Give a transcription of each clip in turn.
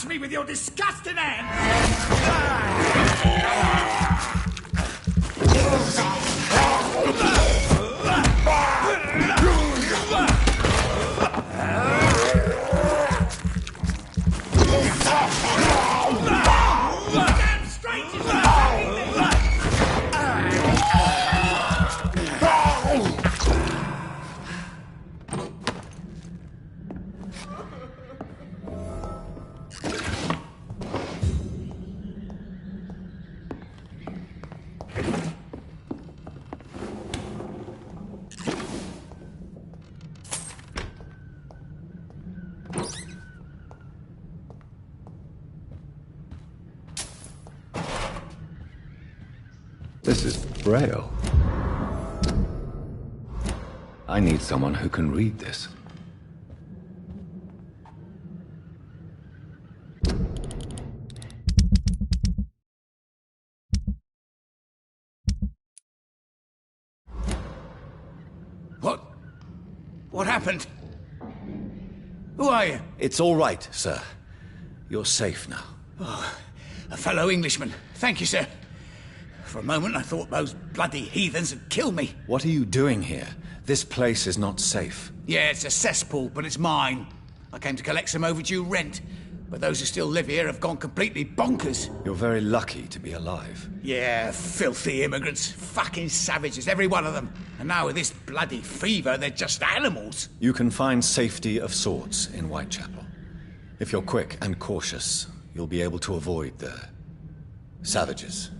Me with your disgusting hands! Damn strangers are attacking me! This is Braille. I need someone who can read this. What happened? Who are you? It's all right, sir. You're safe now. Oh, a fellow Englishman. Thank you, sir. For a moment, I thought those bloody heathens had killed me. What are you doing here? This place is not safe. Yeah, it's a cesspool, but it's mine. I came to collect some overdue rent, but those who still live here have gone completely bonkers. You're very lucky to be alive. Yeah, filthy immigrants. Fucking savages, every one of them. And now with this bloody fever, they're just animals. You can find safety of sorts in Whitechapel. If you're quick and cautious, you'll be able to avoid the savages.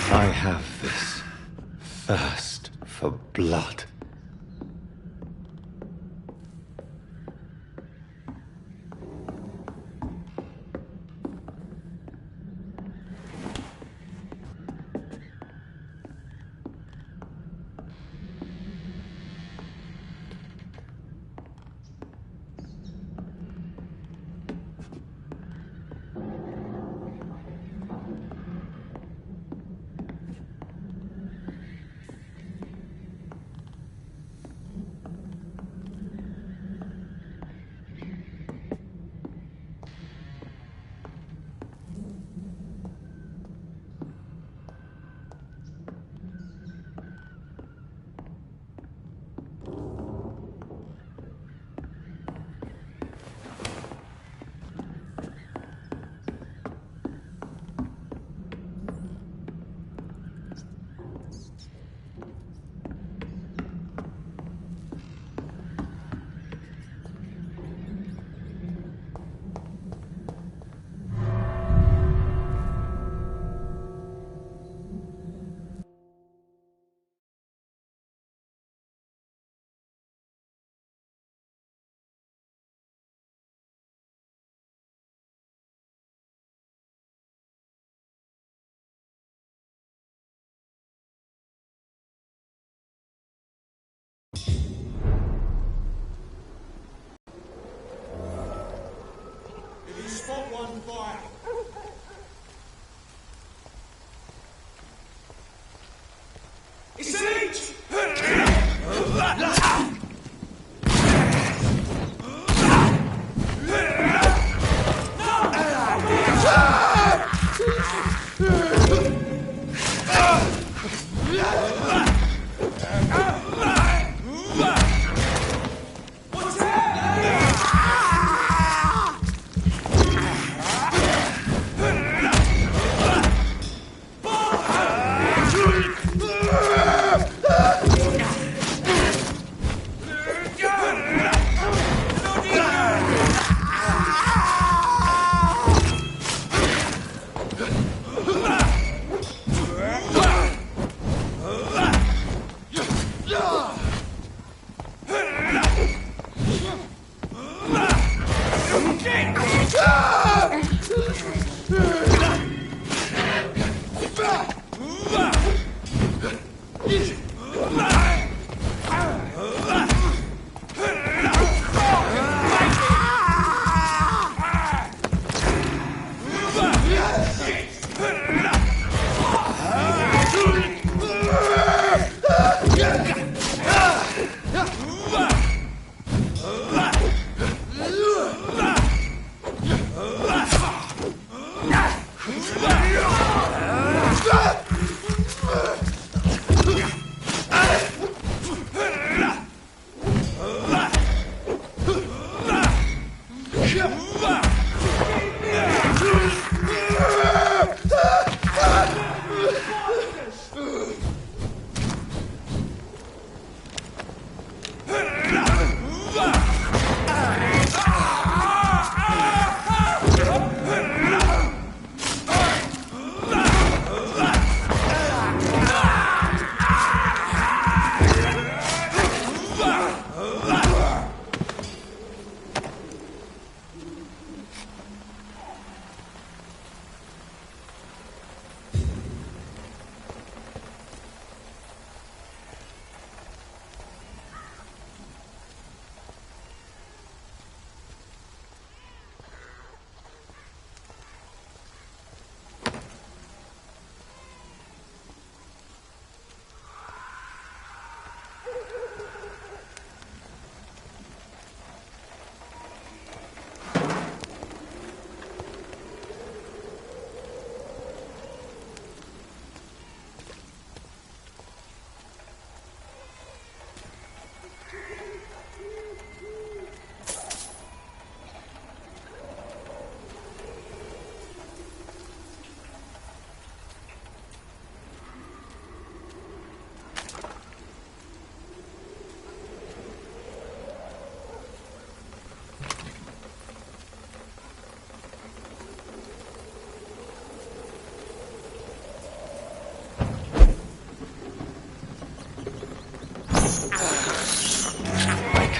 I have this thirst for blood.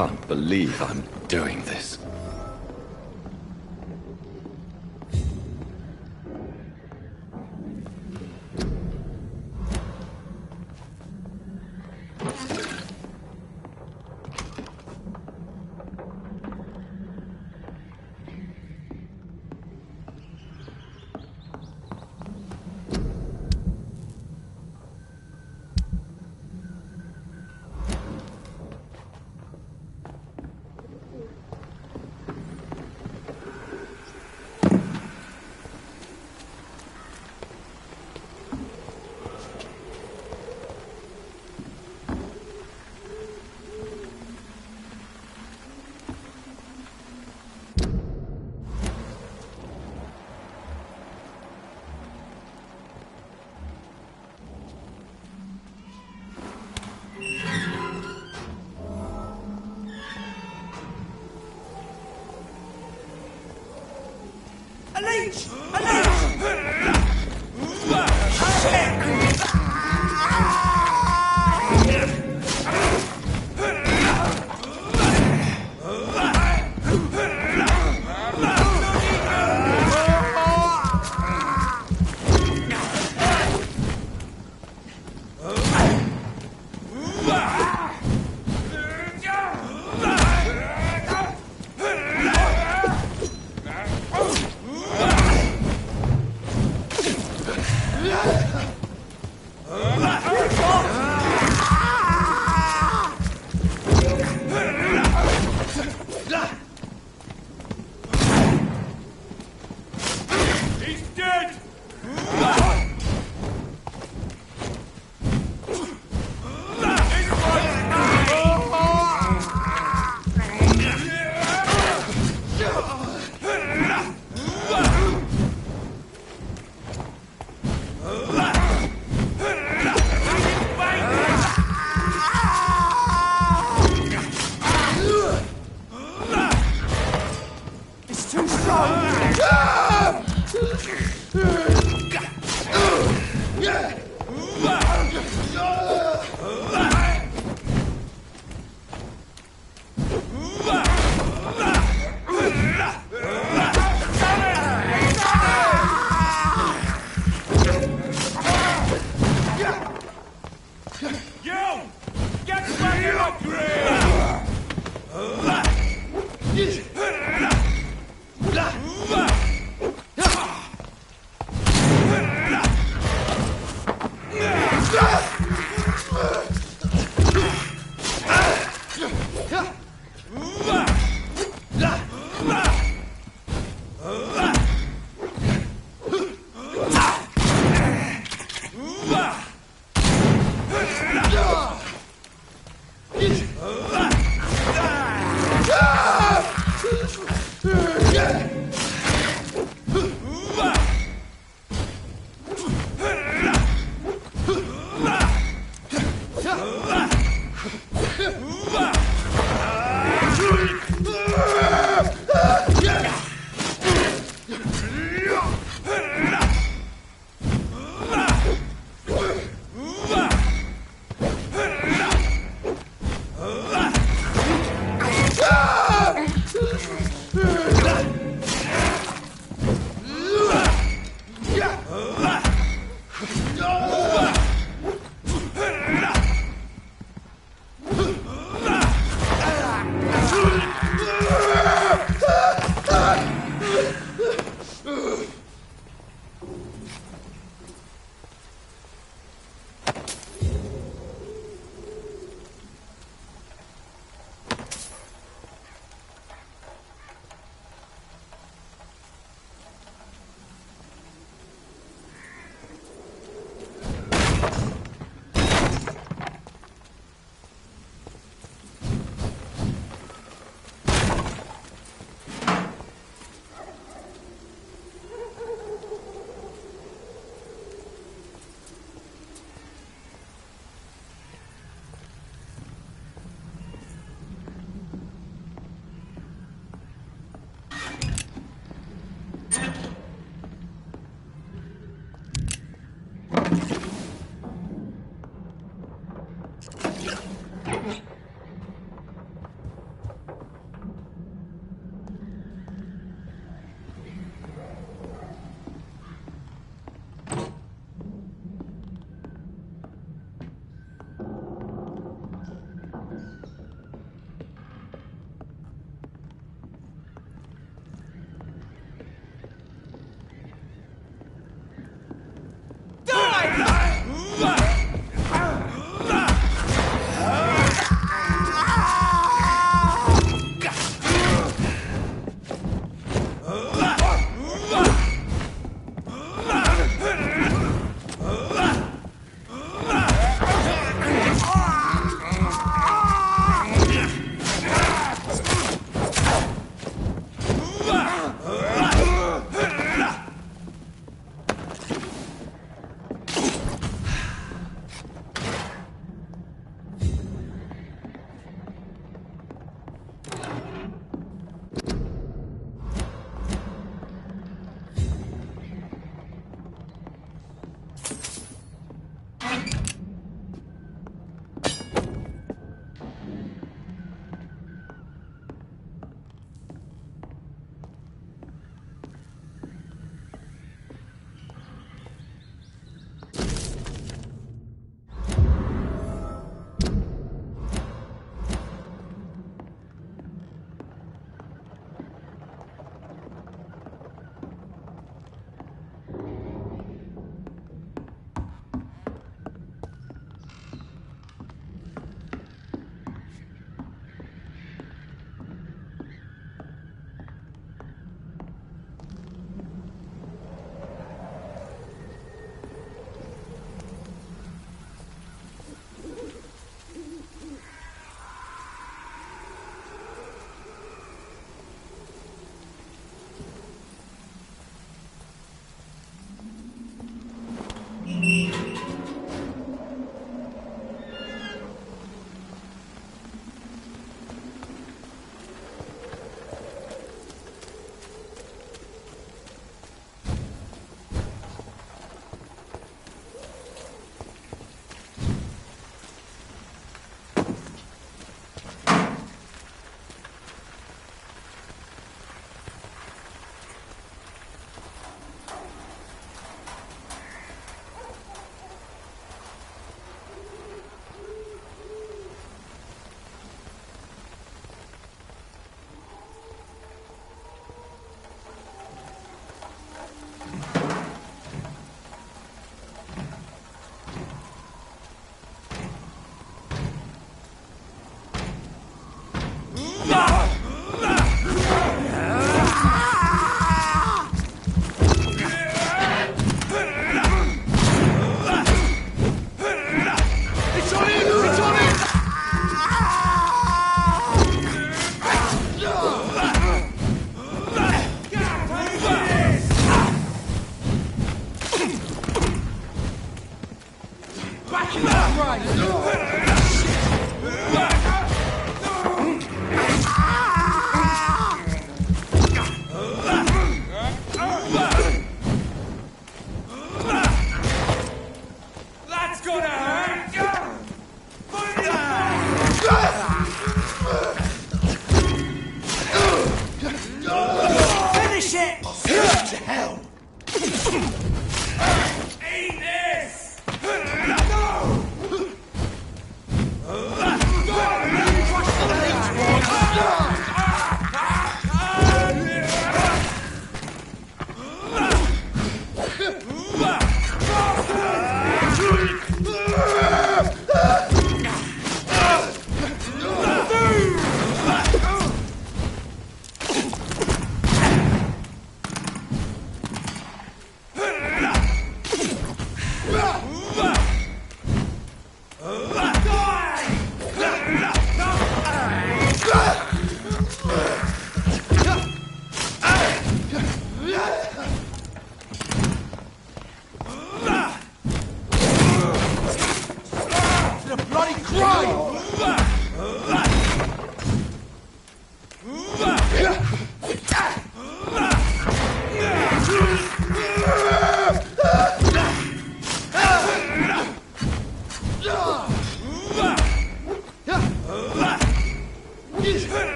can't believe I'm doing this.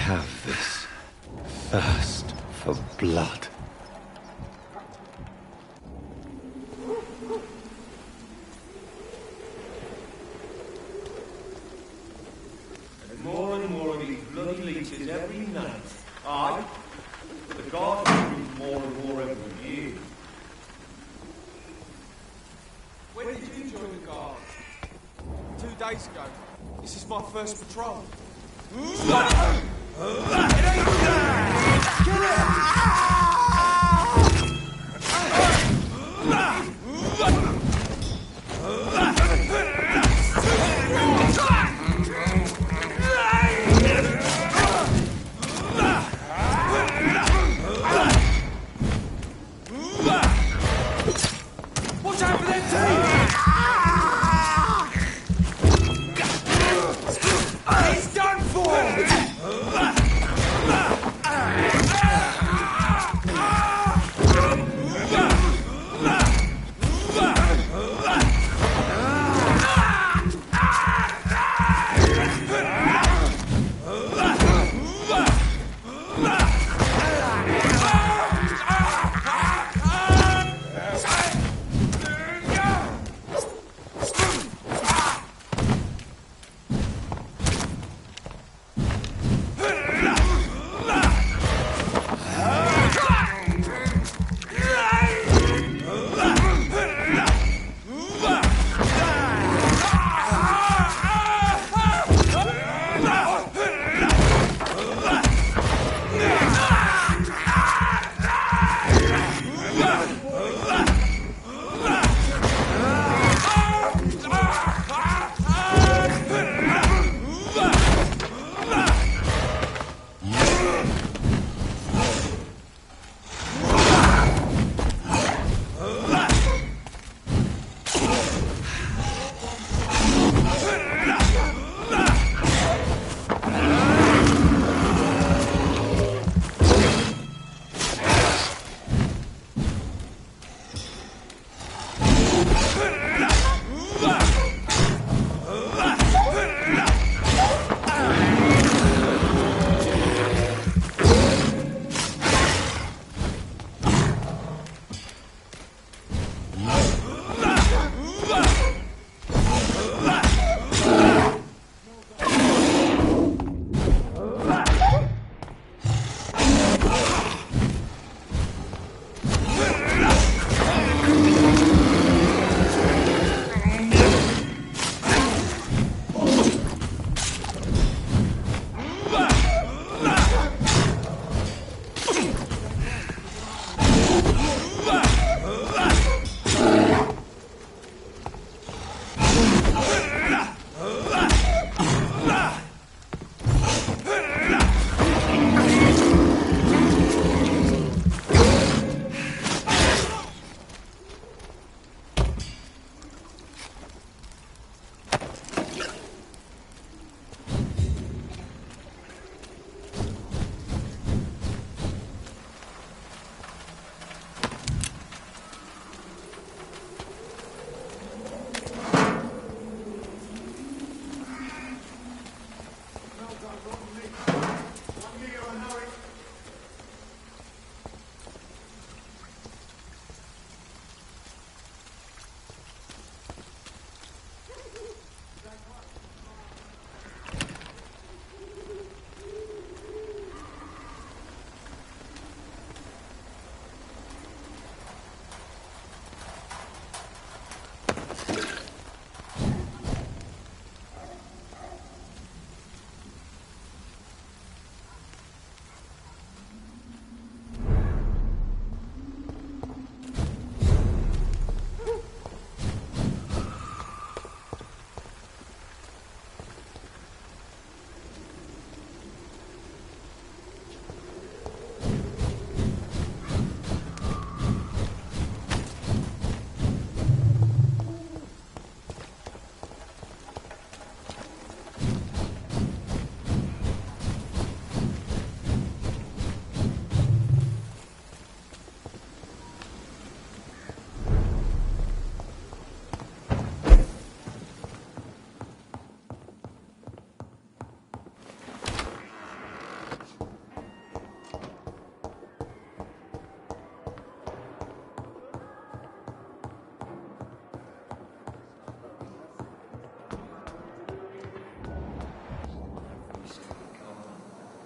have this thirst for blood. More and more of these bloody leeches every night. Aye, but the guards improve more and more every year. When did you join the guard? 2 days ago. This is my first patrol. Watch out for them teeth! He's done for!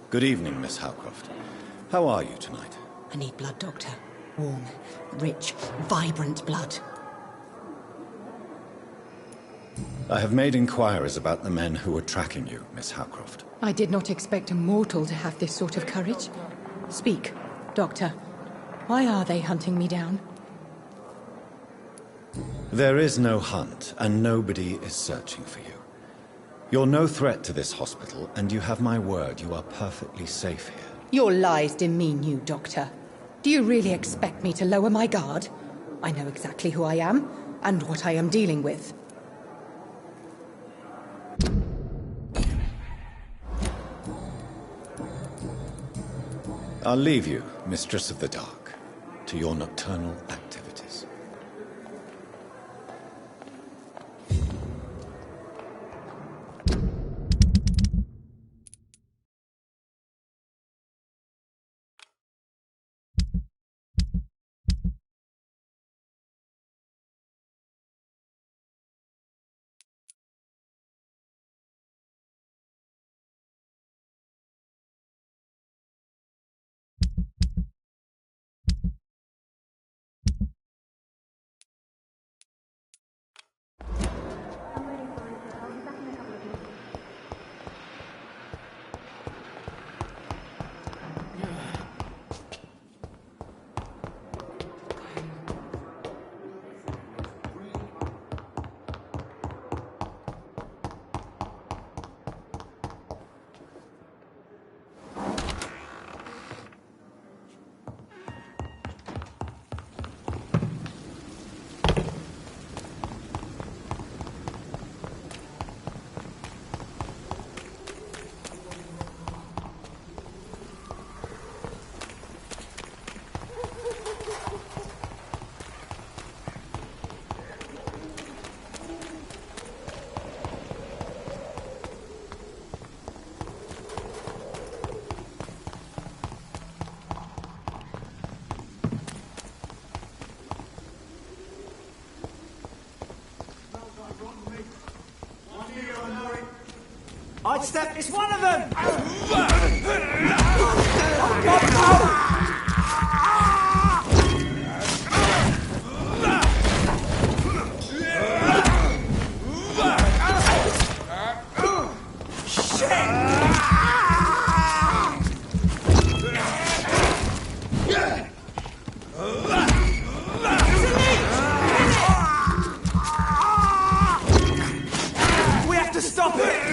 Good evening, Miss Howcroft. How are you tonight? I need blood, Doctor. Warm, rich, vibrant blood. I have made inquiries about the men who were tracking you, Miss Howcroft. I did not expect a mortal to have this sort of courage. Speak, Doctor. Why are they hunting me down? There is no hunt, and nobody is searching for you. You're no threat to this hospital, and you have my word you are perfectly safe here. Your lies demean you, Doctor. Do you really expect me to lower my guard? I know exactly who I am, and what I am dealing with. I'll leave you, Mistress of the Dark, to your nocturnal activities. I'd step. It's one of them! We have to stop it!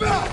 Ah!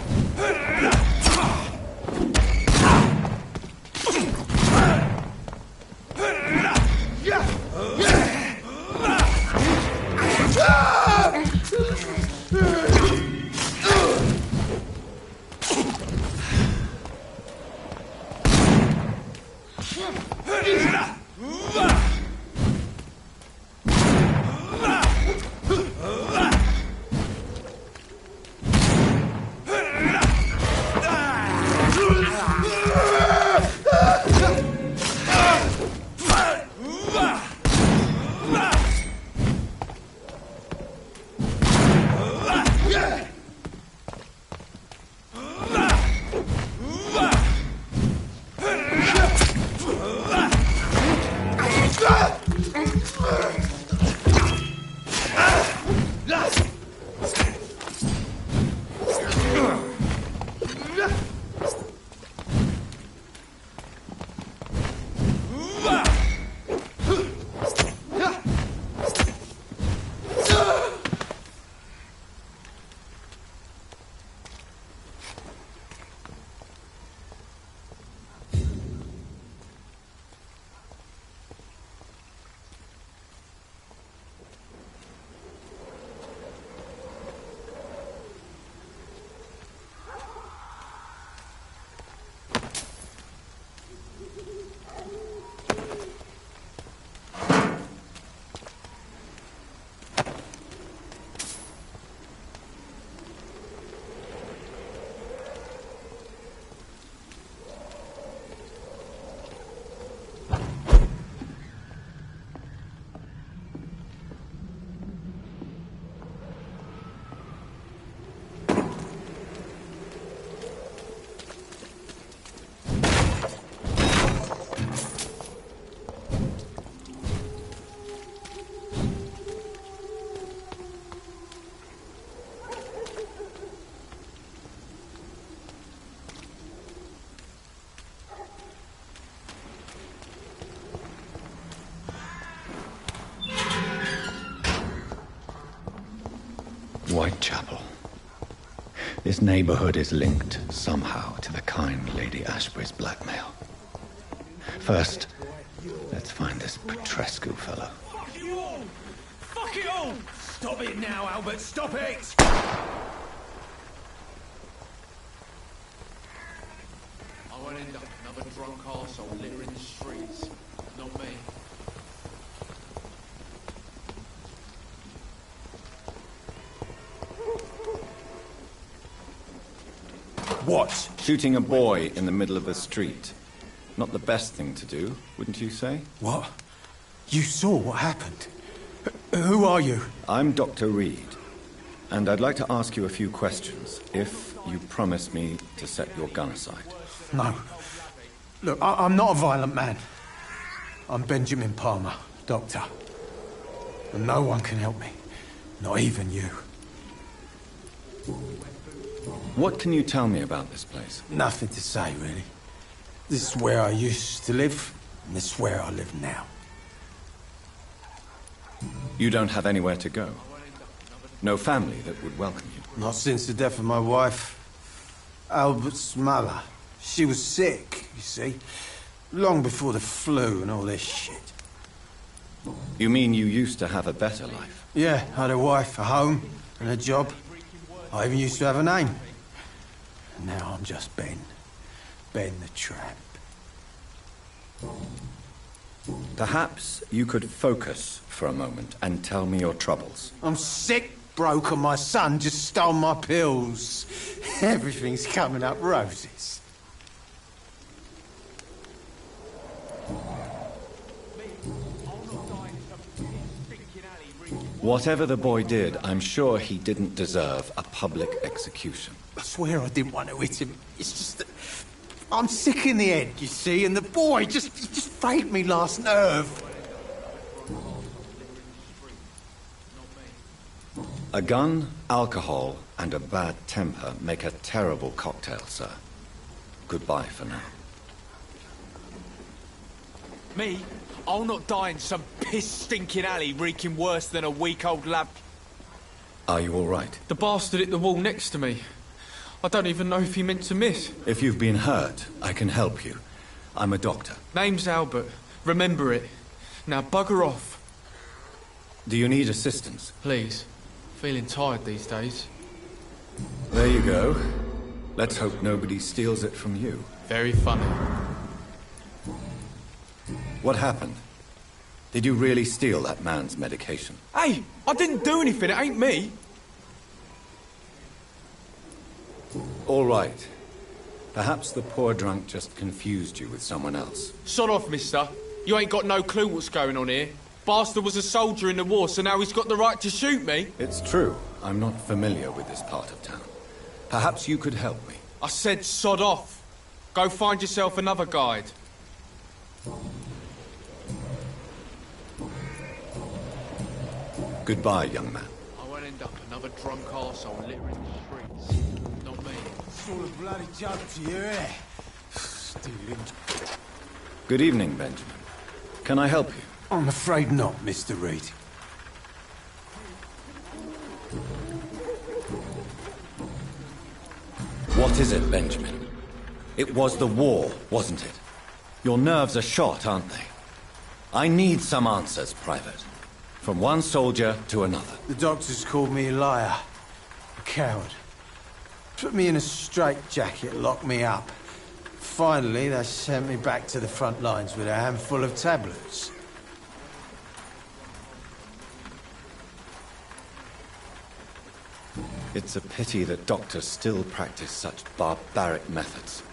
Whitechapel. This neighborhood is linked somehow to the kind Lady Ashbury's blackmail. First, let's find this Petrescu fellow. Fuck you all! Fuck it all! Stop it now, Albert, stop it! I won't end up another drunk arsehole littering the streets. Not me. What? Shooting a boy in the middle of the street. Not the best thing to do, wouldn't you say? What? You saw what happened? Who are you? I'm Dr. Reed, and I'd like to ask you a few questions, if you promise me to set your gun aside. No. Look, I'm not a violent man. I'm Benjamin Palmer, doctor. And no one can help me. Not even you. What can you tell me about this place? Nothing to say, really. This is where I used to live, and this is where I live now. You don't have anywhere to go? No family that would welcome you? Not since the death of my wife, Albert's mother. She was sick, you see. Long before the flu and all this shit. You mean you used to have a better life? Yeah, I had a wife, a home, and a job. I even used to have a name. And now I'm just Ben. Ben the Tramp. Perhaps you could focus for a moment and tell me your troubles. I'm sick, broke, and my son just stole my pills. Everything's coming up roses. Whatever the boy did, I'm sure he didn't deserve a public execution. I swear I didn't want to hit him. It's just that I'm sick in the head, you see, and the boy he just frayed me last nerve. A gun, alcohol, and a bad temper make a terrible cocktail, sir. Goodbye for now. Me? I'll not die in some piss-stinking alley reeking worse than a week-old lab. Are you all right? The bastard hit the wall next to me. I don't even know if he meant to miss. If you've been hurt, I can help you. I'm a doctor. Name's Albert. Remember it. Now bugger off. Do you need assistance? Please. Feeling tired these days. There you go. Let's hope nobody steals it from you. Very funny. What happened? Did you really steal that man's medication? Hey! I didn't do anything, it ain't me! All right. Perhaps the poor drunk just confused you with someone else. Sod off, mister. You ain't got no clue what's going on here. Bastard was a soldier in the war, so now he's got the right to shoot me. It's true. I'm not familiar with this part of town. Perhaps you could help me. I said sod off. Go find yourself another guide. Goodbye, young man. I won't end up another drunk arsehole littering the streets. Not me. It's all a bloody joke to you, eh? Stealing. Good evening, Benjamin. Can I help you? I'm afraid not, Mr. Reed. What is it, Benjamin? It was the war, wasn't it? Your nerves are shot, aren't they? I need some answers, Private. From one soldier to another. The doctors called me a liar. A coward. Put me in a straitjacket, locked me up. Finally, they sent me back to the front lines with a handful of tablets. It's a pity that doctors still practice such barbaric methods.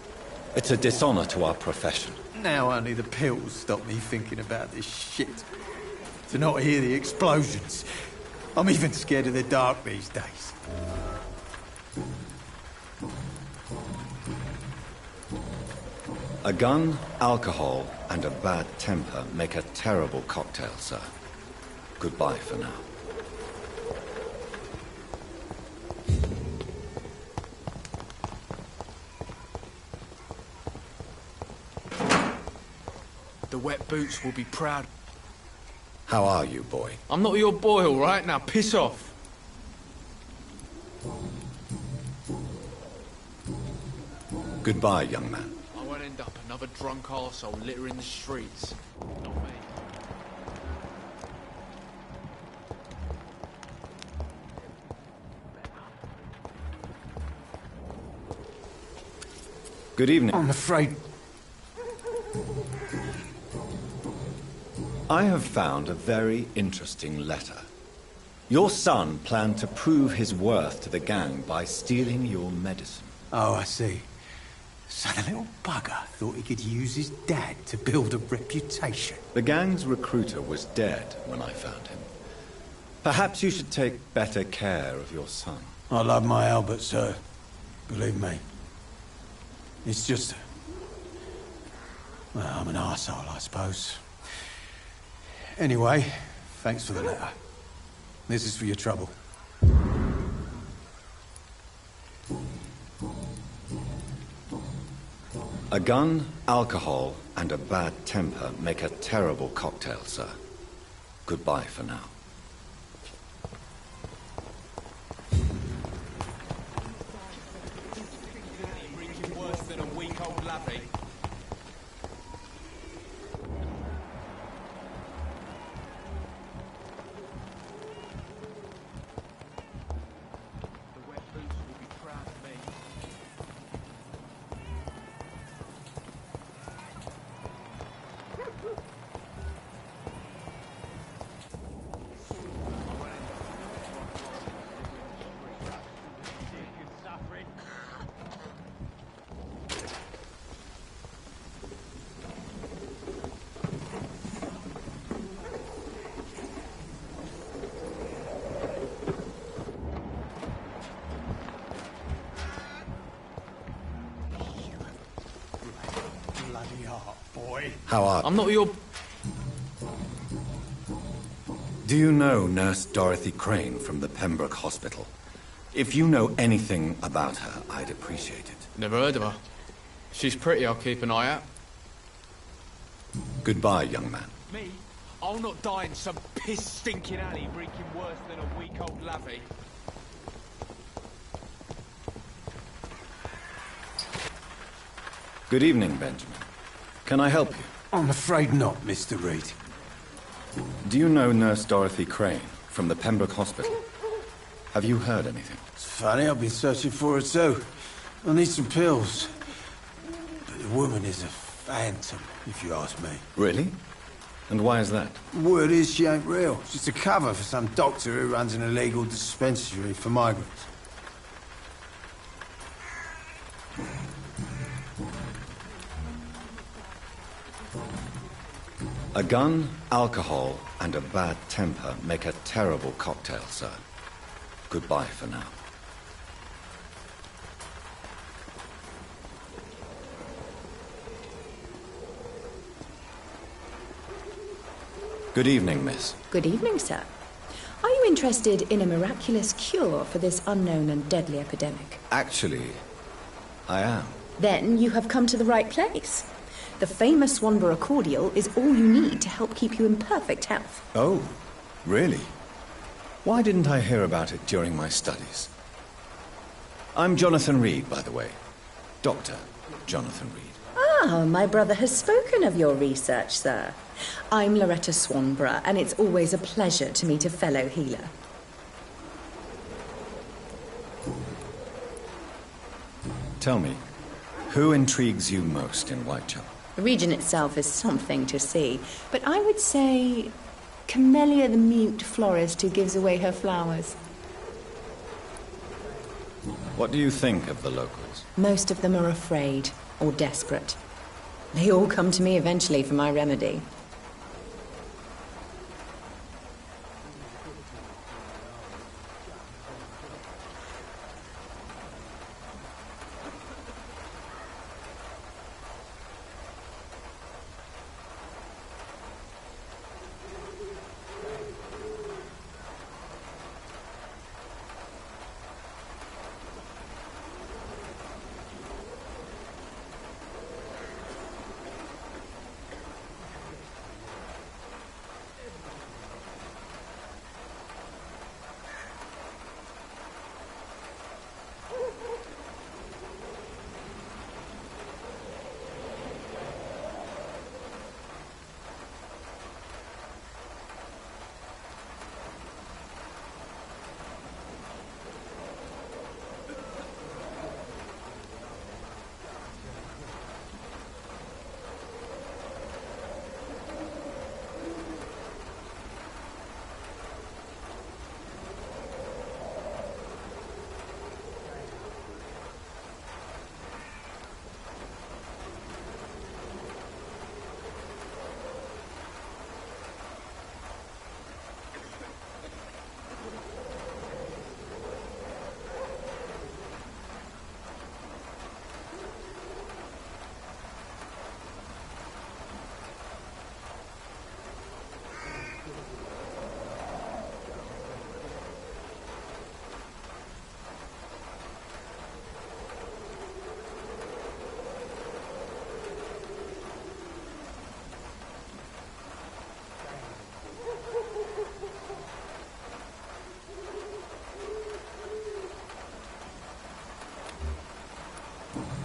It's a dishonor to our profession. Now only the pills stop me thinking about this shit. To not hear the explosions. I'm even scared of the dark these days. A gun, alcohol, and a bad temper make a terrible cocktail, sir. Goodbye for now. The wet boots will be proud. How are you, boy? I'm not your boy, all right? Now piss off. Goodbye, young man. I won't end up another drunk arsehole littering the streets. Not me. Good evening. I'm afraid... I have found a very interesting letter. Your son planned to prove his worth to the gang by stealing your medicine. Oh, I see. So the little bugger thought he could use his dad to build a reputation. The gang's recruiter was dead when I found him. Perhaps you should take better care of your son. I love my Albert, sir. Believe me. It's just... Well, I'm an arsehole, I suppose. Anyway, thanks for the letter. This is for your trouble. A gun, alcohol, and a bad temper make a terrible cocktail, sir. Goodbye for now. Worse than a week-old lavvy. The wet boots will be proud of me. Bloody heart, boy. How are... I'm not your... Do you know Nurse Dorothy Crane from the Pembroke Hospital? If you know anything about her, I'd appreciate it. Never heard of her. She's pretty, I'll keep an eye out. Goodbye, young man. Me? I'll not die in some piss-stinking alley reeking worse than a week-old lavvy. Good evening, Benjamin. Can I help you? I'm afraid not, Mr. Reed. Do you know Nurse Dorothy Crane from the Pembroke Hospital? Have you heard anything? It's funny, I've been searching for her too. I need some pills. But the woman is a phantom, if you ask me. Really? And why is that? Word is she ain't real. She's a cover for some doctor who runs an illegal dispensary for migrants. A gun, alcohol, and a bad temper make a terrible cocktail, sir. Goodbye for now. Good evening, miss. Good evening, sir. Are you interested in a miraculous cure for this unknown and deadly epidemic? Actually, I am. Then you have come to the right place. The famous Swanborough cordial is all you need to help keep you in perfect health. Oh, really? Why didn't I hear about it during my studies? I'm Jonathan Reed, by the way. Dr. Jonathan Reed. Ah, my brother has spoken of your research, sir. I'm Loretta Swanborough, and it's always a pleasure to meet a fellow healer. Tell me, who intrigues you most in Whitechapel? The region itself is something to see, but I would say Camellia the mute florist who gives away her flowers. What do you think of the locals? Most of them are afraid or desperate. They all come to me eventually for my remedy.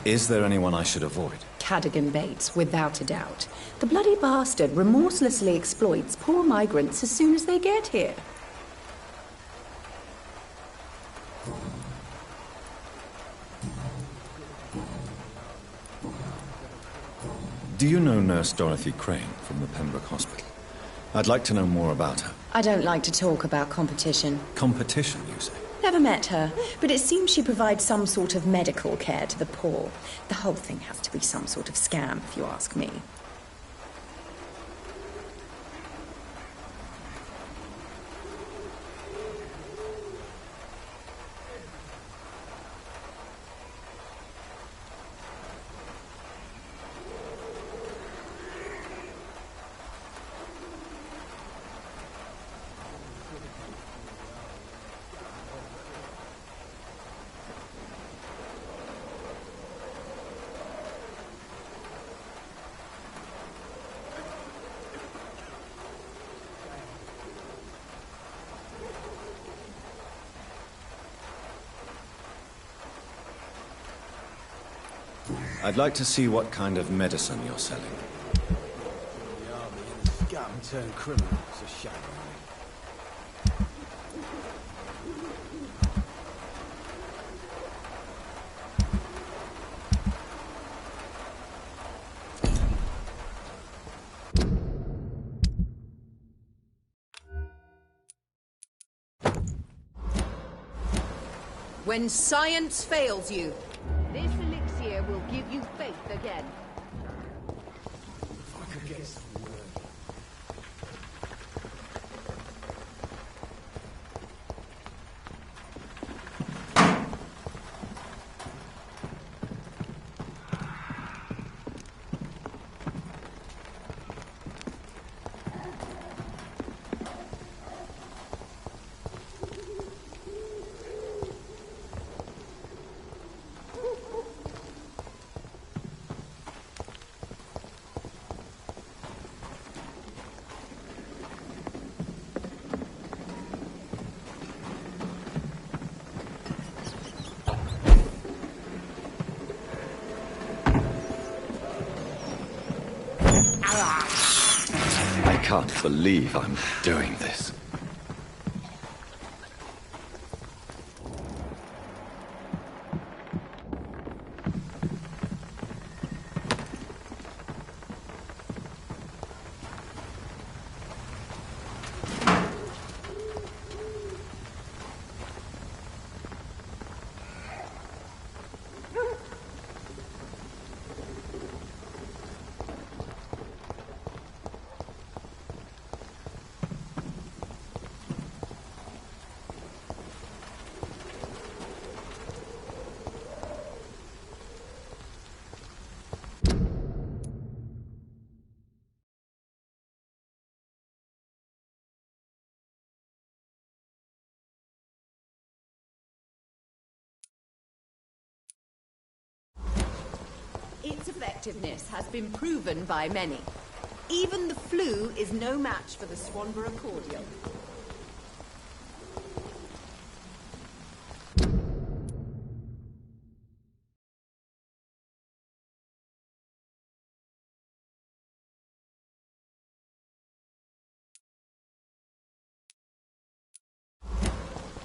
Is there anyone I should avoid? Cadogan Bates, without a doubt. The bloody bastard remorselessly exploits poor migrants as soon as they get here. Do you know Nurse Dorothy Crane from the Pembroke Hospital? I'd like to know more about her. I don't like to talk about competition. Competition, you say? Never met her, but it seems she provides some sort of medical care to the poor. The whole thing has to be some sort of scam, if you ask me. I'd like to see what kind of medicine you're selling. The army and the scum turned criminals. A shame. When science fails you, this elixir will give you faith again. If I could get some word. I can't believe I'm doing this. Its effectiveness has been proven by many. Even the flu is no match for the Swanborough cordial.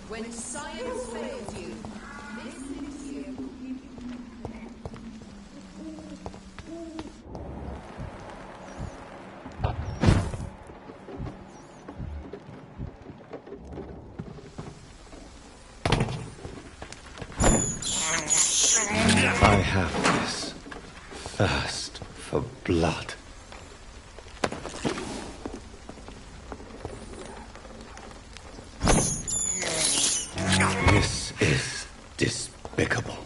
When science fails you, this elixir will give you... I have this thirst for blood. This is despicable.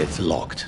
It's locked.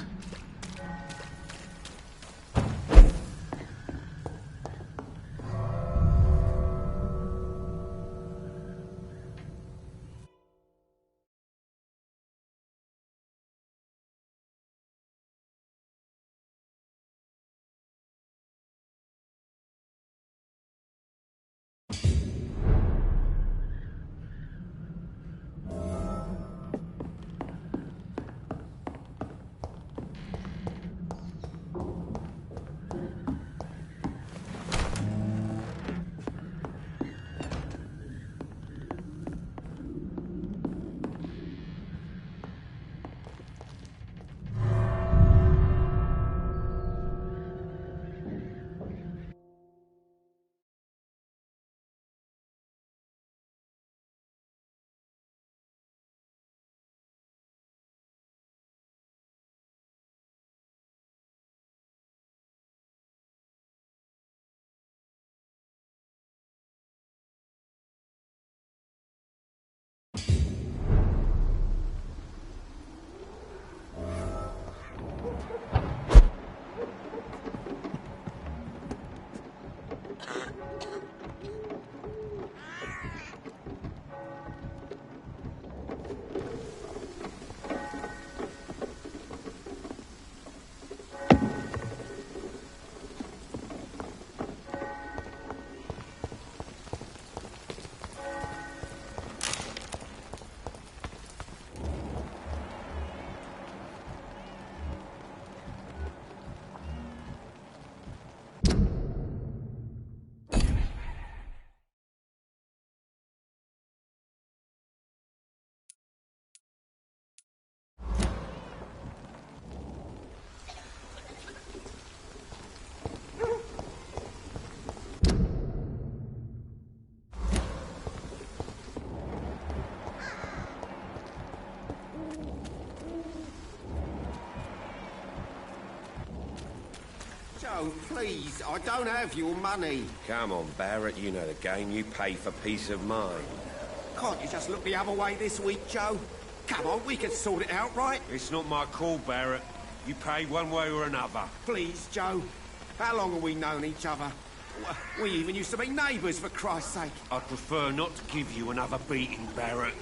Joe, please, I don't have your money. Come on, Barrett, you know the game. You pay for peace of mind. Can't you just look the other way this week, Joe? Come on, we can sort it out, right? It's not my call, Barrett. You pay one way or another. Please, Joe. How long have we known each other? We even used to be neighbours, for Christ's sake. I'd prefer not to give you another beating, Barrett.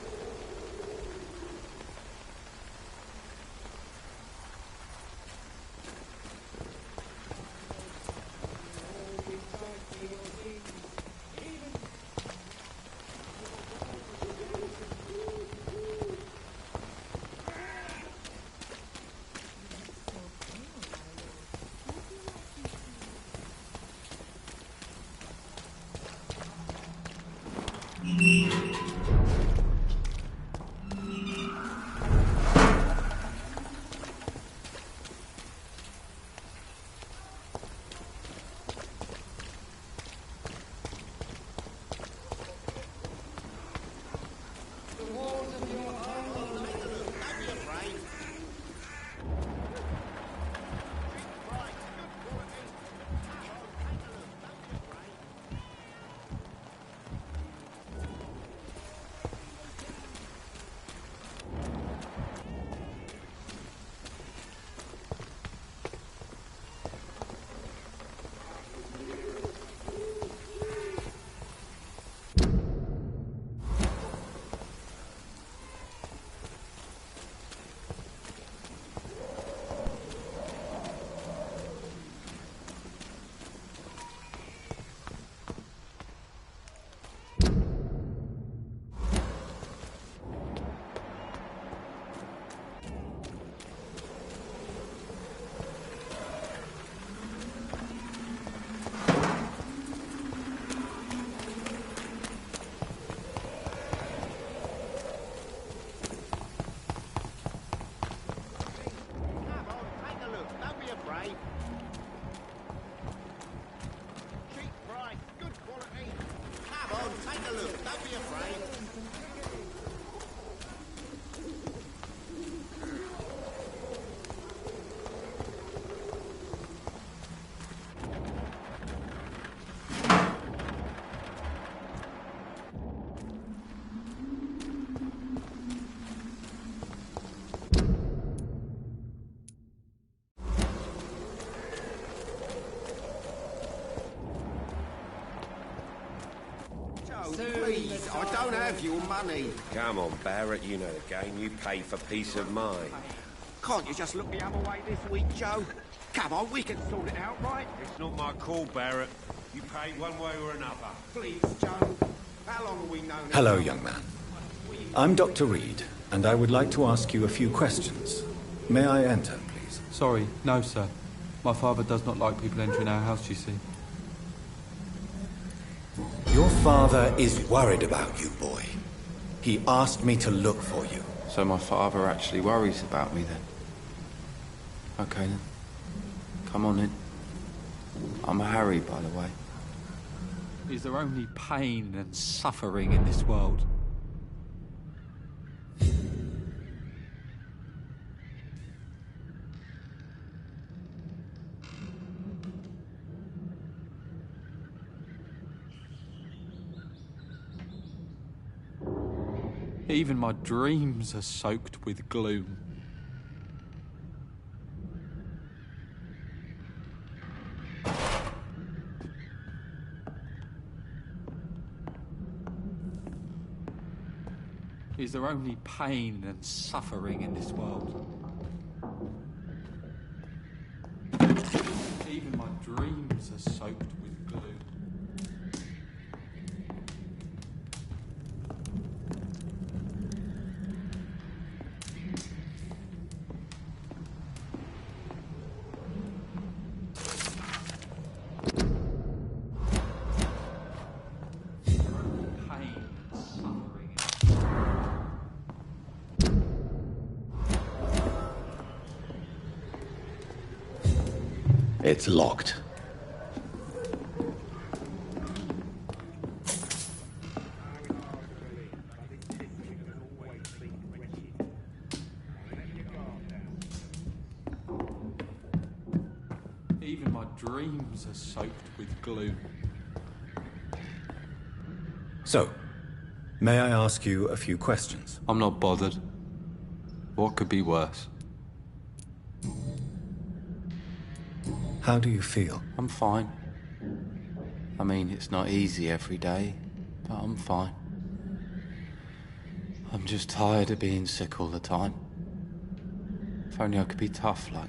please, I don't have your money. Come on, Barrett, you know the game. You pay for peace of mind. Can't you just look the other way this week, Joe? Come on, we can sort it out, right? It's not my call, Barrett. You pay one way or another. Please, Joe. How long have we known each Hello, other? young man. I'm Dr. Reed, and I would like to ask you a few questions. May I enter, please? Sorry, no, sir. My father does not like people entering our house, you see. Your father is worried about you, boy. He asked me to look for you. So my father actually worries about me, then? Okay, then. Come on in. I'm Harry, by the way. Is there only pain and suffering in this world? Even my dreams are soaked with gloom. Is there only pain and suffering in this world? Even my dreams are soaked with gloom. It's locked. Even my dreams are soaked with gloom. So, may I ask you a few questions? I'm not bothered. What could be worse? How do you feel? I'm fine. I mean, it's not easy every day, but I'm fine. I'm just tired of being sick all the time. If only I could be tough, like...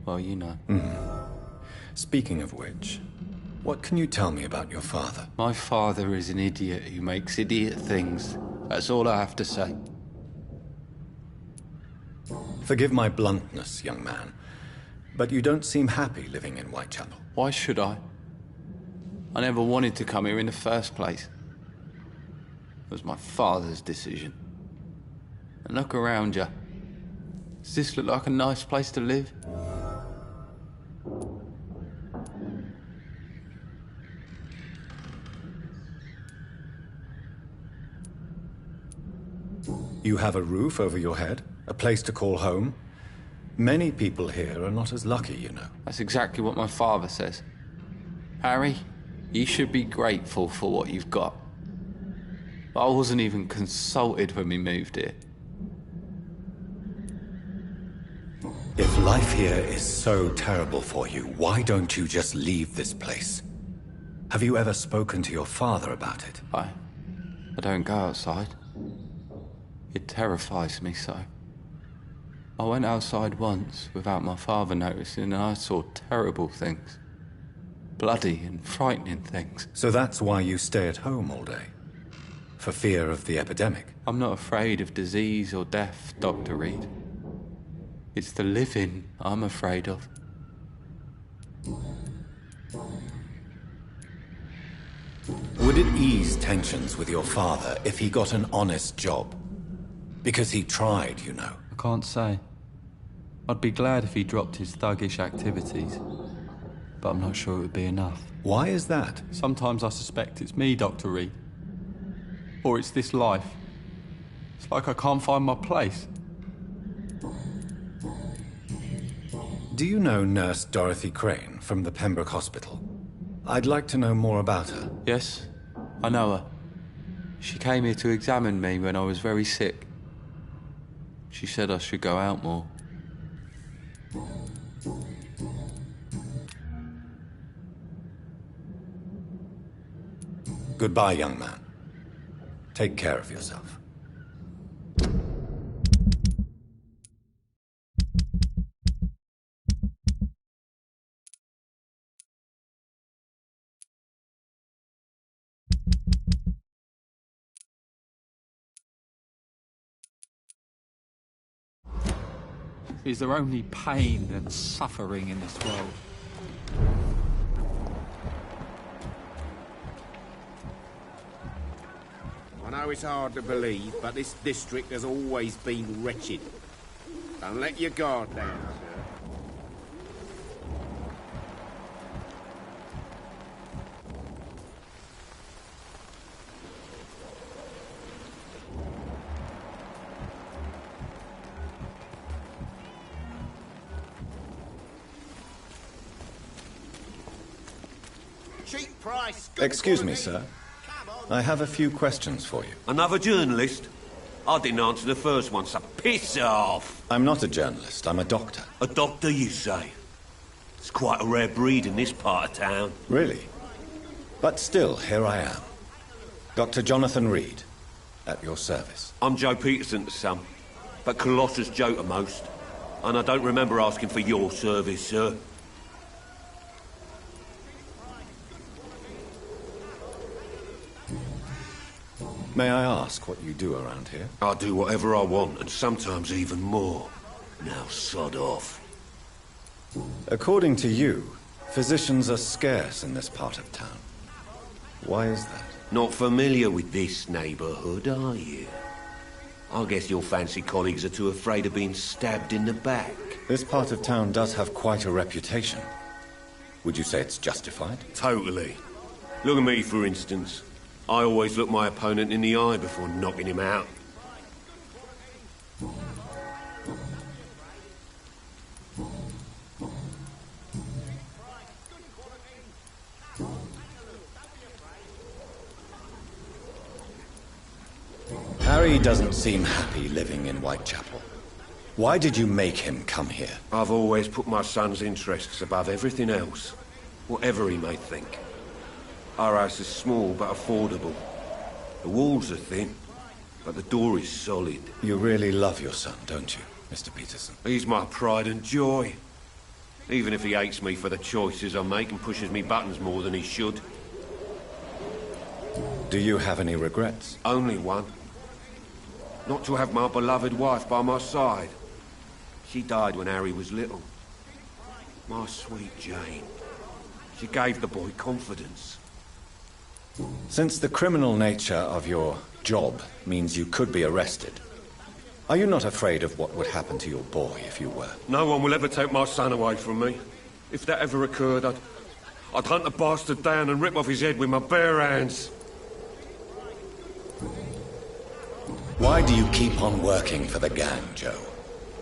well, you know. Speaking of which, what can you tell me about your father? My father is an idiot who makes idiot things. That's all I have to say. Forgive my bluntness, young man, but you don't seem happy living in Whitechapel. Why should I? I never wanted to come here in the first place. It was my father's decision. And look around you. Does this look like a nice place to live? You have a roof over your head, a place to call home. Many people here are not as lucky, you know. That's exactly what my father says. Harry, you should be grateful for what you've got. But I wasn't even consulted when we moved here. If life here is so terrible for you, why don't you just leave this place? Have you ever spoken to your father about it? I don't go outside. It terrifies me so. I went outside once without my father noticing and I saw terrible things. Bloody and frightening things. So that's why you stay at home all day? For fear of the epidemic? I'm not afraid of disease or death, Dr. Reed. It's the living I'm afraid of. Would it ease tensions with your father if he got an honest job? Because he tried, you know. I can't say. I'd be glad if he dropped his thuggish activities. But I'm not sure it would be enough. Why is that? Sometimes I suspect it's me, Dr. Reed. Or it's this life. It's like I can't find my place. Do you know Nurse Dorothy Crane from the Pembroke Hospital? I'd like to know more about her. Yes, I know her. She came here to examine me when I was very sick. She said I should go out more. Goodbye, young man. Take care of yourself. Is there only pain and suffering in this world? I know it's hard to believe, but this district has always been wretched. Don't let your guard down, sir. Cheap price. Excuse me, sir. I have a few questions for you. Another journalist? I didn't answer the first one, so piss off. I'm not a journalist, I'm a doctor. A doctor, you say? It's quite a rare breed in this part of town. Really? But still, here I am. Dr. Jonathan Reed, at your service. I'm Joe Peterson to some, but Colossus Joe to most. And I don't remember asking for your service, sir. May I ask what you do around here? I do whatever I want, and sometimes even more. Now sod off. According to you, physicians are scarce in this part of town. Why is that? Not familiar with this neighborhood, are you? I guess your fancy colleagues are too afraid of being stabbed in the back. This part of town does have quite a reputation. Would you say it's justified? Totally. Look at me, for instance. I always look my opponent in the eye before knocking him out. Harry doesn't seem happy living in Whitechapel. Why did you make him come here? I've always put my son's interests above everything else, whatever he may think. Our house is small but affordable. The walls are thin, but the door is solid. You really love your son, don't you, Mr. Peterson? He's my pride and joy. Even if he hates me for the choices I make and pushes me buttons more than he should. Do you have any regrets? Only one. Not to have my beloved wife by my side. She died when Harry was little. My sweet Jane. She gave the boy confidence. Since the criminal nature of your job means you could be arrested, are you not afraid of what would happen to your boy if you were? No one will ever take my son away from me. If that ever occurred, I'd hunt the bastard down and rip off his head with my bare hands. Why do you keep on working for the gang, Joe?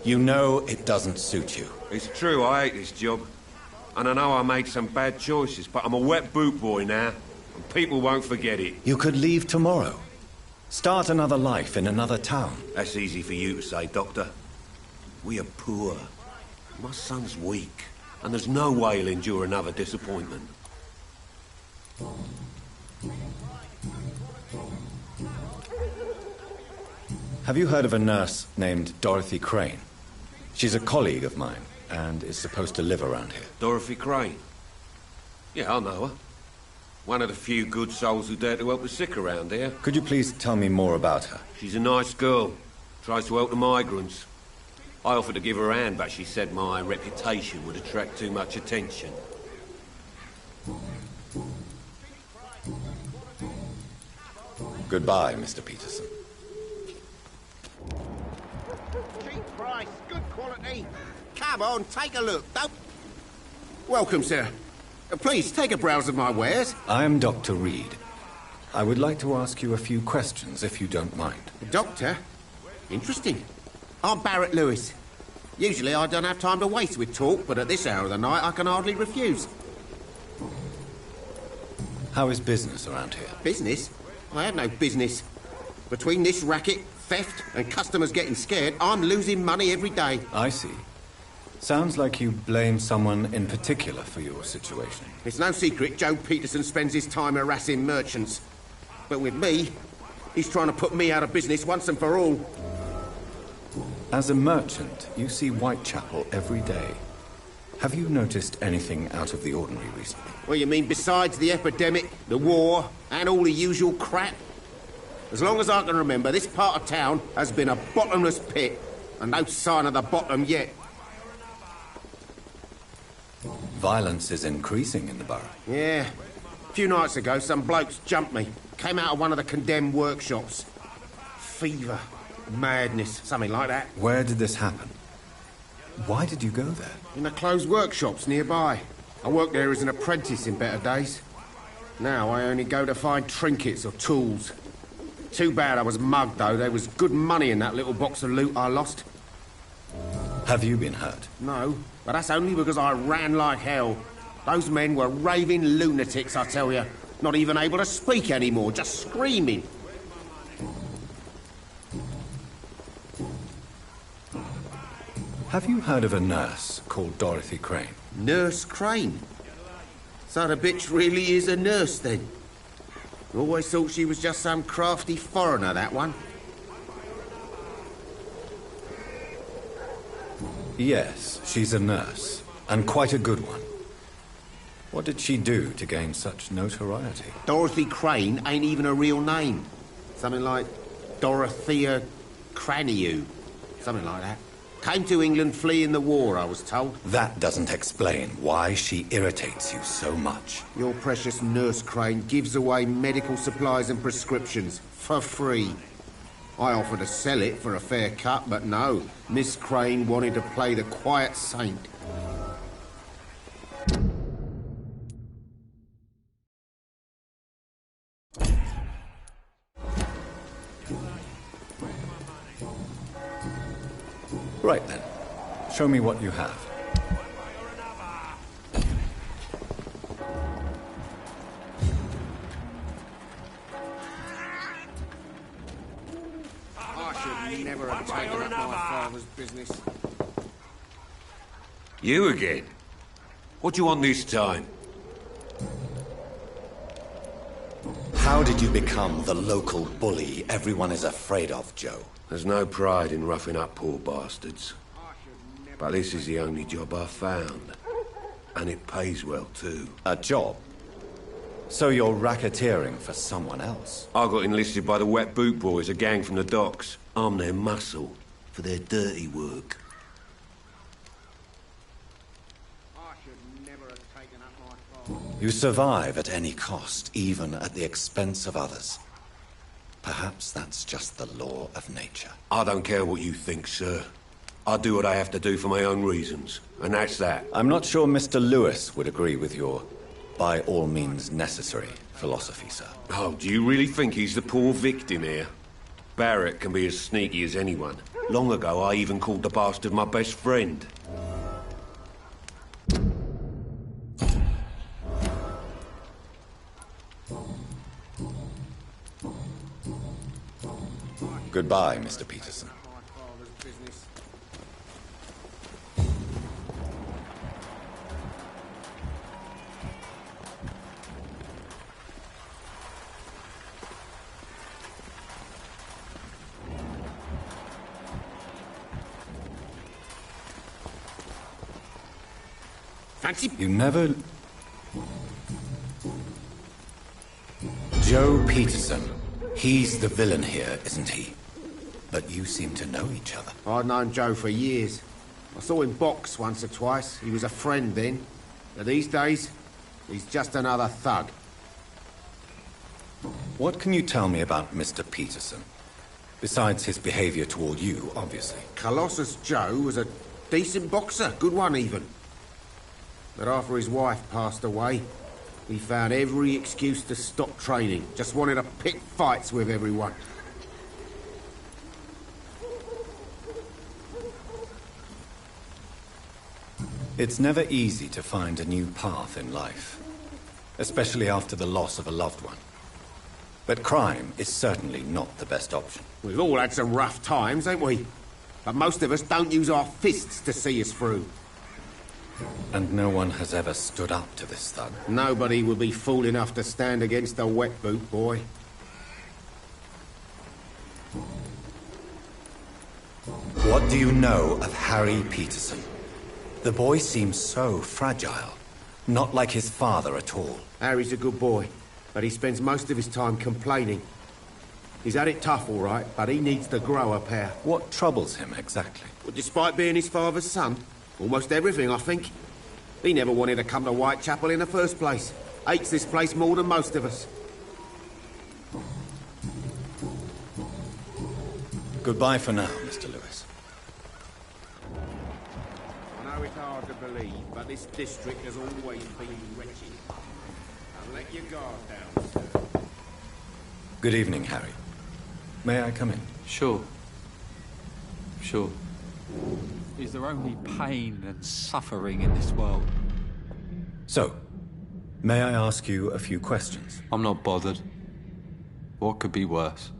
You know it doesn't suit you. It's true, I hate this job. And I know I made some bad choices, but I'm a wet boot boy now. And people won't forget it. You could leave tomorrow. Start another life in another town. That's easy for you to say, Doctor. We are poor. My son's weak. And there's no way he'll endure another disappointment. Have you heard of a nurse named Dorothy Crane? She's a colleague of mine, and is supposed to live around here. Dorothy Crane? Yeah, I know her. One of the few good souls who dare to help the sick around here. Could you please tell me more about her? She's a nice girl. Tries to help the migrants. I offered to give her a hand, but she said my reputation would attract too much attention. Goodbye, Mr. Peterson. Cheap price, good quality. Come on, take a look. Don't... Welcome, sir. Please, take a browse of my wares. I am Dr. Reed. I would like to ask you a few questions, if you don't mind. Doctor? Interesting. I'm Barrett Lewis. Usually I don't have time to waste with talk, but at this hour of the night I can hardly refuse. How is business around here? Business? I have no business. Between this racket, theft, and customers getting scared, I'm losing money every day. I see. Sounds like you blame someone in particular for your situation. It's no secret Joe Peterson spends his time harassing merchants. but with me, he's trying to put me out of business once and for all. As a merchant, you see Whitechapel every day. Have you noticed anything out of the ordinary recently? What you mean, besides the epidemic, the war, and all the usual crap? As long as I can remember, this part of town has been a bottomless pit, and no sign of the bottom yet. Violence is increasing in the borough. Yeah. A few nights ago, some blokes jumped me. Came out of one of the condemned workshops. Fever, madness, something like that. Where did this happen? Why did you go there? In the closed workshops nearby. I worked there as an apprentice in better days. Now I only go to find trinkets or tools. Too bad I was mugged, though. There was good money in that little box of loot I lost. Have you been hurt? No, but that's only because I ran like hell. Those men were raving lunatics, I tell you. Not even able to speak anymore, just screaming. Have you heard of a nurse called Dorothy Crane? Nurse Crane? So the bitch really is a nurse, then? I always thought she was just some crafty foreigner, that one. Yes, she's a nurse, and quite a good one. What did she do to gain such notoriety? Dorothy Crane ain't even a real name. Something like Dorothea Craniu. Something like that. Came to England fleeing the war, I was told. That doesn't explain why she irritates you so much. Your precious Nurse Crane gives away medical supplies and prescriptions for free. I offered to sell it for a fair cut, but no. Miss Crane wanted to play the quiet saint. Right then. Show me what you have. I should never have taken up my father's business. You again? What do you want this time? How did you become the local bully everyone is afraid of, Joe? There's no pride in roughing up poor bastards. But this is the only job I've found. And it pays well, too. A job? So you're racketeering for someone else? I got enlisted by the Wet Boot Boys, a gang from the docks. I'm their muscle for their dirty work. You survive at any cost, even at the expense of others. Perhaps that's just the law of nature. I don't care what you think, sir. I do what I have to do for my own reasons, and that's that. I'm not sure Mr. Lewis would agree with your by all means necessary philosophy, sir. Oh, do you really think he's the poor victim here? Barrett can be as sneaky as anyone. Long ago, I even called the bastard my best friend. Goodbye, Mr. Peterson. Fancy? You never... Joe Peterson. He's the villain here, isn't he? But you seem to know each other. I'd known Joe for years. I saw him box once or twice. He was a friend then. But these days, he's just another thug. What can you tell me about Mr. Peterson? Besides his behavior toward you, obviously. Colossus Joe was a decent boxer, good one even. But after his wife passed away, he found every excuse to stop training. Just wanted to pick fights with everyone. It's never easy to find a new path in life, especially after the loss of a loved one. But crime is certainly not the best option. We've all had some rough times, ain't we? But most of us don't use our fists to see us through. And no one has ever stood up to this thug. Nobody would be fool enough to stand against a wet boot boy. What do you know of Harry Peterson? The boy seems so fragile. Not like his father at all. Harry's a good boy, but he spends most of his time complaining. He's had it tough, all right, but he needs to grow a pair. What troubles him exactly? Well, despite being his father's son, almost everything, I think. He never wanted to come to Whitechapel in the first place. Hates this place more than most of us. Goodbye for now, Mr. Lewis. I know it's hard to believe, but this district has always been wretched. Now let your guard down, sir. Good evening, Harry. May I come in? Sure. Sure. Is there only pain and suffering in this world? So, may I ask you a few questions? I'm not bothered. What could be worse?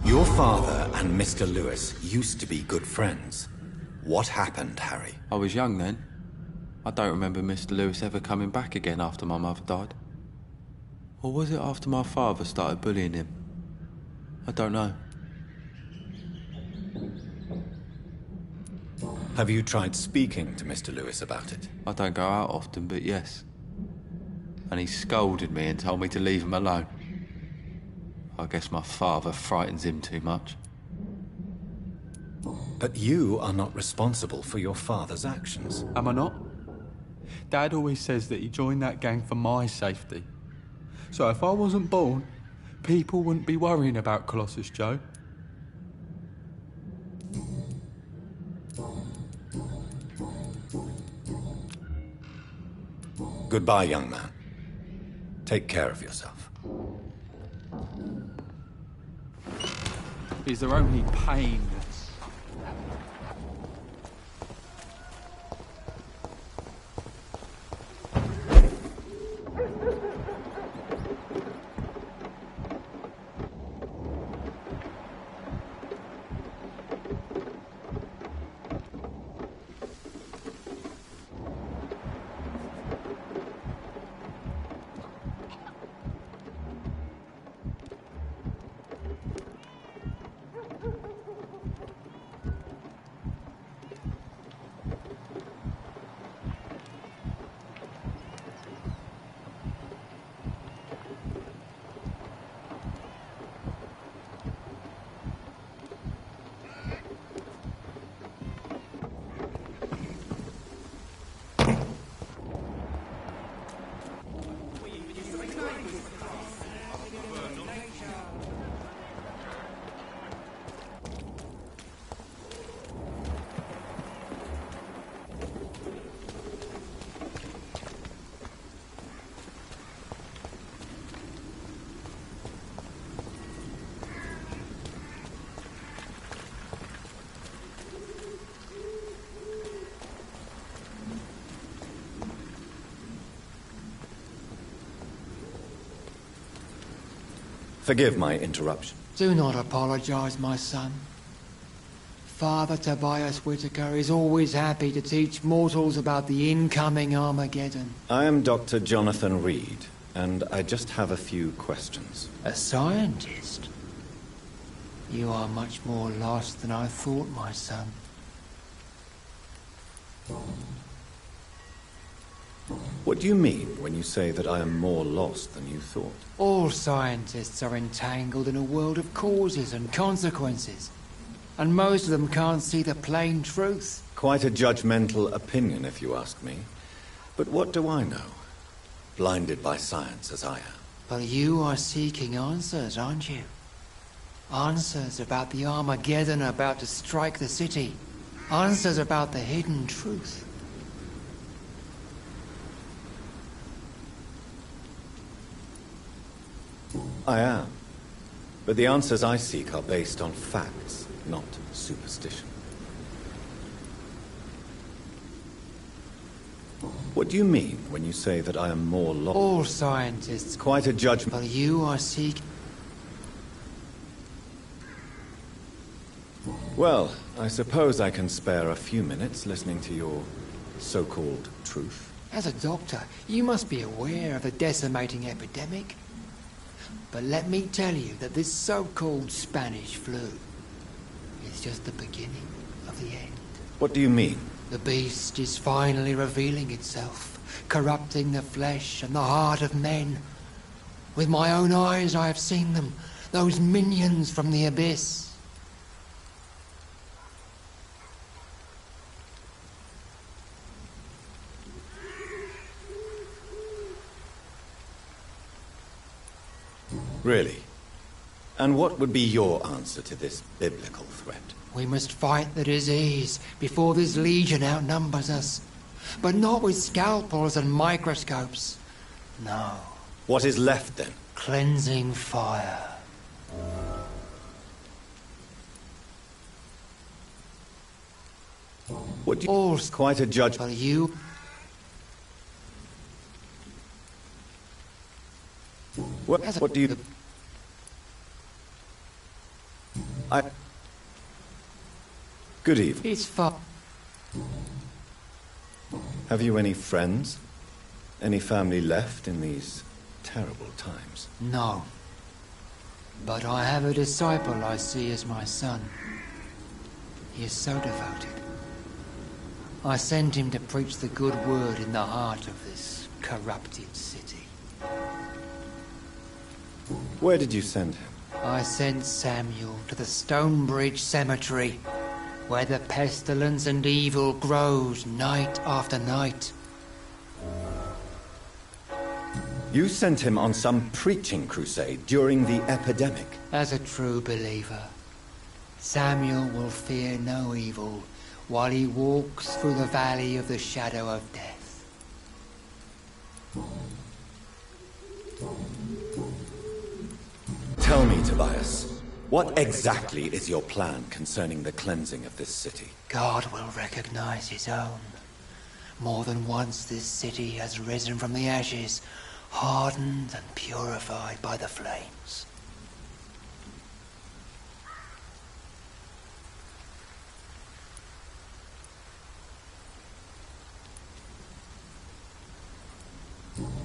Your father and Mr. Lewis used to be good friends. What happened, Harry? I was young then. I don't remember Mr. Lewis ever coming back again after my mother died. Or was it after my father started bullying him? I don't know. Have you tried speaking to Mr. Lewis about it? I don't go out often, but yes. And he scolded me and told me to leave him alone. I guess my father frightens him too much. But you are not responsible for your father's actions. Am I not? Dad always says that he joined that gang for my safety. So if I wasn't born, people wouldn't be worrying about Colossus Joe. Goodbye, young man. Take care of yourself. Is there only pain? Forgive my interruption. Do not apologize, my son. Father Tobias Whitaker is always happy to teach mortals about the incoming Armageddon. I am Dr. Jonathan Reed, and I just have a few questions. A scientist? You are much more lost than I thought, my son. What do you mean when you say that I am more lost than you thought? All scientists are entangled in a world of causes and consequences, and most of them can't see the plain truth. Quite a judgmental opinion, if you ask me. But what do I know? Blinded by science as I am. But you are seeking answers, aren't you? Answers about the Armageddon about to strike the city. Answers about the hidden truth. I am. But the answers I seek are based on facts, not superstition. What do you mean when you say that I am more lost? All scientists... Quite a judgment. But you are seeking... Well, I suppose I can spare a few minutes listening to your so-called truth. As a doctor, you must be aware of the decimating epidemic. But let me tell you that this so-called Spanish flu is just the beginning of the end. What do you mean? The beast is finally revealing itself, corrupting the flesh and the heart of men. With my own eyes I have seen them, those minions from the abyss. Really? And what would be your answer to this biblical threat? We must fight the disease before this legion outnumbers us. But not with scalpels and microscopes. No. What is left then? Cleansing fire. What do you... All's quite a judge... But you... What do you... Good evening. It's far... Have you any friends? Any family left in these terrible times? No. But I have a disciple I see as my son. He is so devoted. I sent him to preach the good word in the heart of this corrupted city. Where did you send him? I sent Samuel to the Stonebridge Cemetery, where the pestilence and evil grows night after night. You sent him on some preaching crusade during the epidemic. As a true believer, Samuel will fear no evil while he walks through the valley of the shadow of death. Tell me, Tobias, what exactly is your plan concerning the cleansing of this city? God will recognize his own. More than once this city has risen from the ashes, hardened and purified by the flames.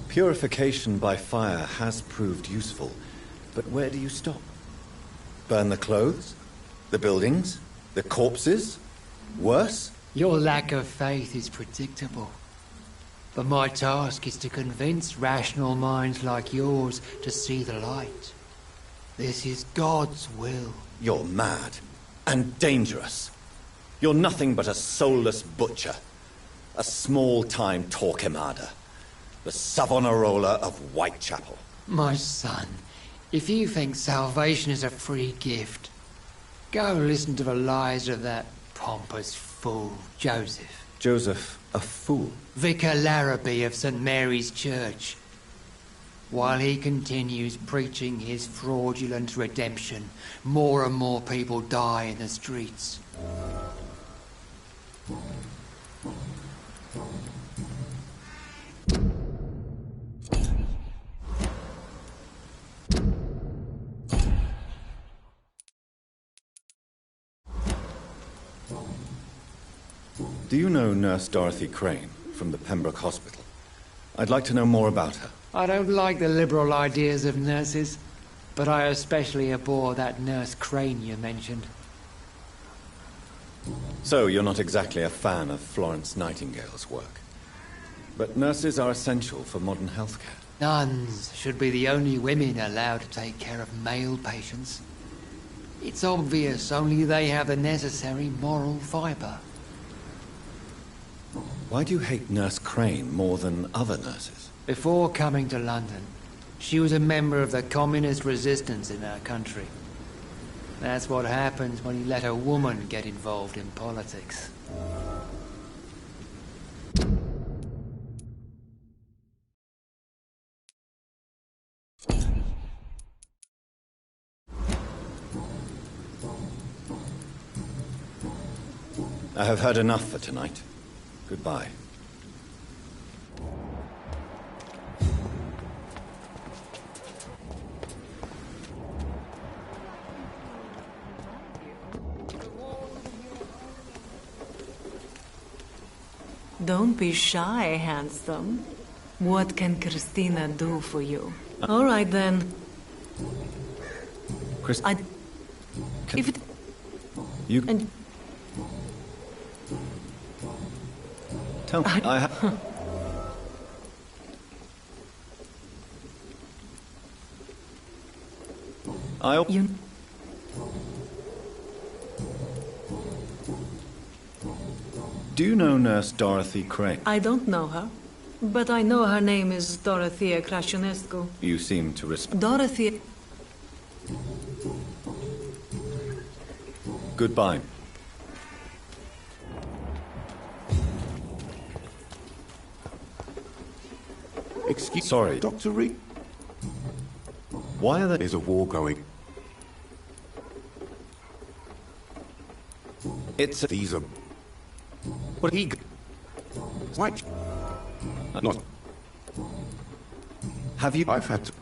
Purification by fire has proved useful, but where do you stop? Burn the clothes? The buildings? The corpses? Worse? Your lack of faith is predictable. But my task is to convince rational minds like yours to see the light. This is God's will. You're mad. And dangerous. You're nothing but a soulless butcher. A small-time Torquemada. The Savonarola of Whitechapel. My son, if you think salvation is a free gift, go listen to the lies of that pompous fool, Joseph. Joseph, a fool? Vicar Larrabee of St. Mary's Church. While he continues preaching his fraudulent redemption, more and more people die in the streets. Do you know Nurse Dorothy Crane from the Pembroke Hospital? I'd like to know more about her. I don't like the liberal ideas of nurses, but I especially abhor that Nurse Crane you mentioned. So, you're not exactly a fan of Florence Nightingale's work. But nurses are essential for modern healthcare. Nuns should be the only women allowed to take care of male patients. It's obvious only they have the necessary moral fibre. Why do you hate Nurse Crane more than other nurses? Before coming to London, she was a member of the communist resistance in our country. That's what happens when you let a woman get involved in politics. I have heard enough for tonight. Goodbye. Don't be shy, handsome. What can Christina do for you? All right, then. Chris... If it... You... And... Tell me, You... Do you know Nurse Dorothy Crane? I don't know her, but I know her name is Dorothea Crasionescu. You seem to respect... Dorothy... Goodbye. Sorry. Dr. Reed. Why are there... There's a war going. It's a... These are... What he... What? Not... Have you... I've had to...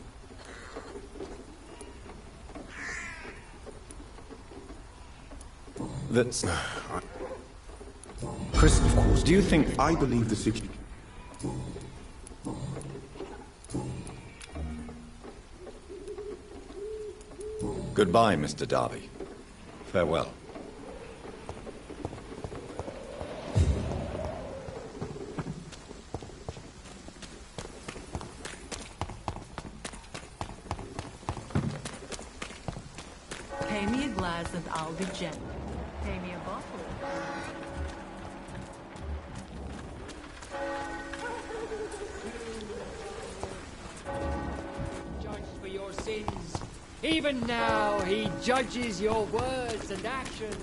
That's... Chris, of course, do you think... I believe the situation... Goodbye, Mr. Darby. Farewell. Pay me a glass and I'll be gentle. Pay me a bottle. Judged for your sins. Even now, he judges your words and actions.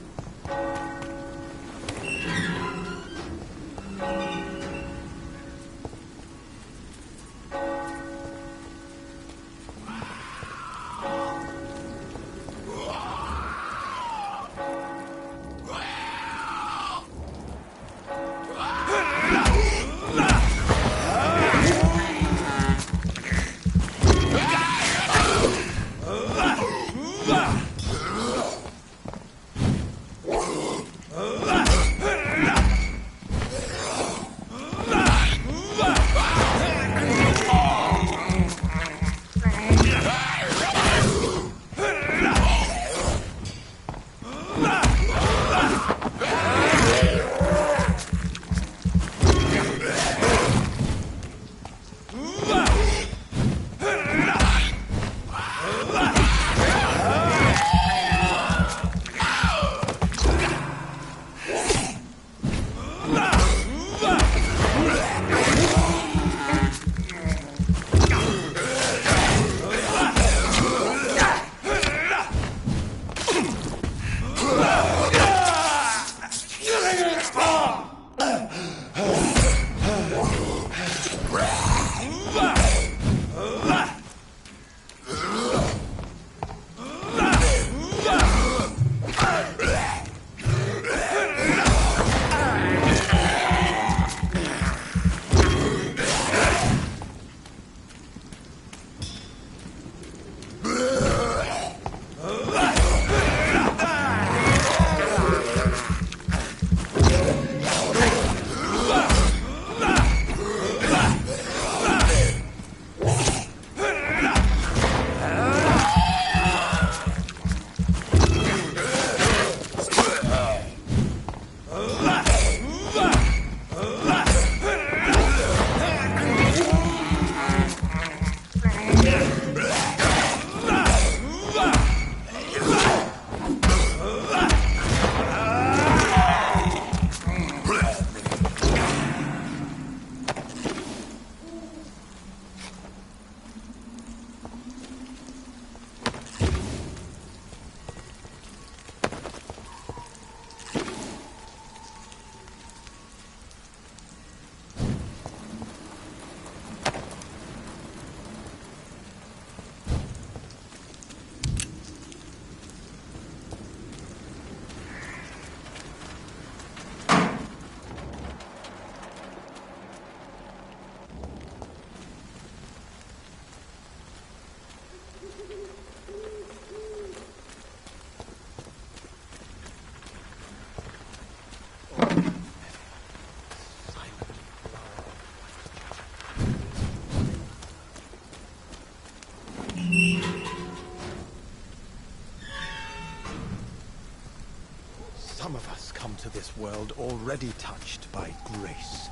this world already touched by grace.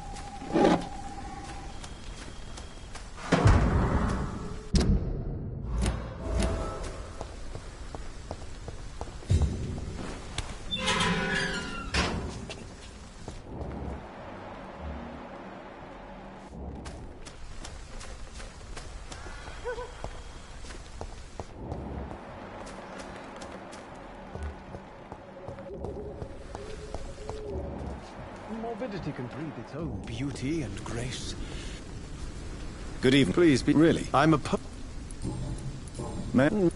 Morbidity can breathe its own beauty and grace. Good evening. Please be really. I'm a man.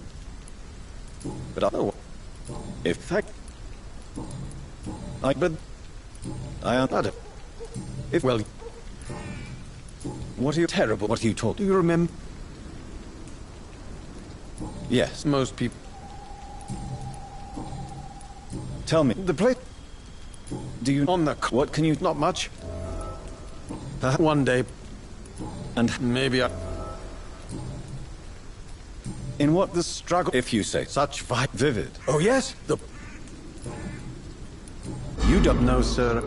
But I know if I but I am not. If well, what are you terrible? What are you told? Do you remember? Yes, Most people. tell me. The place. Do you On the. What can you? Not much. Perhaps one day. And Maybe I. in what the struggle? If you say Such vivid. Oh yes, the. You don't No, sir.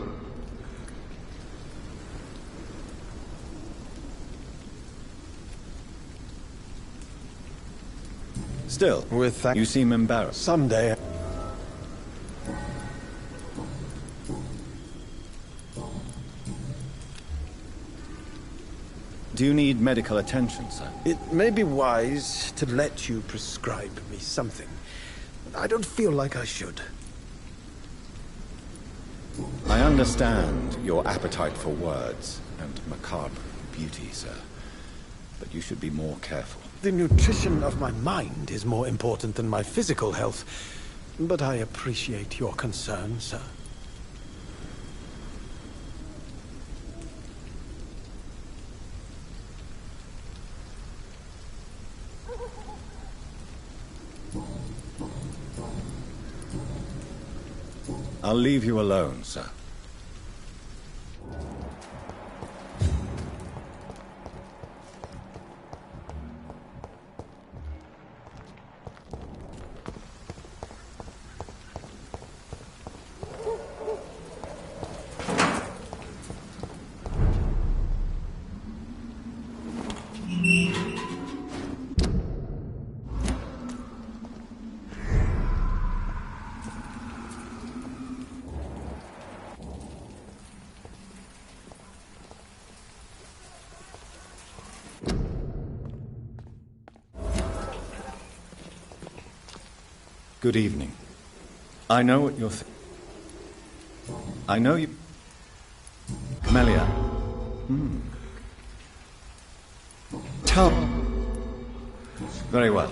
Still, With that, you seem embarrassed. someday. Do you need medical attention, sir? It may be wise to let you prescribe me something. I don't feel like I should. I understand your appetite for words and macabre beauty, sir. But you should be more careful. The nutrition of my mind is more important than my physical health. But I appreciate your concern, sir. I'll leave you alone, sir. Good evening. I know what you're I know you... Camellia. Tell... Very well.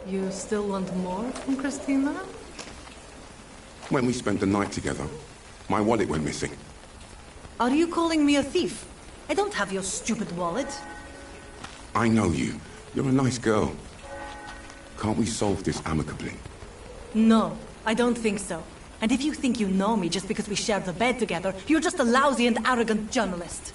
You still want more from Christina? When we spent the night together, my wallet went missing. Are you calling me a thief? I don't have your stupid wallet. I know you. You're a nice girl. Can't we solve this amicably? No, I don't think so. And if you think you know me just because we share the bed together, you're just a lousy and arrogant journalist.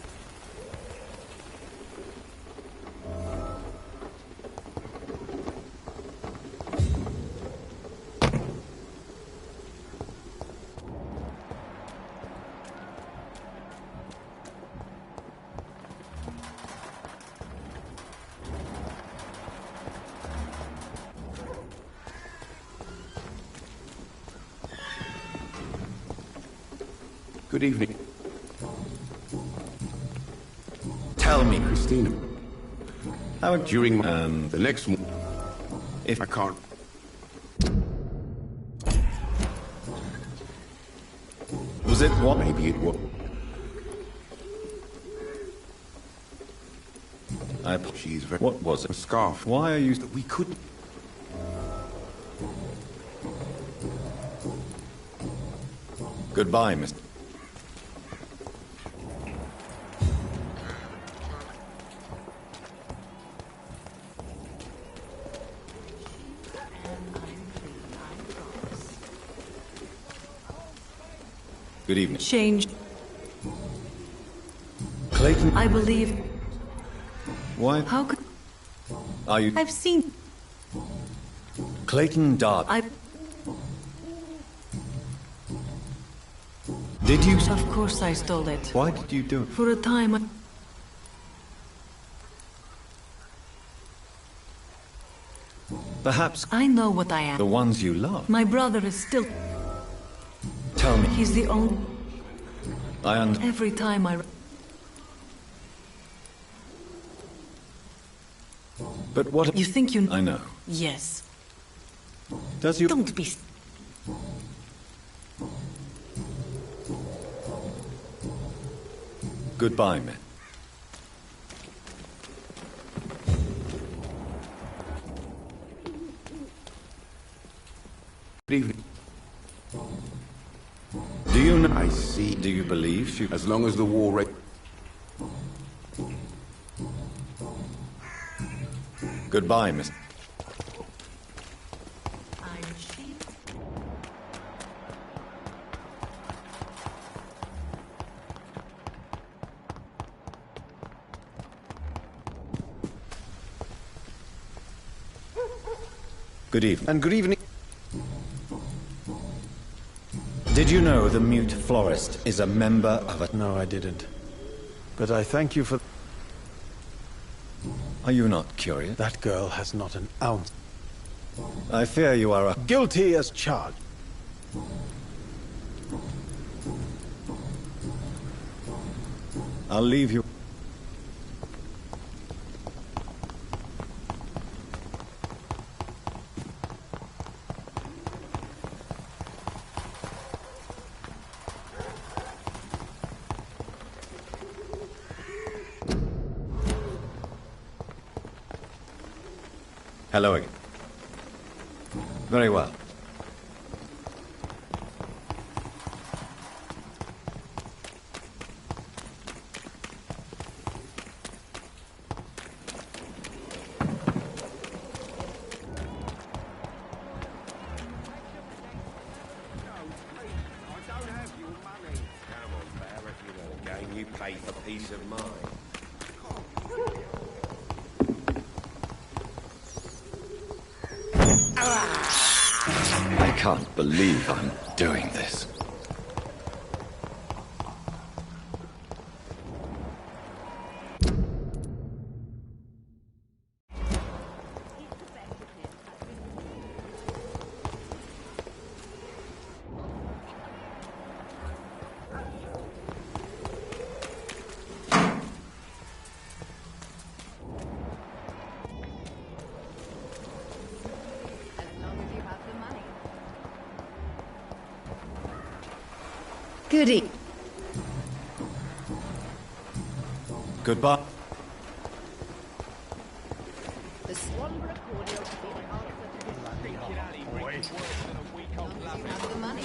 Good evening. Tell me, Christina. How during the next one, if I can't. Was it what? Maybe it was. She's very. What was it? A scarf. Why are you? That we couldn't. Goodbye, Mr. Good evening. Change. Clayton. I believe. Why? How could... Are you... I've seen... Clayton Darby. I... Did you... Of course I stole it. Why did you do it? For a time I... Perhaps... I know what I am. The ones you love. My brother is still... Tell me. He's the only... Every time I... But what... You think you... I know. Yes. Does you... Don't be... Goodbye, men. Good evening. Do you know... I see. Do you believe she... As long as the war... Goodbye, Miss... Good evening. And good evening. Did you know the mute florist is a member of a... No, I didn't. But I thank you for... Are you not curious? That girl has not an ounce. I fear you are a... Guilty as charged. I'll leave you... Hello again. Very well. You pay for peace of mind. I can't believe I'm doing this. Goody. Goodbye. The Swanborough cordial to be the answer to The money.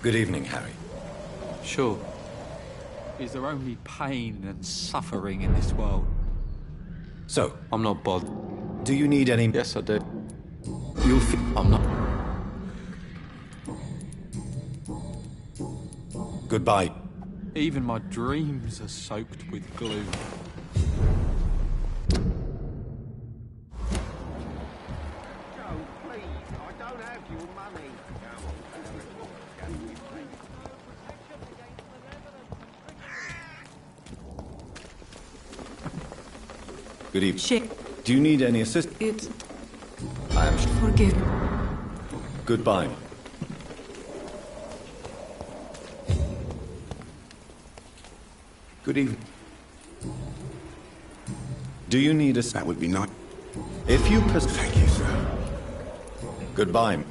Good evening, Harry. Sure. Is there only pain and suffering in this world? So, I'm not bothered. Do you need any... Yes, I do. You'll feel... I'm not... Goodbye. Even my dreams are soaked with gloom. Good evening. Shit. Do you need any assistance? It's... I am... Forgive. Goodbye. Good evening. Do you need a... That would be nice. If you... Thank you, sir. Goodbye.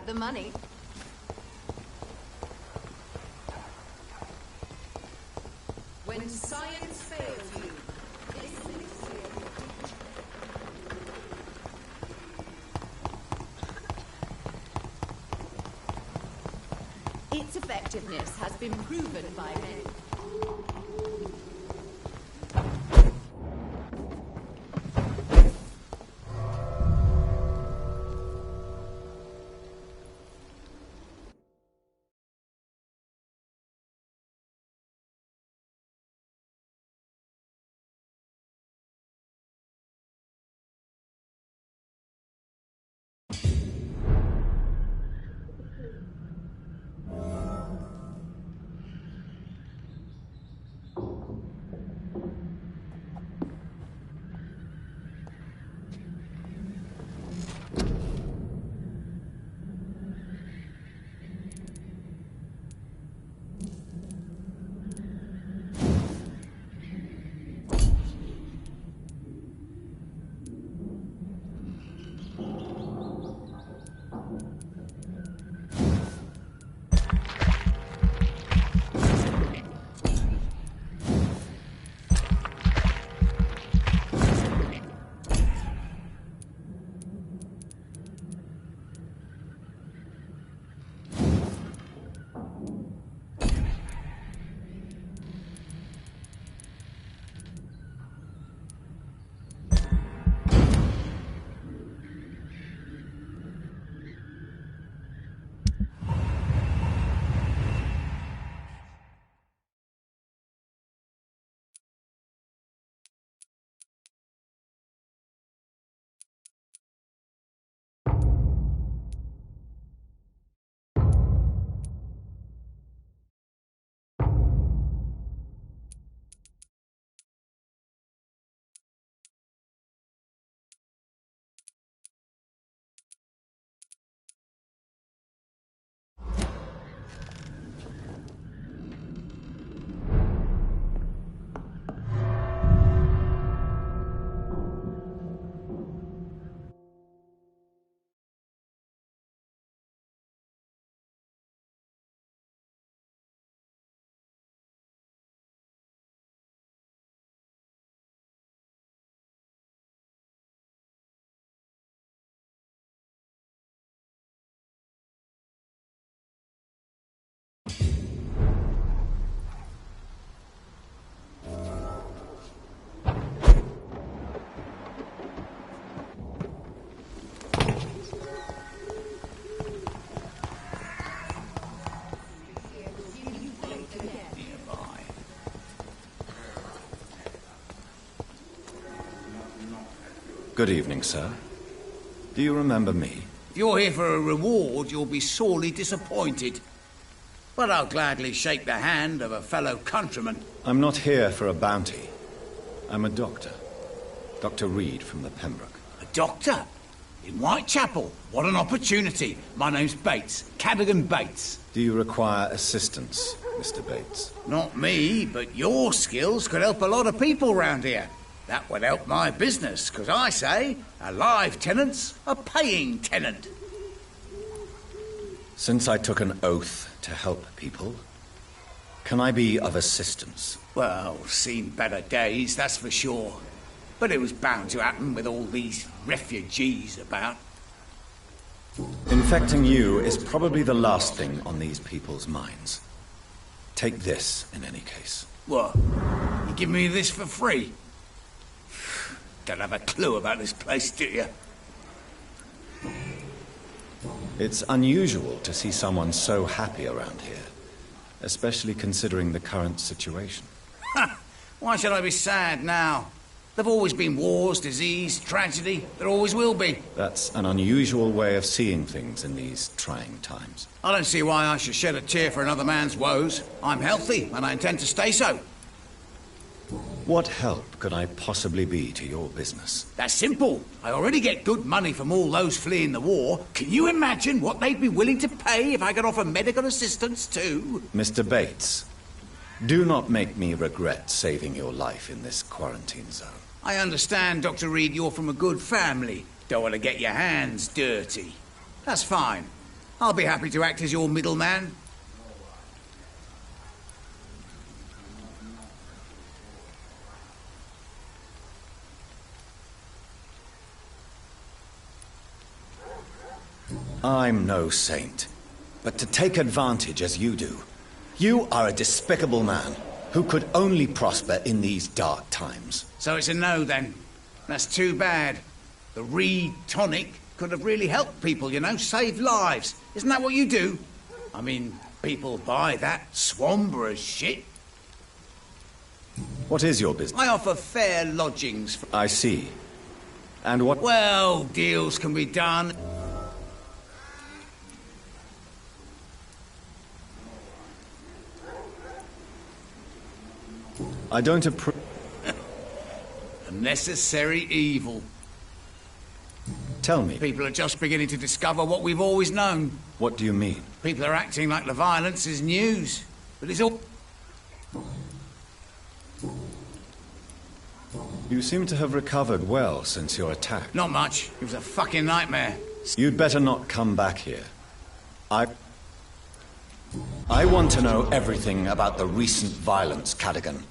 The money. When science fails you, its effectiveness has been proven by many. Good evening, sir. Do you remember me? If you're here for a reward, you'll be sorely disappointed. But I'll gladly shake the hand of a fellow countryman. I'm not here for a bounty. I'm a doctor. Dr. Reed from the Pembroke. A doctor? In Whitechapel? What an opportunity. My name's Bates. Cadogan Bates. Do you require assistance, Mr. Bates? Not me, but your skills could help a lot of people round here. That would help my business, because I say a live tenant's a paying tenant. Since I took an oath to help people, can I be of assistance? Well, seen better days, that's for sure. But it was bound to happen with all these refugees about. Infecting you is probably the last thing on these people's minds. Take this, in any case. What? You give me this for free? Don't have a clue about this place, do you? It's unusual to see someone so happy around here, especially considering the current situation. Ha! Why should I be sad now? There've always been wars, disease, tragedy. There always will be. That's an unusual way of seeing things in these trying times. I don't see why I should shed a tear for another man's woes. I'm healthy, and I intend to stay so. What help could I possibly be to your business? That's simple. I already get good money from all those fleeing the war. Can you imagine what they'd be willing to pay if I could offer medical assistance too? Mr. Bates, do not make me regret saving your life in this quarantine zone. I understand, Dr. Reed, you're from a good family. Don't want to get your hands dirty. That's fine. I'll be happy to act as your middleman. I'm no saint, but to take advantage as you do, you are a despicable man who could only prosper in these dark times. So it's a no, then. That's too bad. The Reed tonic could have really helped people, you know, saved lives. Isn't that what you do? I mean, people buy that Swanborough shit. What is your business? I offer fair lodgings. I see. And what... Well, deals can be done. I don't approve. A necessary evil. Tell me. People are just beginning to discover what we've always known. What do you mean? People are acting like the violence is news. But it's all... You seem to have recovered well since your attack. Not much. It was a fucking nightmare. You'd better not come back here. I want to know everything about the recent violence, Cadogan.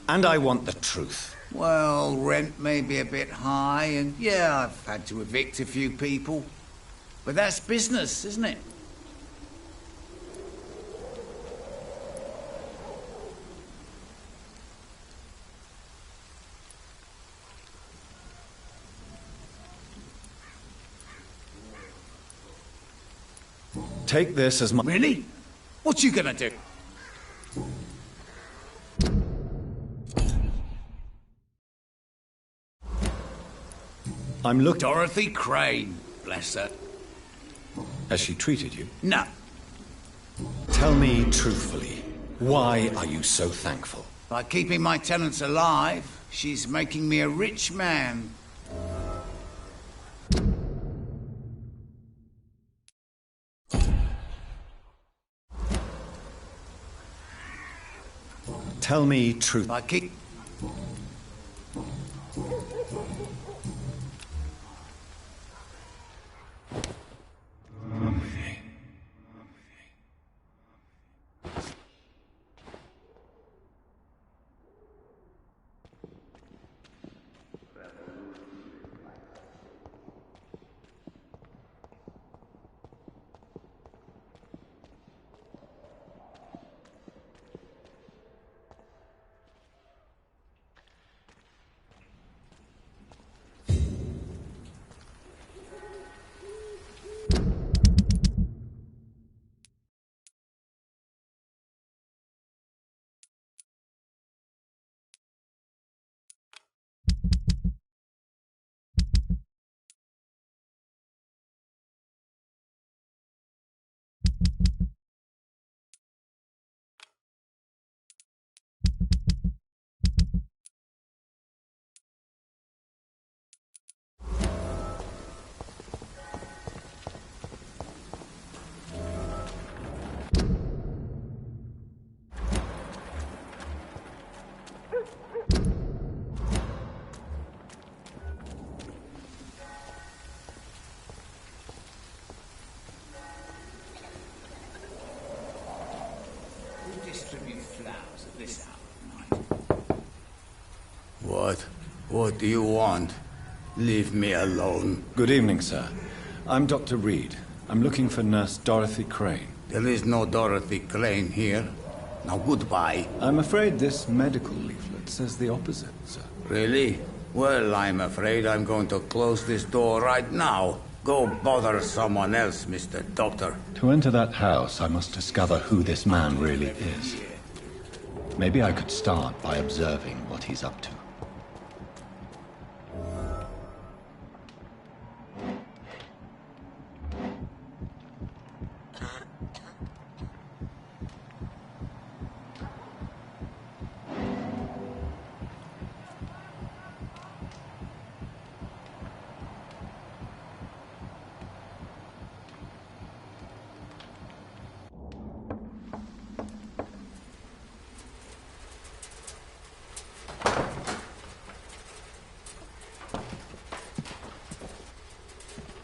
And I want the truth. Well, rent may be a bit high, and yeah, I've had to evict a few people. But that's business, isn't it? Take this as my... Really? What you gonna do? I'm looking... Dorothy Crane, bless her. Has she treated you? No. Tell me truthfully, why are you so thankful? By keeping my tenants alive, she's making me a rich man. Tell me truth. By keep... this out. What do you want? Leave me alone. Good evening, sir. I'm Dr. Reed. I'm looking for Nurse Dorothy Crane. There is no Dorothy Crane here. Now goodbye. I'm afraid this medical leaflet says the opposite, sir. Really? Well, I'm afraid I'm going to close this door right now. Go bother someone else, Mr. Doctor. To enter that house, I must discover who this man really is. Maybe I could start by observing what he's up to.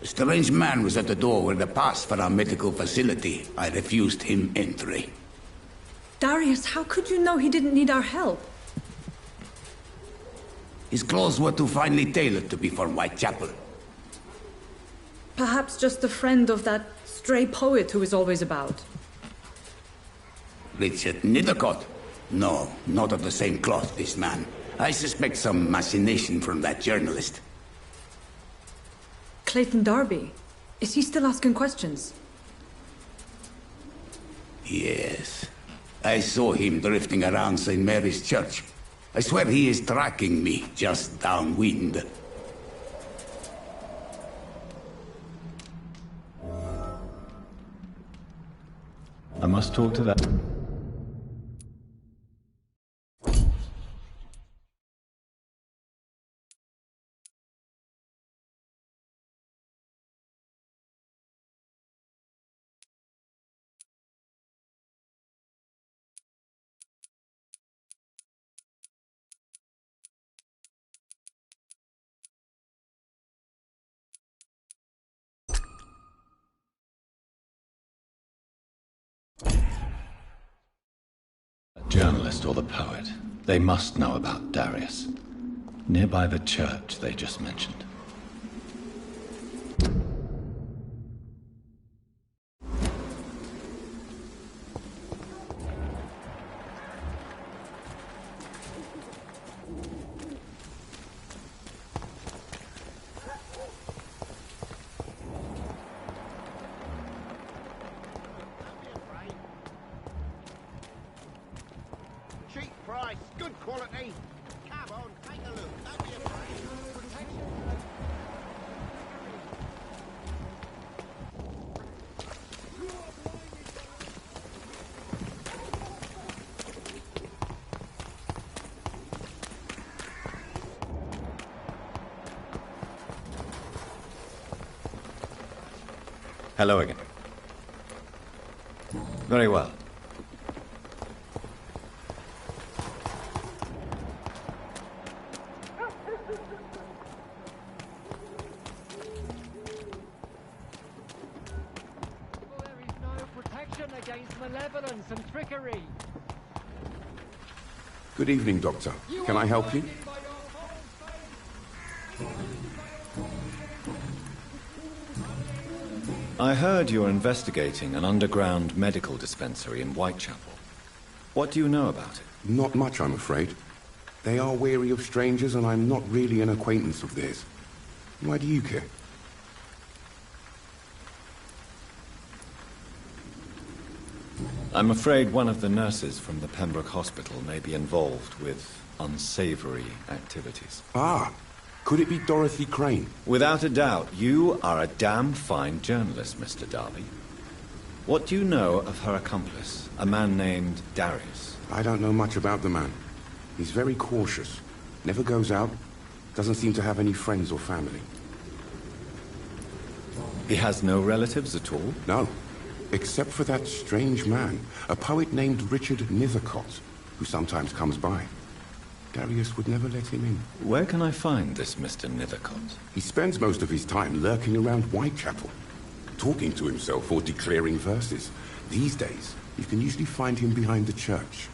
A strange man was at the door with a pass for our medical facility. I refused him entry. Darius, how could you know he didn't need our help? His clothes were too finely tailored to be for Whitechapel. Perhaps just a friend of that stray poet who is always about. Richard Nethercott? No, not of the same cloth, this man. I suspect some machination from that journalist. Clayton Darby. Is he still asking questions? Yes. I saw him drifting around St. Mary's Church. I swear he is tracking me just downwind. I must talk to that. Journalist or the poet. They must know about Darius. Nearby the church they just mentioned. Hello again. Very well. There is no protection against malevolence and trickery. Good evening, Doctor. Can I help you? I heard you're investigating an underground medical dispensary in Whitechapel. What do you know about it? Not much, I'm afraid. They are wary of strangers, and I'm not really an acquaintance of theirs. Why do you care? I'm afraid one of the nurses from the Pembroke Hospital may be involved with unsavory activities. Ah, could it be Dorothy Crane? Without a doubt, you are a damn fine journalist, Mr. Darby. What do you know of her accomplice, a man named Darius? I don't know much about the man. He's very cautious. Never goes out. Doesn't seem to have any friends or family. He has no relatives at all? No. Except for that strange man, a poet named Richard Nethercott, who sometimes comes by. Darius would never let him in. Where can I find this Mr. Nethercott? He spends most of his time lurking around Whitechapel, talking to himself or declaring verses. These days, you can usually find him behind the church.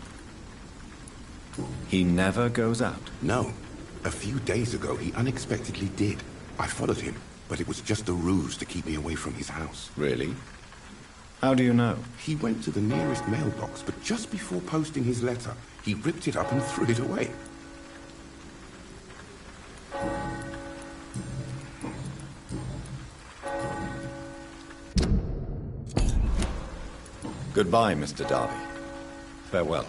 He never goes out? No. A few days ago, he unexpectedly did. I followed him, but it was just a ruse to keep me away from his house. Really? How do you know? He went to the nearest mailbox, but just before posting his letter, he ripped it up and threw it away. Goodbye, Mr. Darby. Farewell.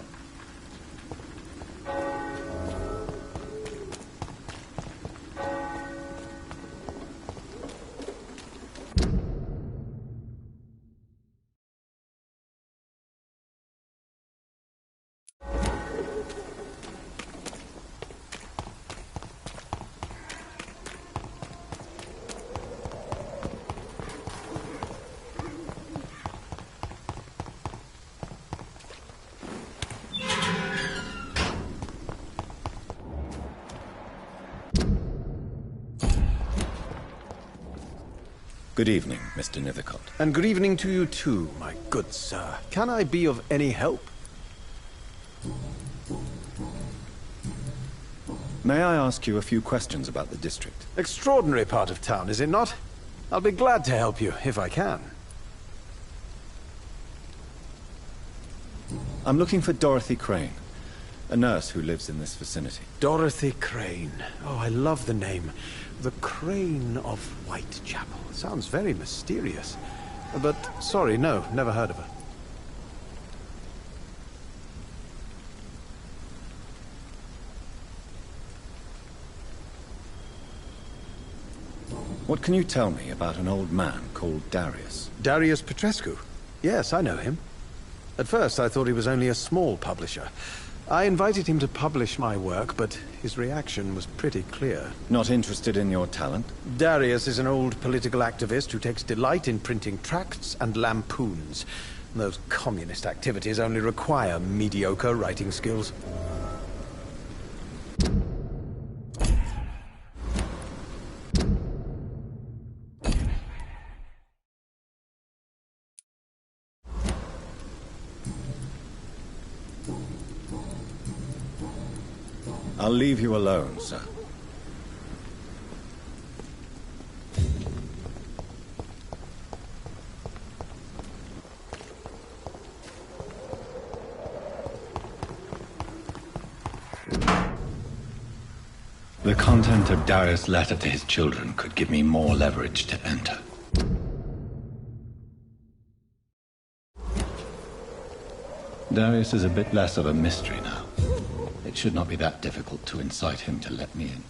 Good evening, Mr. Nithercott. And good evening to you too, my good sir. Can I be of any help? May I ask you a few questions about the district? Extraordinary part of town, is it not? I'll be glad to help you, if I can. I'm looking for Dorothy Crane, a nurse who lives in this vicinity. Dorothy Crane. Oh, I love the name. The Crane of Whitechapel. Sounds very mysterious. But, sorry, no, never heard of her. What can you tell me about an old man called Darius? Darius Petrescu? Yes, I know him. At first, I thought he was only a small publisher. I invited him to publish my work, but his reaction was pretty clear. Not interested in your talent? Darius is an old political activist who takes delight in printing tracts and lampoons. Those communist activities only require mediocre writing skills. I'll leave you alone, sir. The content of Darius' letter to his children could give me more leverage to enter. Darius is a bit less of a mystery now. It should not be that difficult to incite him to let me in.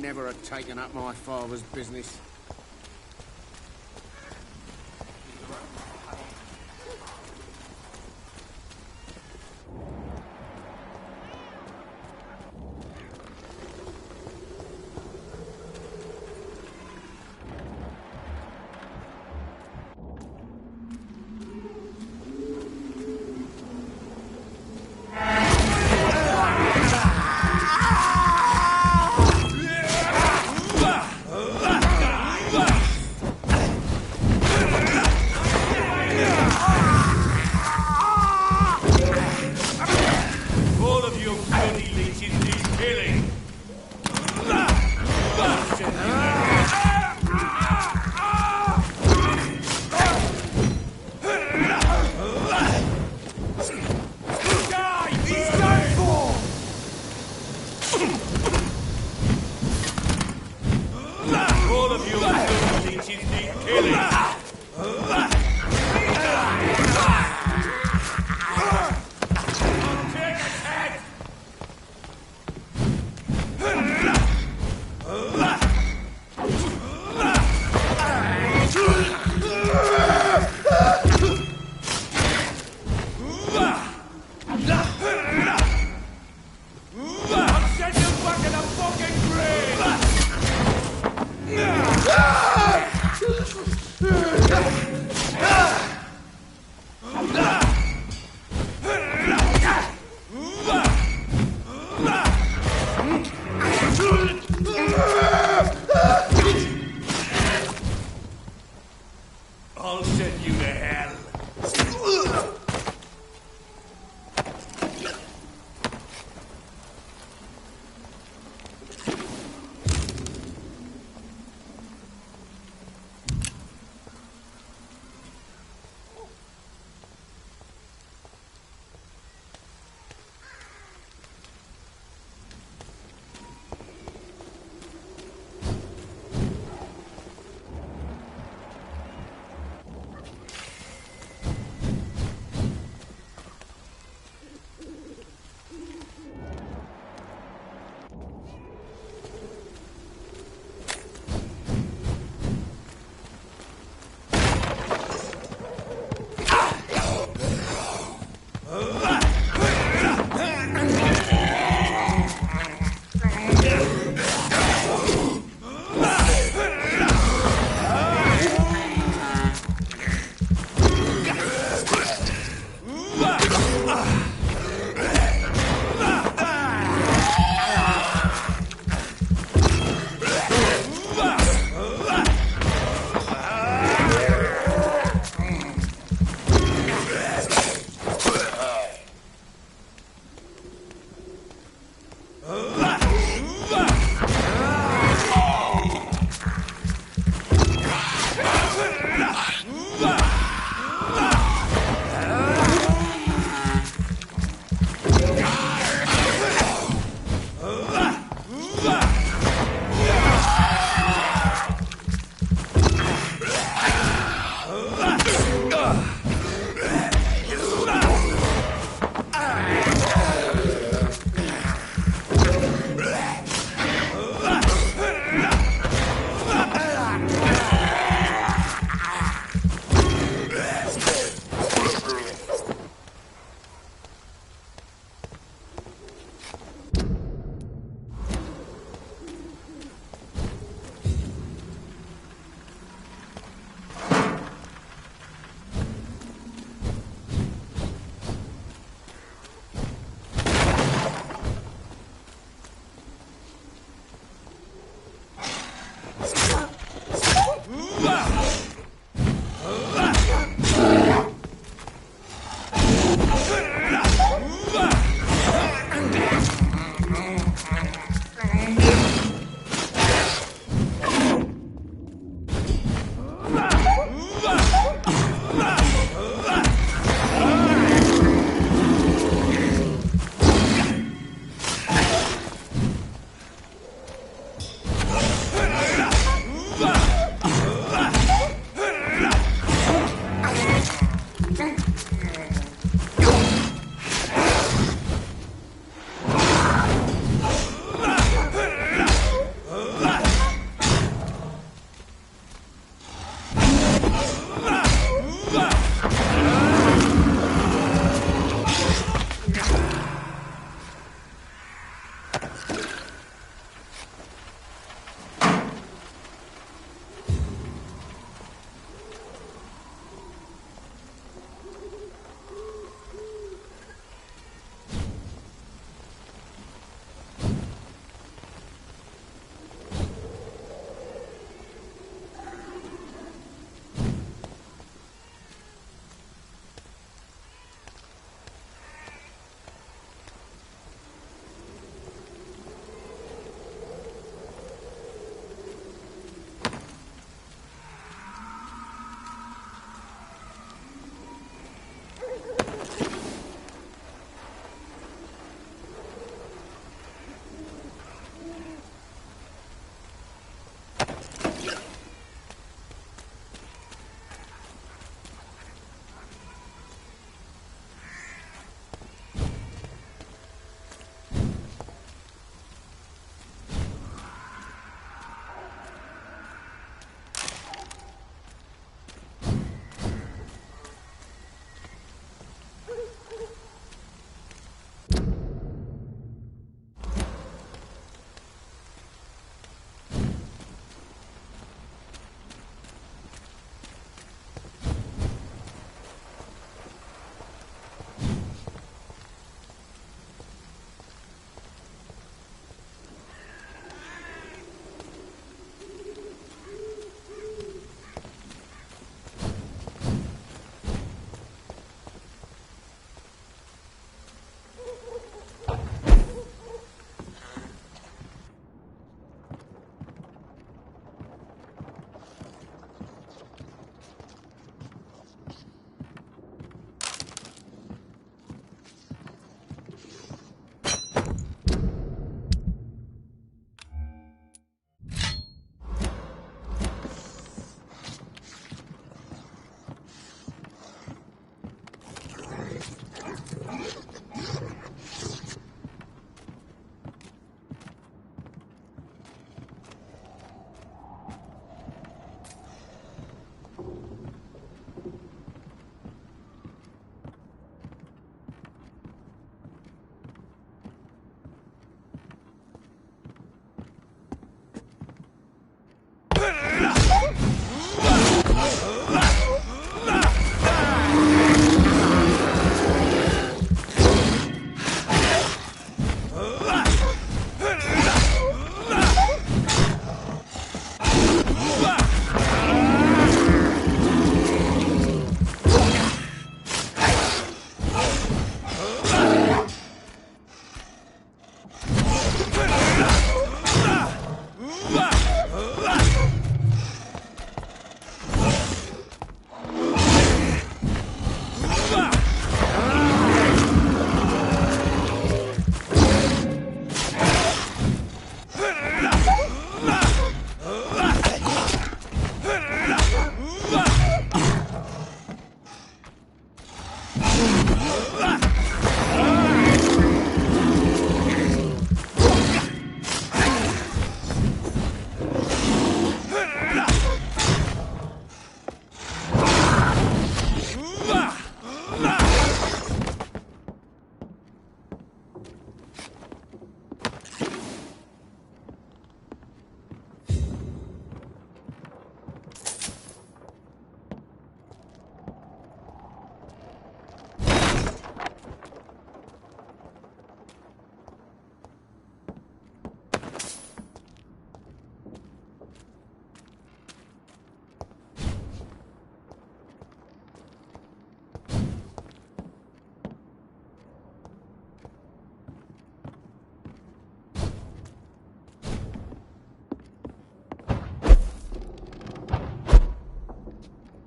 never have taken up my father's business. I'll send you to hell.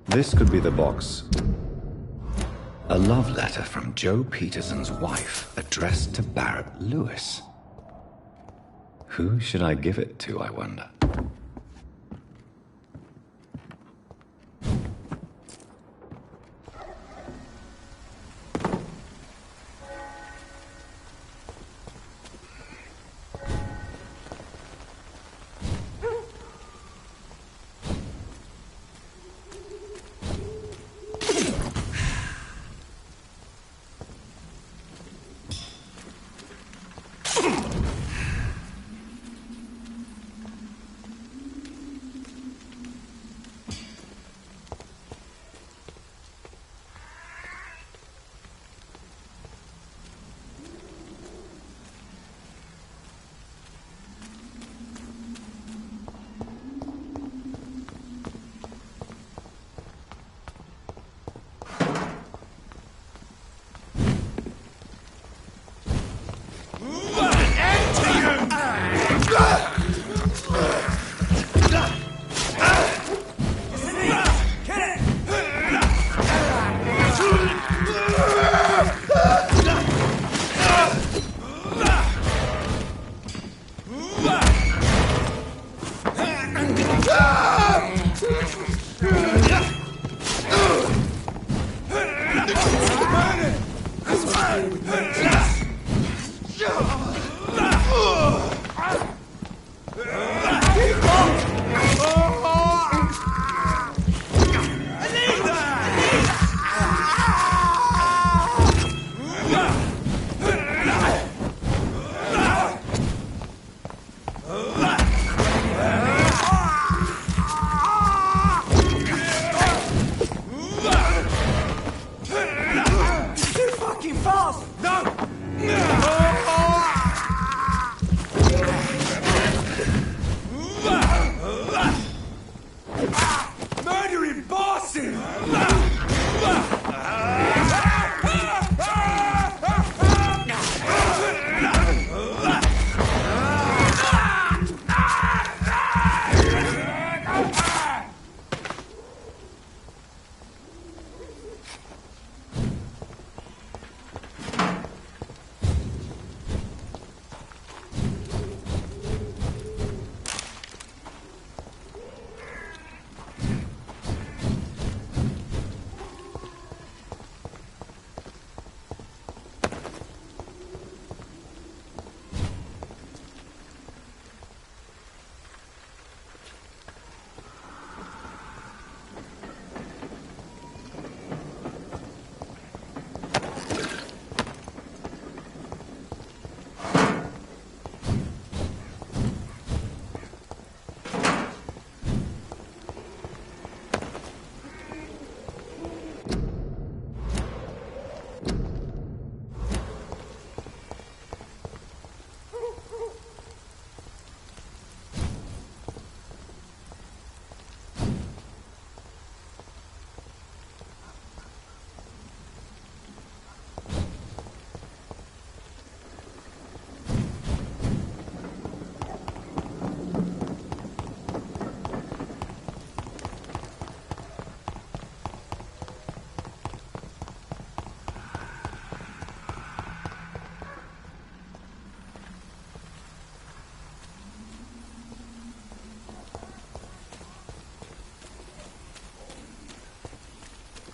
This could be the box. A love letter from Joe Peterson's wife, addressed to Barrett Lewis. Who should I give it to, I wonder?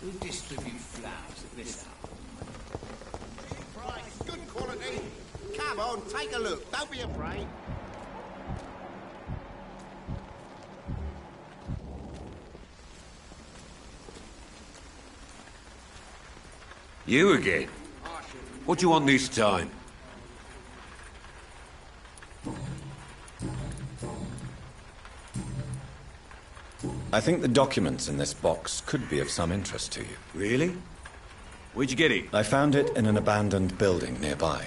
Who distributes flowers at this hour? Price, good quality. Come on, take a look. Don't be afraid. You again? What do you want this time? I think the documents in this box could be of some interest to you. Really? Where'd you get it? I found it in an abandoned building nearby.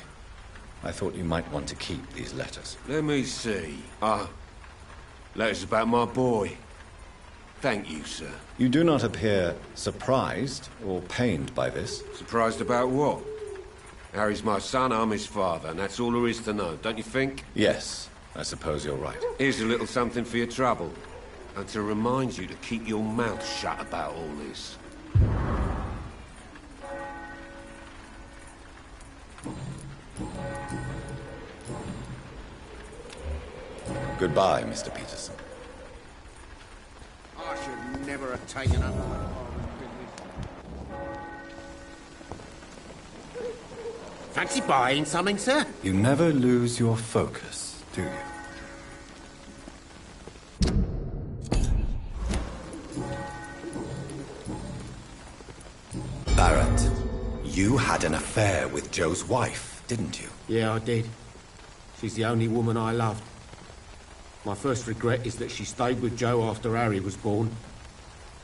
I thought you might want to keep these letters. Let me see. Letters about my boy. Thank you, sir. You do not appear surprised or pained by this. Surprised about what? Harry's my son, I'm his father, and that's all there is to know, don't you think? Yes, I suppose you're right. Here's a little something for your trouble. and to remind you to keep your mouth shut about all this. Goodbye, Mr. Peterson. I should never have taken up that business. Fancy buying something, sir? You never lose your focus, do you? Barrett, you had an affair with Joe's wife, didn't you? Yeah, I did. She's the only woman I loved. My first regret is that she stayed with Joe after Harry was born.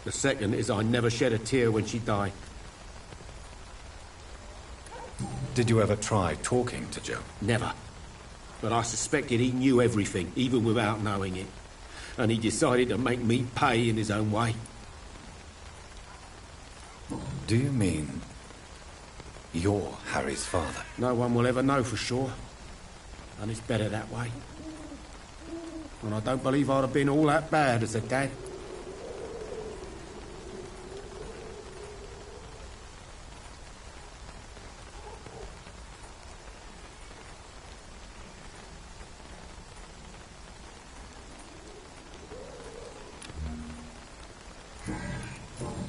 The second is I never shed a tear when she died. Did you ever try talking to Joe? Never. But I suspected he knew everything, even without knowing it. And he decided to make me pay in his own way. Do you mean you're Harry's father? No one will ever know for sure. And it's better that way. And I don't believe I'd have been all that bad as a dad.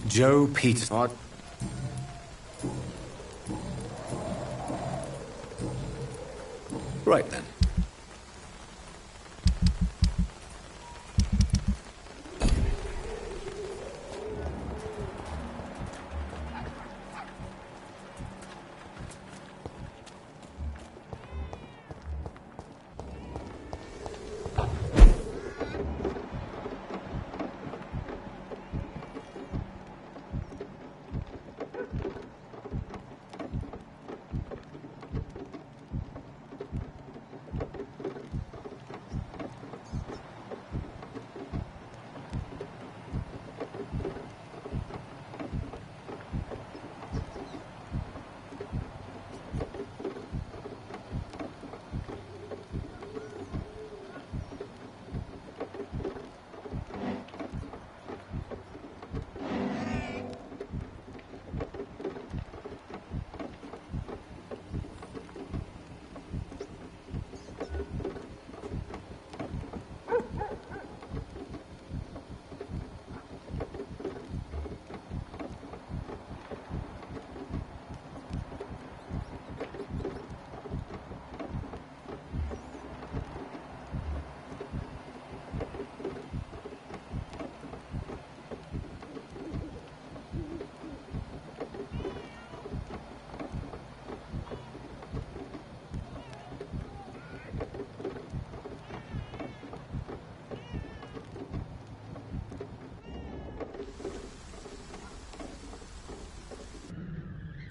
Joe Peterson. Right then.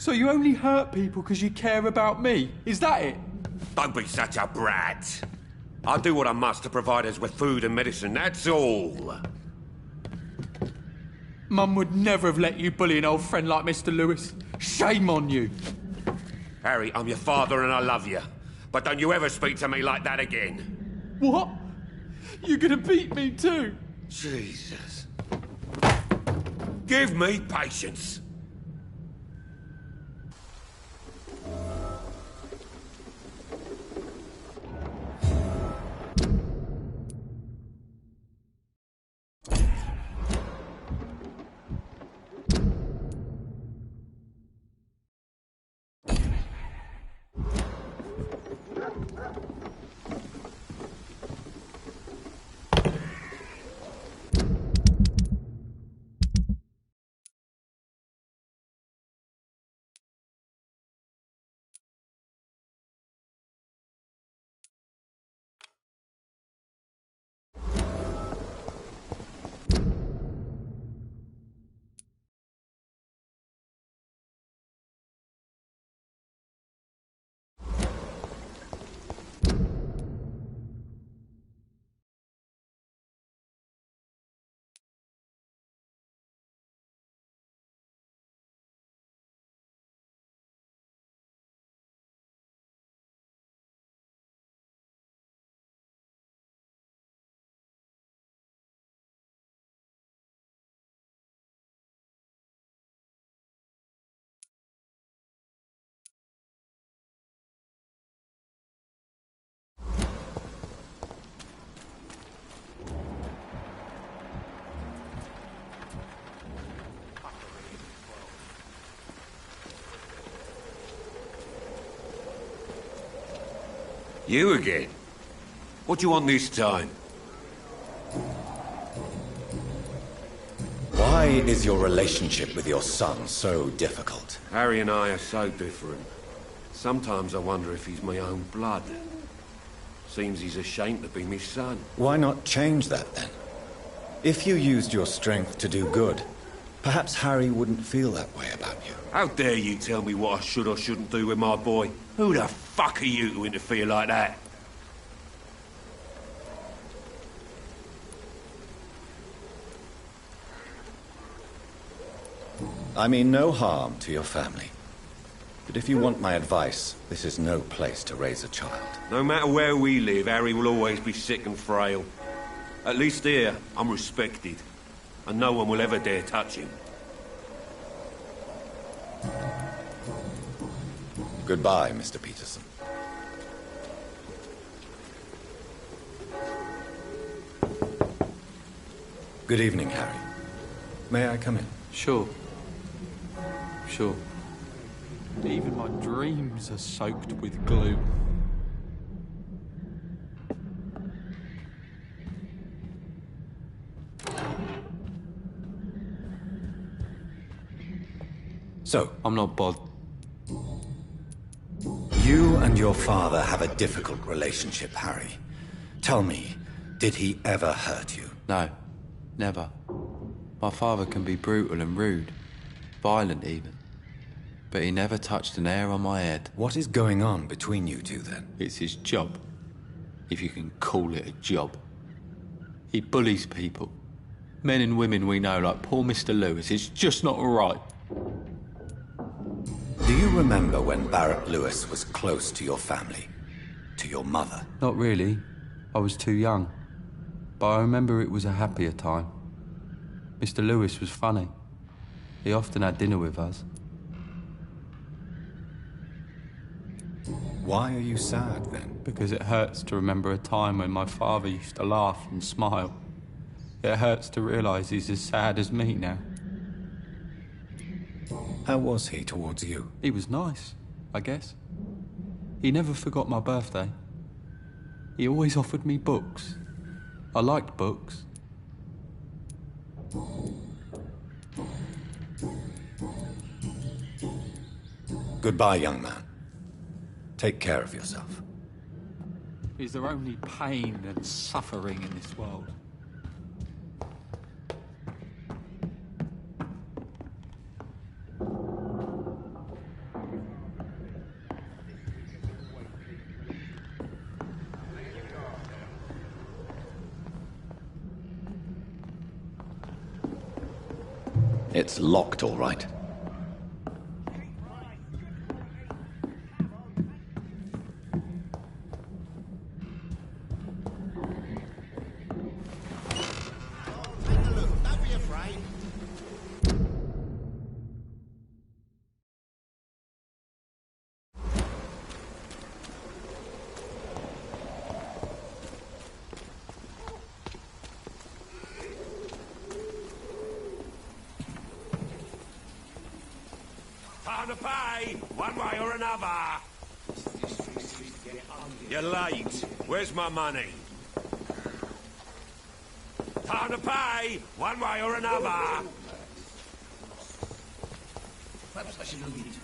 So you only hurt people because you care about me? Is that it? Don't be such a brat. I do what I must to provide us with food and medicine, that's all. Mum would never have let you bully an old friend like Mr. Lewis. Shame on you. Harry, I'm your father and I love you. But don't you ever speak to me like that again. What? You're gonna beat me too? Jesus. Give me patience. You again? What do you want this time? Why is your relationship with your son so difficult? Harry and I are so different. Sometimes I wonder if he's my own blood. Seems he's ashamed to be my son. Why not change that then? If you used your strength to do good, perhaps Harry wouldn't feel that way about you. How dare you tell me what I should or shouldn't do with my boy? Who the fuck are you to interfere like that? I mean no harm to your family. But if you want my advice, this is no place to raise a child. No matter where we live, Harry will always be sick and frail. At least here, I'm respected. And no one will ever dare touch him. Goodbye, Mr. Peterson. Good evening, Harry. May I come in? Sure. Sure. Even my dreams are soaked with gloom. So, I'm not bothered. You and your father have a difficult relationship, Harry. Tell me, did he ever hurt you? No, never. My father can be brutal and rude, violent even. But he never touched an hair on my head. What is going on between you two then? It's his job, if you can call it a job. He bullies people. Men and women we know, like poor Mr. Lewis. It's just not right. Do you remember when Barrett Lewis was close to your family? To your mother? Not really. I was too young. But I remember it was a happier time. Mr. Lewis was funny. He often had dinner with us. Why are you sad, then? Because it hurts to remember a time when my father used to laugh and smile. It hurts to realise he's as sad as me now. How was he towards you? He was nice, I guess. He never forgot my birthday. He always offered me books. I liked books. Goodbye, young man. Take care of yourself. Is there only pain and suffering in this world? It's locked, all right. Time to pay, one way or another. You're late. Where's my money? Time to pay, one way or another. Perhaps I should look into it.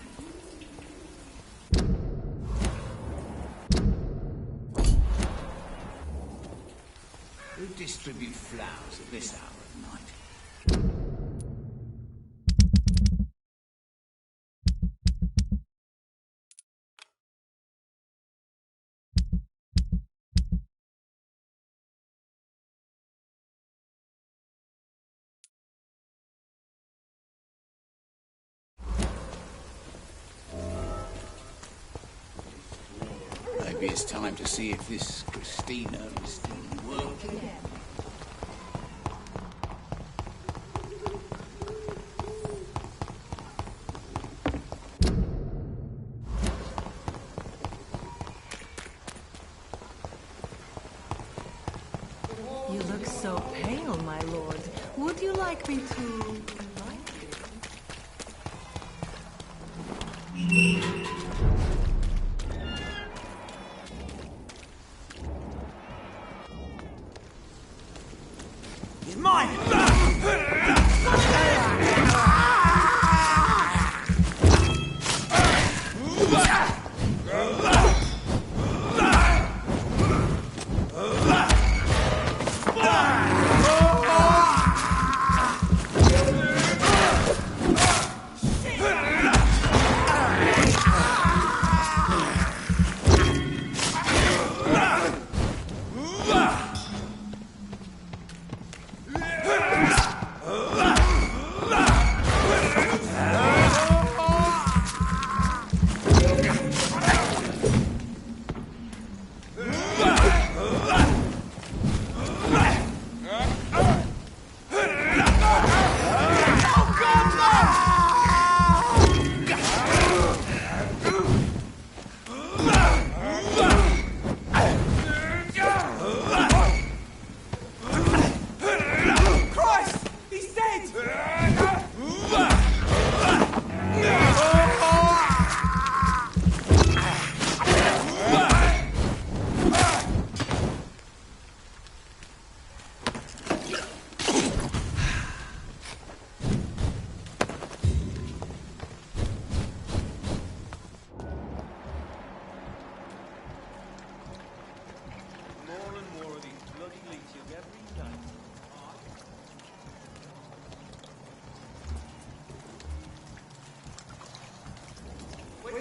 Who distribute flowers at this hour of night? Maybe it's time to see if this Christina is still working. You look so pale, my lord. Would you like me to invite you?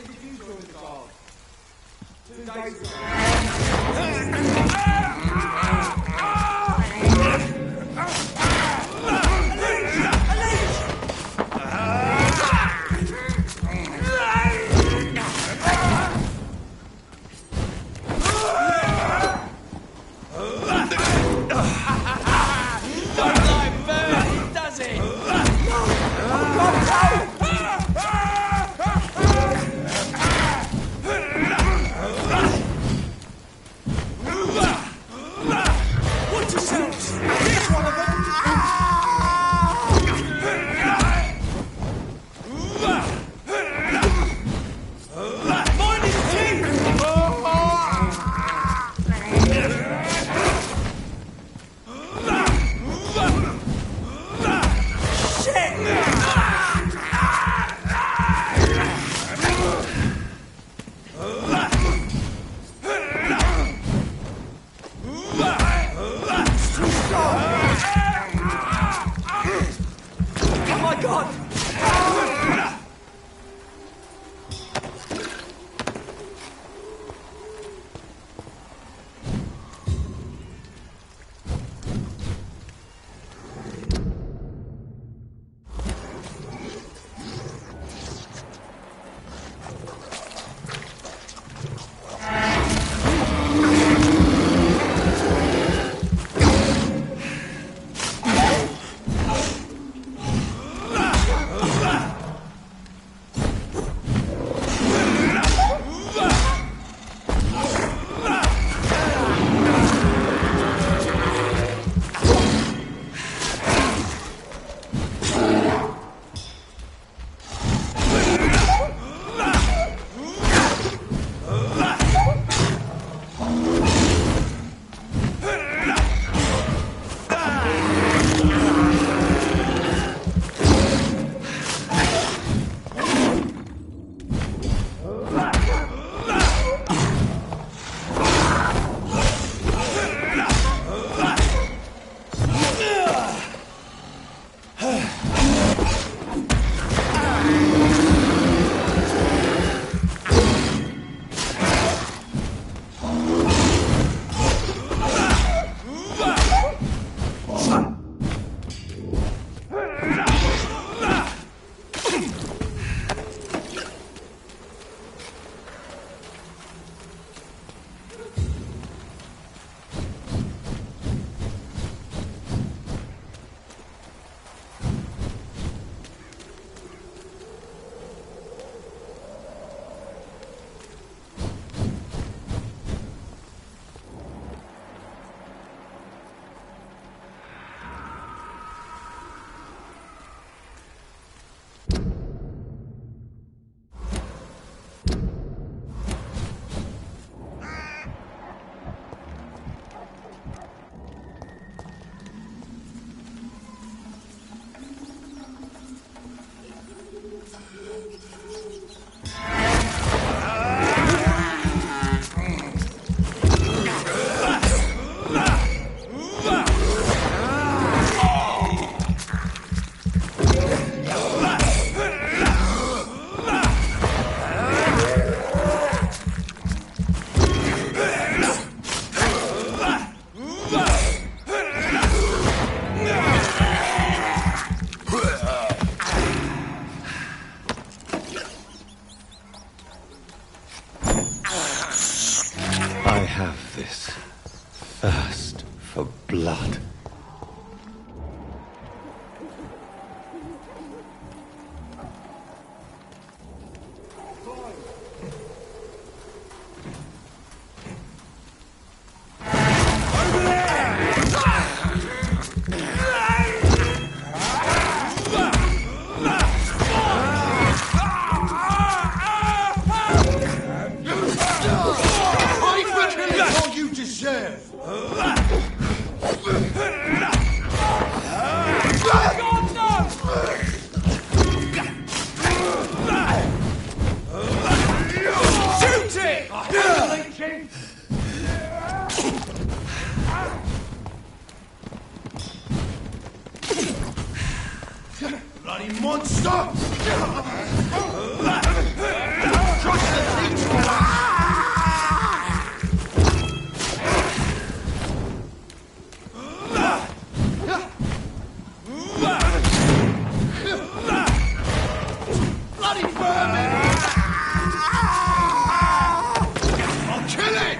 When did you join the guard? 2 days ago. thirst for blood. Bloody monster! Try Bloody vermin! I'll kill it!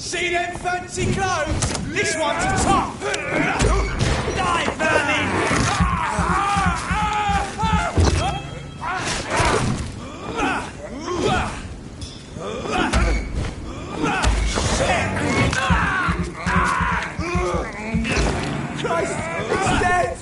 See them fancy clothes? This one's a top! Die, vermin! Christ, it's dead!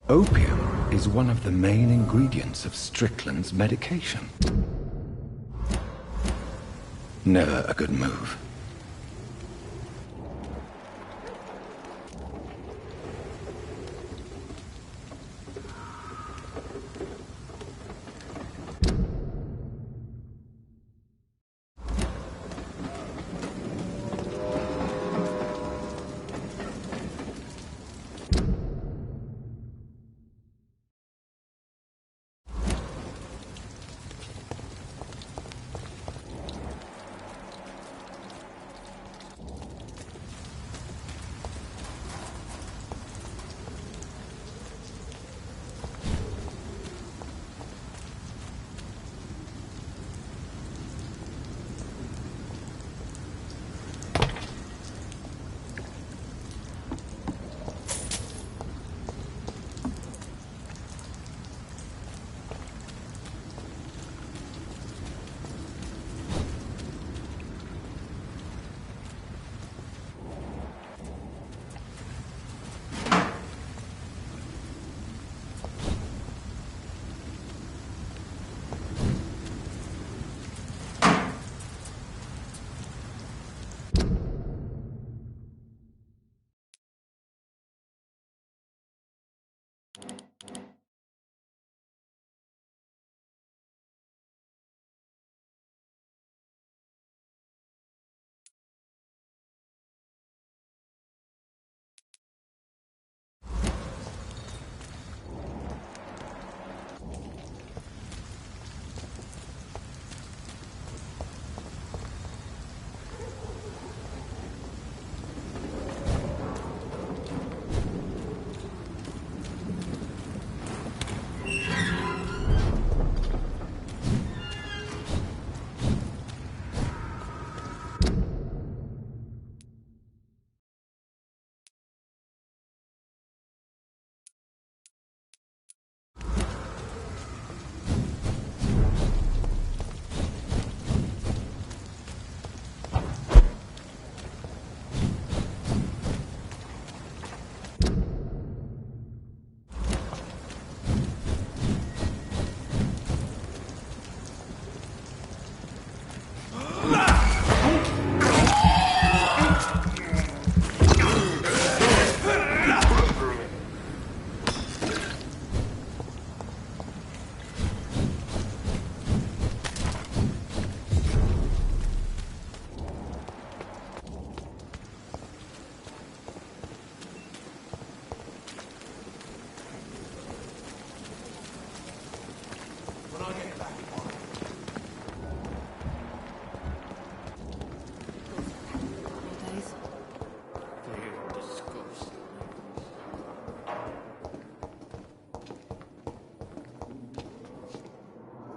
Opium is one of the main ingredients of Strickland's medication. Never a good move.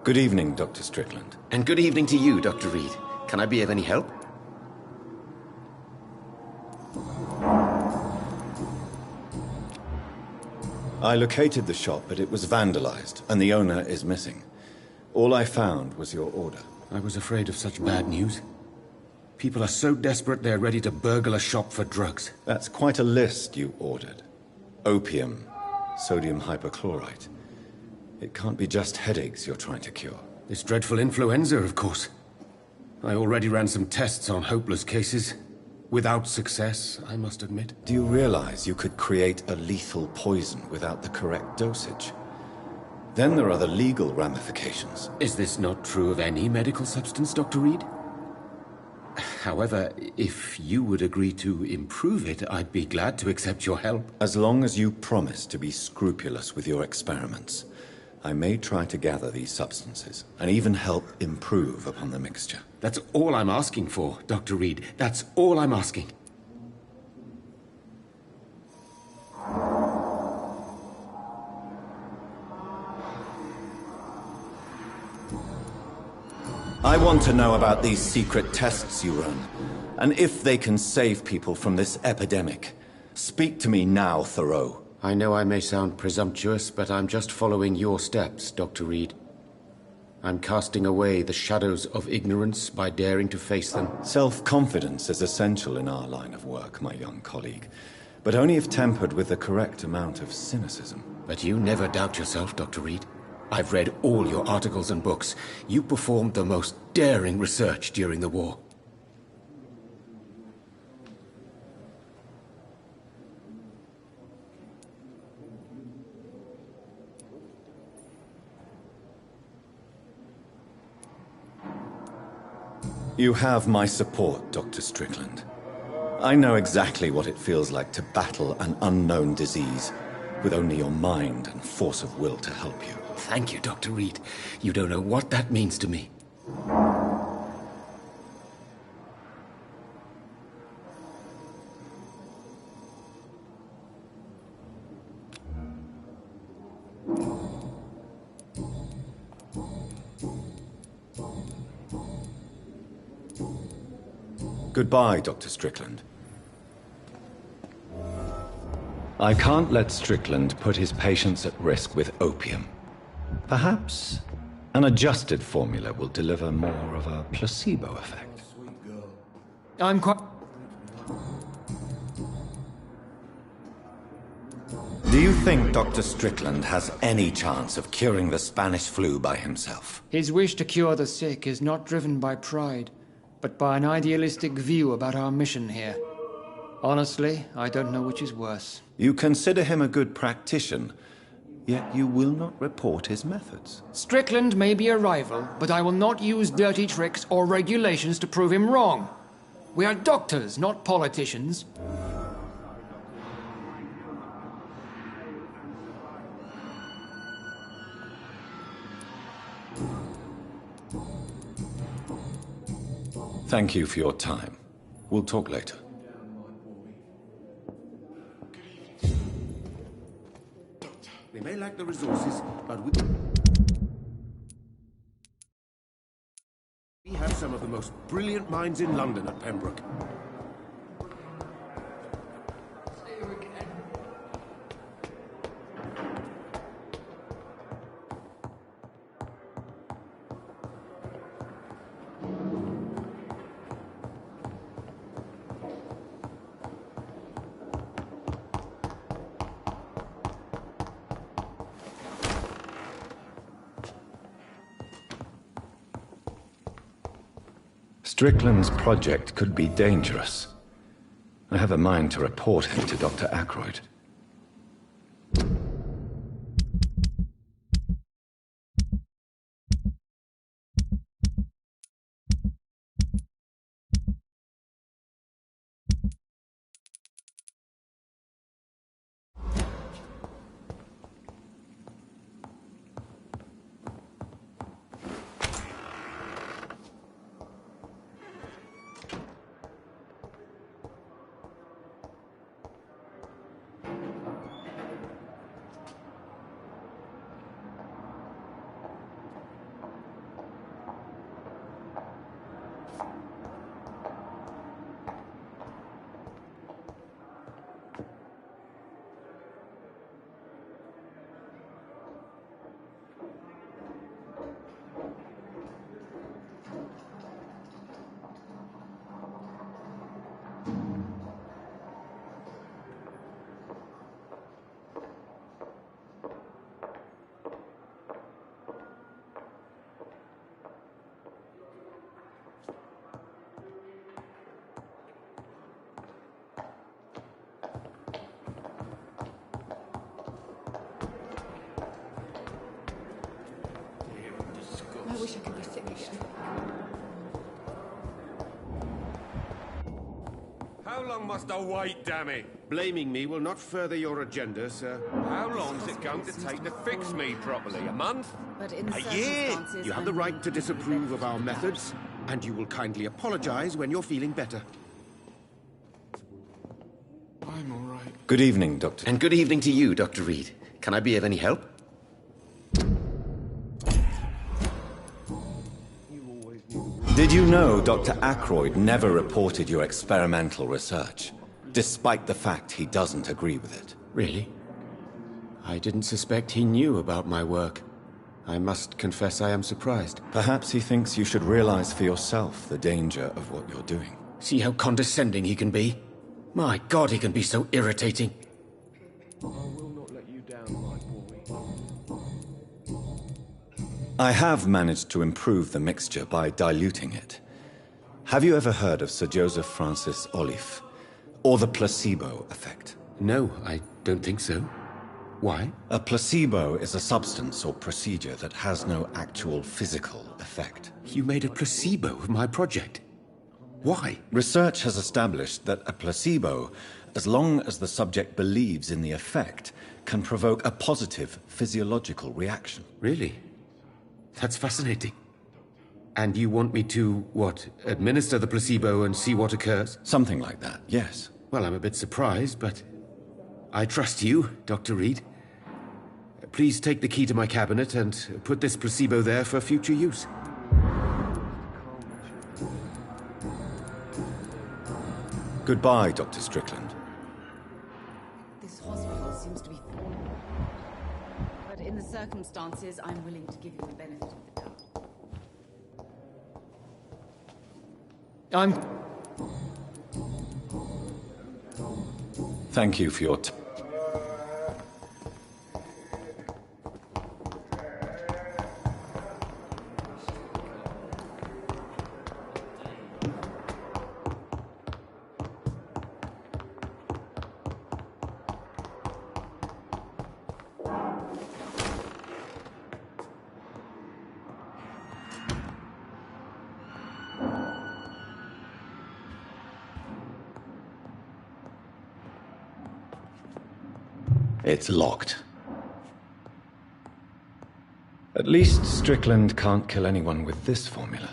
Good evening, Dr. Strickland. And good evening to you, Dr. Reed. Can I be of any help? I located the shop, but it was vandalized, and the owner is missing. All I found was your order. I was afraid of such bad news. People are so desperate they're ready to burgle a shop for drugs. That's quite a list you ordered. Opium, sodium hypochlorite. It can't be just headaches you're trying to cure. This dreadful influenza, of course. I already ran some tests on hopeless cases. Without success, I must admit. Do you realize you could create a lethal poison without the correct dosage? Then there are the legal ramifications. Is this not true of any medical substance, Dr. Reed? However, if you would agree to improve it, I'd be glad to accept your help. As long as you promise to be scrupulous with your experiments, I may try to gather these substances, and even help improve upon the mixture. That's all I'm asking for, Dr. Reed. That's all I'm asking. I want to know about these secret tests you run, and if they can save people from this epidemic. Speak to me now, Thoreau. I know I may sound presumptuous, but I'm just following your steps, Dr. Reed. I'm casting away the shadows of ignorance by daring to face them. Self-confidence is essential in our line of work, my young colleague, but only if tempered with the correct amount of cynicism. But you never doubt yourself, Dr. Reed. I've read all your articles and books. You performed the most daring research during the war. You have my support, Dr. Strickland. I know exactly what it feels like to battle an unknown disease with only your mind and force of will to help you. Thank you, Dr. Reed. You don't know what that means to me. Goodbye, Dr. Strickland. I can't let Strickland put his patients at risk with opium. Perhaps an adjusted formula will deliver more of a placebo effect. I'm quite... Do you think Dr. Strickland has any chance of curing the Spanish flu by himself? His wish to cure the sick is not driven by pride, but by an idealistic view about our mission here. Honestly, I don't know which is worse. You consider him a good practitioner, yet you will not report his methods. Strickland may be a rival, but I will not use dirty tricks or regulations to prove him wrong. We are doctors, not politicians. Thank you for your time. We'll talk later. They may lack the resources, but we have some of the most brilliant minds in London at Pembroke. Strickland's project could be dangerous. I have a mind to report him to Dr. Ackroyd. I wish I could be sick again. How long must I wait, damn it? Blaming me will not further your agenda, sir. How long's it going to take to fix me properly? A month? But in A year! You have the right to disapprove of our methods, and you will kindly apologize when you're feeling better. I'm all right. Good evening, Doctor. And good evening to you, Dr. Reed. Can I be of any help? Did you know Dr. Ackroyd never reported your experimental research, despite the fact he doesn't agree with it? Really? I didn't suspect he knew about my work. I must confess I am surprised. Perhaps he thinks you should realize for yourself the danger of what you're doing. See how condescending he can be? My God, he can be so irritating. I will not let you down, my boy. I have managed to improve the mixture by diluting it. Have you ever heard of Sir Joseph Francis Olive? Or the placebo effect? No, I don't think so. Why? A placebo is a substance or procedure that has no actual physical effect. You made a placebo of my project. Why? Research has established that a placebo, as long as the subject believes in the effect, can provoke a positive physiological reaction. Really? That's fascinating. And you want me to, what, administer the placebo and see what occurs? Something like that, yes. Well, I'm a bit surprised, but I trust you, Dr. Reed. Please take the key to my cabinet and put this placebo there for future use. Goodbye, Dr. Strickland. This hospital seems to be full. But in the circumstances, I'm willing to give you the benefit of the doubt. Thank you for your time. It's locked. At least Strickland can't kill anyone with this formula.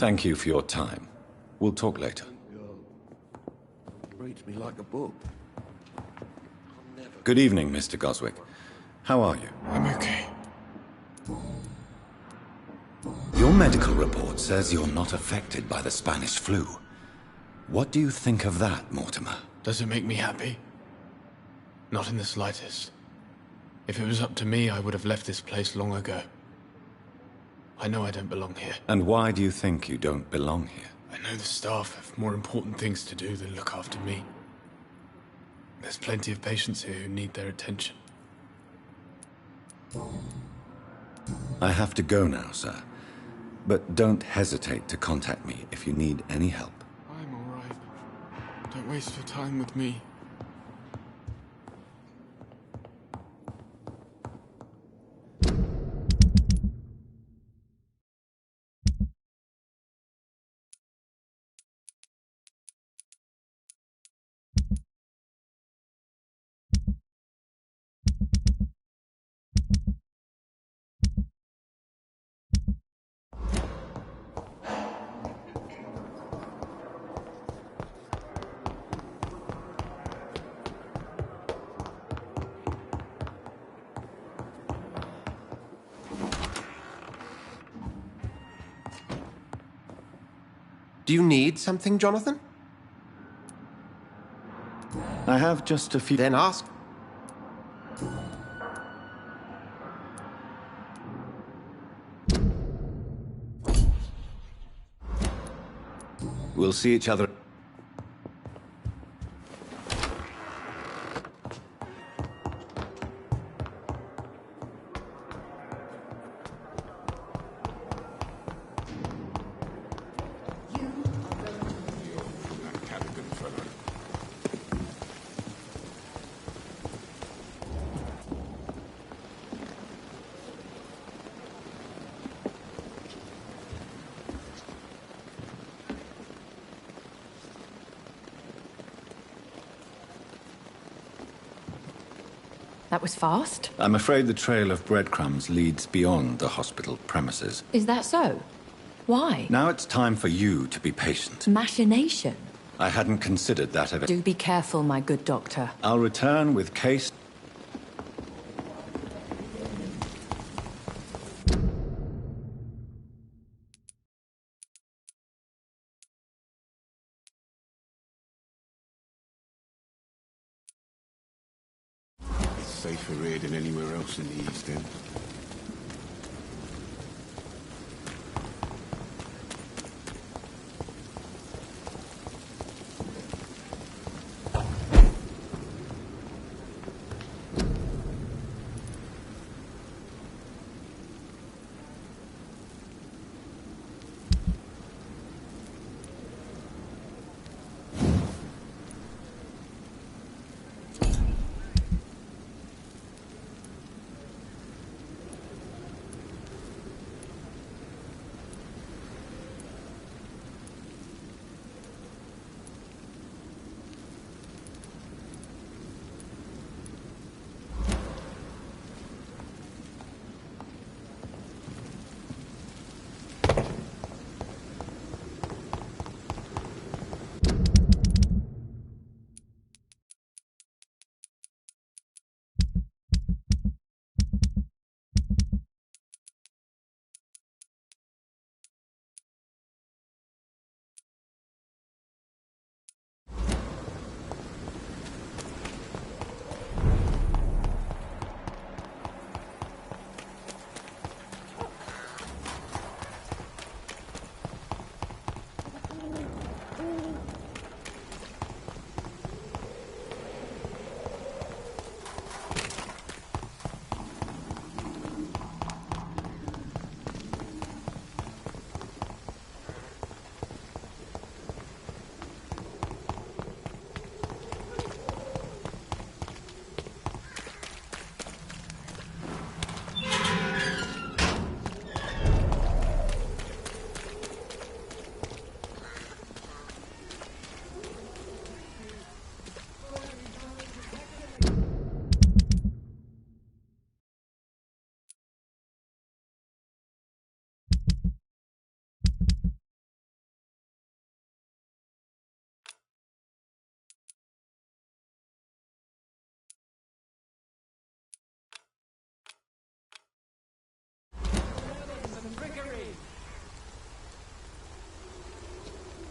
Thank you for your time. We'll talk later. Reads me like a book. Good evening, Mr. Goswick. How are you? I'm okay. Your medical report says you're not affected by the Spanish flu. What do you think of that, Mortimer? Does it make me happy? Not in the slightest. If it was up to me, I would have left this place long ago. I know I don't belong here. And why do you think you don't belong here? I know the staff have more important things to do than look after me. There's plenty of patients here who need their attention. I have to go now, sir. But don't hesitate to contact me if you need any help. I'm all right. Don't waste your time with me. Do you need something, Jonathan? I have just a few... Then ask. We'll see each other... That was fast. I'm afraid the trail of breadcrumbs leads beyond the hospital premises. Is that so? Why? Now it's time for you to be patient. Machination. I hadn't considered that of it. Do be careful, my good doctor. I'll return with case... Safer here than anywhere else in the East End.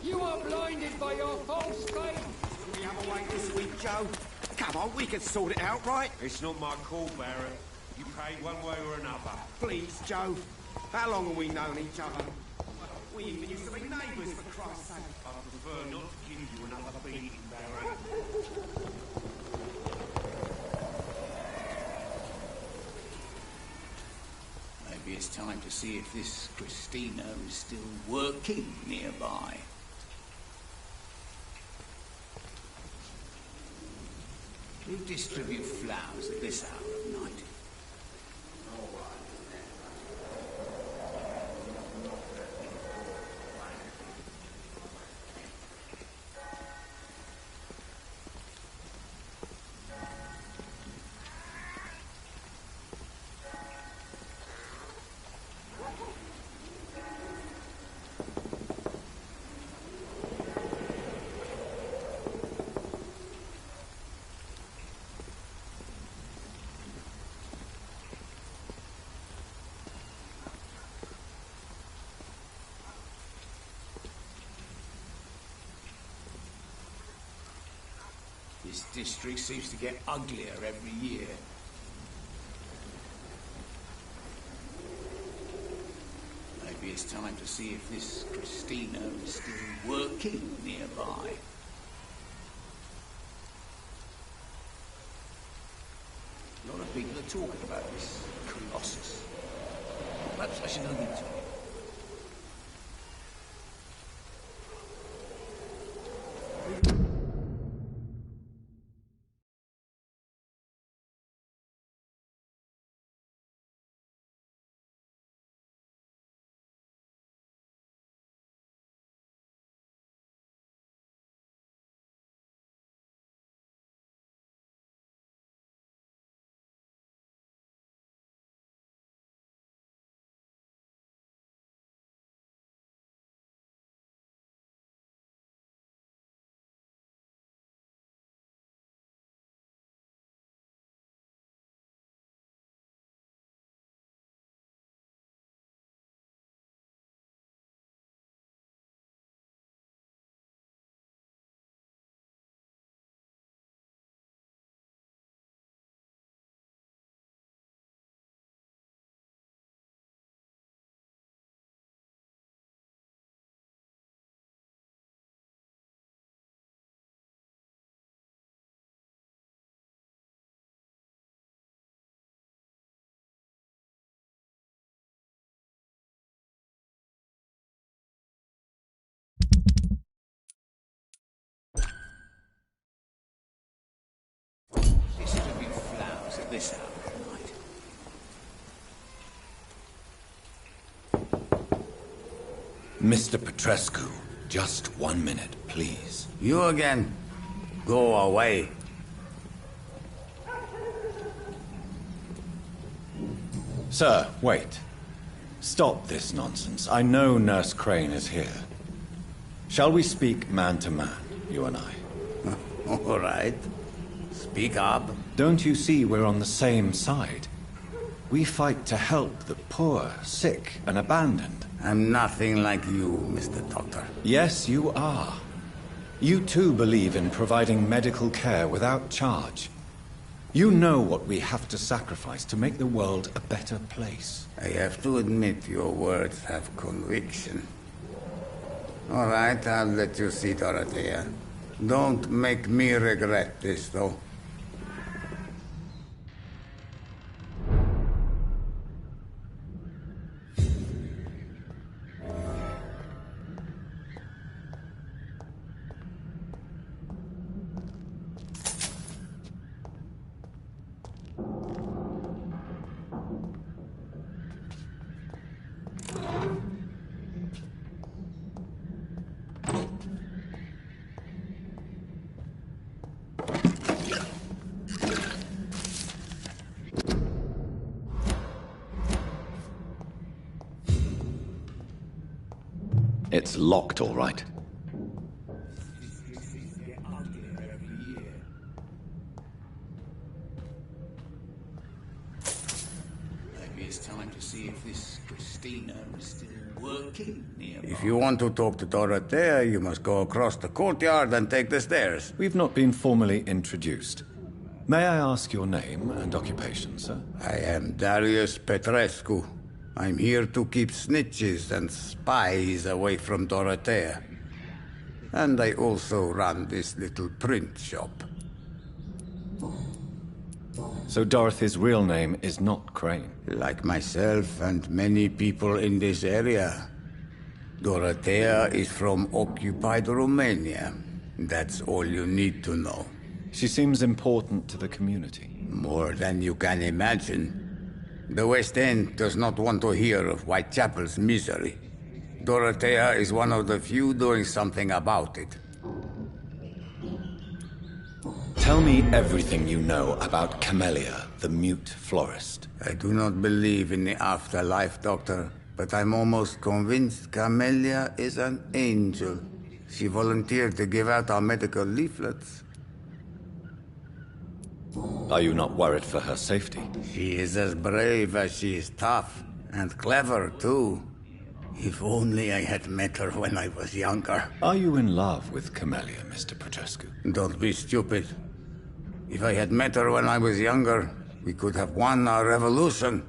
You are blinded by your false faith. We have a wait this week, Joe. Come on, we can sort it out, right? It's not my call, Barrett. You pay one way or another. Please, Joe. How long have we known each other? We even used to be neighbours, for Christ's sake. I prefer not to give you another beating, Barrett. Maybe it's time to see if this Christina is still working nearby. Who distribute flowers at this hour of night? This district seems to get uglier every year. Maybe it's time to see if this Christina is still working nearby. A lot of people are talking about this Colossus. Perhaps I should look into it. This is a few flowers at this hour of night. Mr. Petrescu, just 1 minute, please. You again? Go away. Sir, wait. Stop this nonsense. I know Nurse Crane is here. Shall we speak man to man, you and I? All right. Speak up. Don't you see we're on the same side? We fight to help the poor, sick, and abandoned. I'm nothing like you, Mr. Doctor. Yes, you are. You too believe in providing medical care without charge. You know what we have to sacrifice to make the world a better place. I have to admit your words have conviction. All right, I'll let you see Dorothea. Don't make me regret this, though. It's locked, all right. Maybe it's time to see if this Christina is still working nearby. If you want to talk to Dorothea, you must go across the courtyard and take the stairs. We've not been formally introduced. May I ask your name and occupation, sir? I am Darius Petrescu. I'm here to keep snitches and spies away from Dorothea. And I also run this little print shop. So Dorothy's real name is not Crane? Like myself and many people in this area. Dorothea is from occupied Romania. That's all you need to know. She seems important to the community. More than you can imagine. The West End does not want to hear of Whitechapel's misery. Dorothea is one of the few doing something about it. Tell me everything you know about Camellia, the mute florist. I do not believe in the afterlife, Doctor, but I'm almost convinced Camellia is an angel. She volunteered to give out our medical leaflets. Are you not worried for her safety? She is as brave as she is tough, and clever, too. If only I had met her when I was younger. Are you in love with Camellia, Mr. Petrescu? Don't be stupid. If I had met her when I was younger, we could have won our revolution.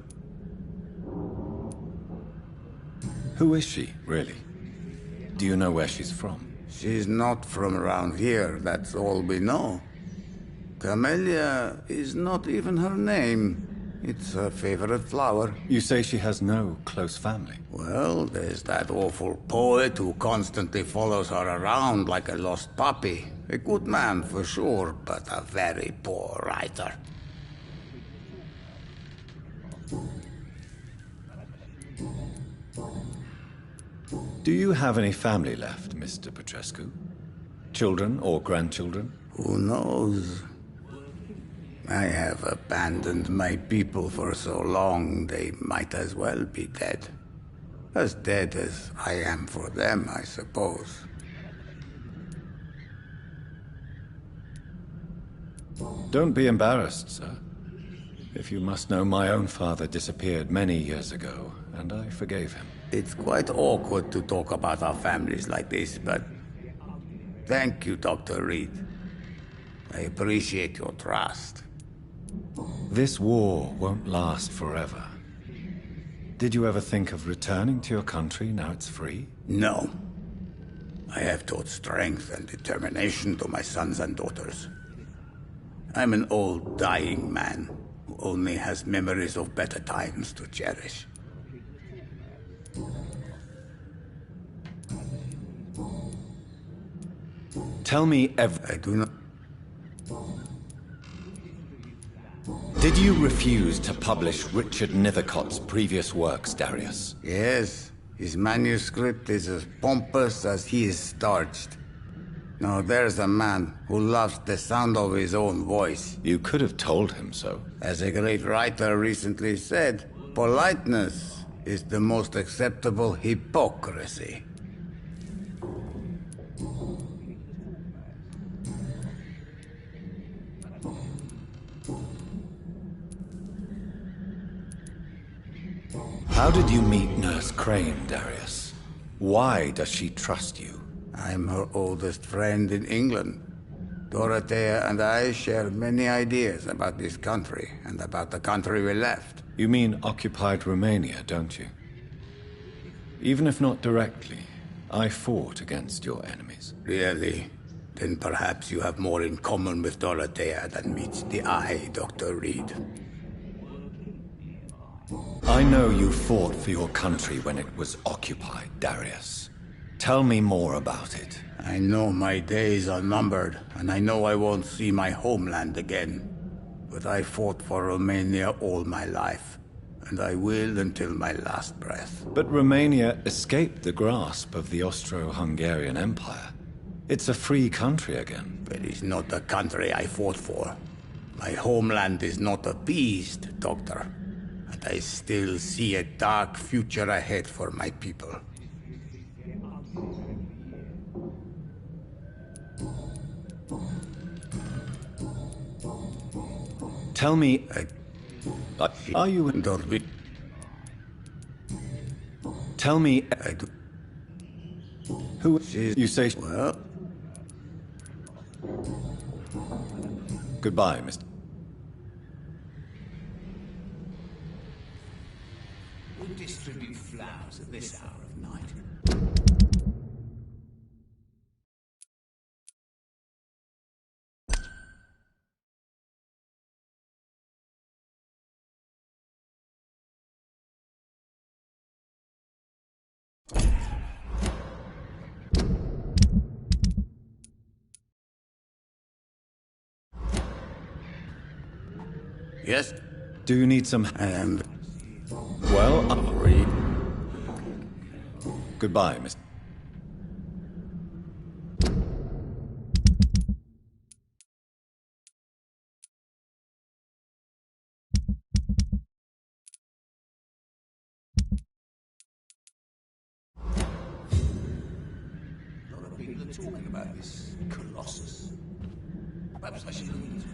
Who is she, really? Do you know where she's from? She's not from around here, that's all we know. Camellia is not even her name. It's her favorite flower. You say she has no close family? Well, there's that awful poet who constantly follows her around like a lost puppy. A good man for sure, but a very poor writer. Do you have any family left, Mr. Petrescu? Children or grandchildren? Who knows? I have abandoned my people for so long, they might as well be dead. As dead as I am for them, I suppose. Don't be embarrassed, sir. If you must know, my own father disappeared many years ago, and I forgave him. It's quite awkward to talk about our families like this, but thank you, Dr. Reed. I appreciate your trust. This war won't last forever. Did you ever think of returning to your country now it's free? No. I have taught strength and determination to my sons and daughters. I'm an old, dying man who only has memories of better times to cherish. Tell me I do not... Did you refuse to publish Richard Nethercott's previous works, Darius? Yes. His manuscript is as pompous as he is starched. Now there's a man who loves the sound of his own voice. You could have told him so. As a great writer recently said, politeness is the most acceptable hypocrisy. How did you meet Nurse Crane, Darius? Why does she trust you? I'm her oldest friend in England. Dorothea and I share many ideas about this country and about the country we left. You mean occupied Romania, don't you? Even if not directly, I fought against your enemies. Really? Then perhaps you have more in common with Dorothea than meets the eye, Dr. Reed. I know you fought for your country when it was occupied, Darius. Tell me more about it. I know my days are numbered, and I know I won't see my homeland again. But I fought for Romania all my life, and I will until my last breath. But Romania escaped the grasp of the Austro-Hungarian Empire. It's a free country again. But it's not the country I fought for. My homeland is not appeased, Doctor. And I still see a dark future ahead for my people. Tell me, are you... Don't be... Tell me... I do... Who... You say... Well... Goodbye, Mr. Who distribute flowers at this hour of night? Yes? Do you need some... I am... Well, Reed. Goodbye, Mr. A lot of people are talking about this Colossus. Perhaps I should look into it.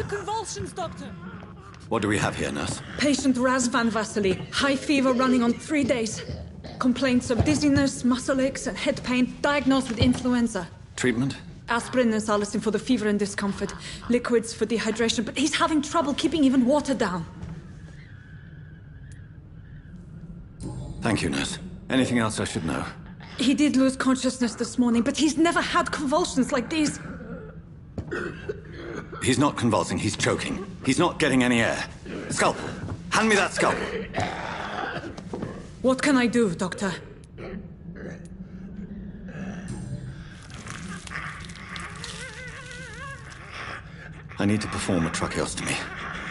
Convulsions, Doctor. What do we have here, nurse? Patient Razvan Vasily. High fever running on 3 days. Complaints of dizziness, muscle aches, and head pain. Diagnosed with influenza. Treatment? Aspirin and salicin for the fever and discomfort. Liquids for dehydration, but he's having trouble keeping even water down. Thank you, nurse. Anything else I should know? He did lose consciousness this morning, but he's never had convulsions like these. He's not convulsing, he's choking. He's not getting any air. Scalpel! Hand me that scalpel! What can I do, Doctor? I need to perform a tracheostomy.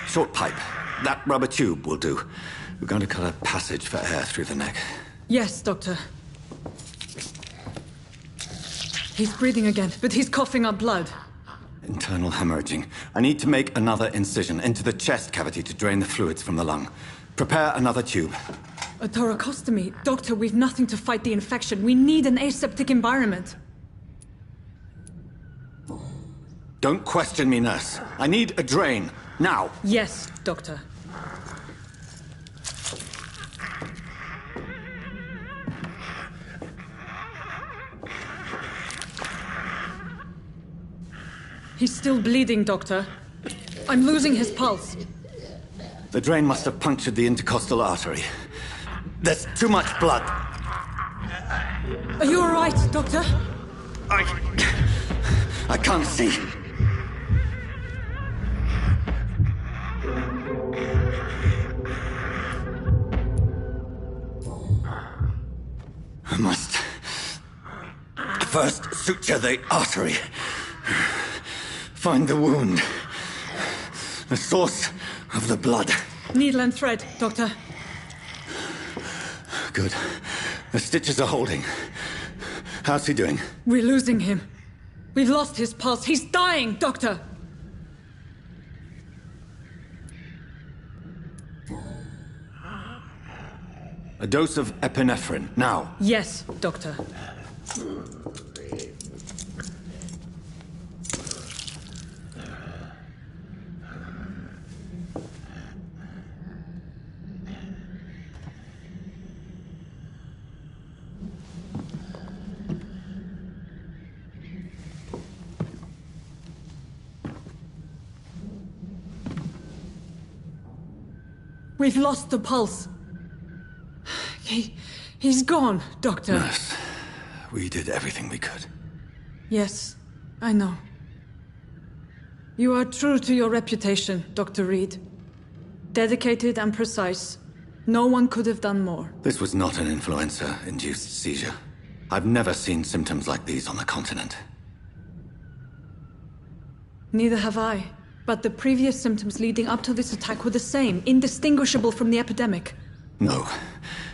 Short pipe. That rubber tube will do. We're going to cut a passage for air through the neck. Yes, Doctor. He's breathing again, but he's coughing up blood. Internal hemorrhaging. I need to make another incision into the chest cavity to drain the fluids from the lung. Prepare another tube. A thoracostomy? Doctor, we've nothing to fight the infection. We need an aseptic environment. Don't question me, nurse. I need a drain. Now. Yes, Doctor. He's still bleeding, Doctor. I'm losing his pulse. The drain must have punctured the intercostal artery. There's too much blood. Are you all right, Doctor? I can't see. I must first suture the artery. Find the wound. The source of the blood. Needle and thread, Doctor. Good. The stitches are holding. How's he doing? We're losing him. We've lost his pulse. He's dying, Doctor! A dose of epinephrine, now. Yes, Doctor. We've lost the pulse. He's gone, Doctor. Nurse, we did everything we could. Yes, I know. You are true to your reputation, Dr. Reed. Dedicated and precise. No one could have done more. This was not an influenza-induced seizure. I've never seen symptoms like these on the continent. Neither have I. But the previous symptoms leading up to this attack were the same, indistinguishable from the epidemic. No.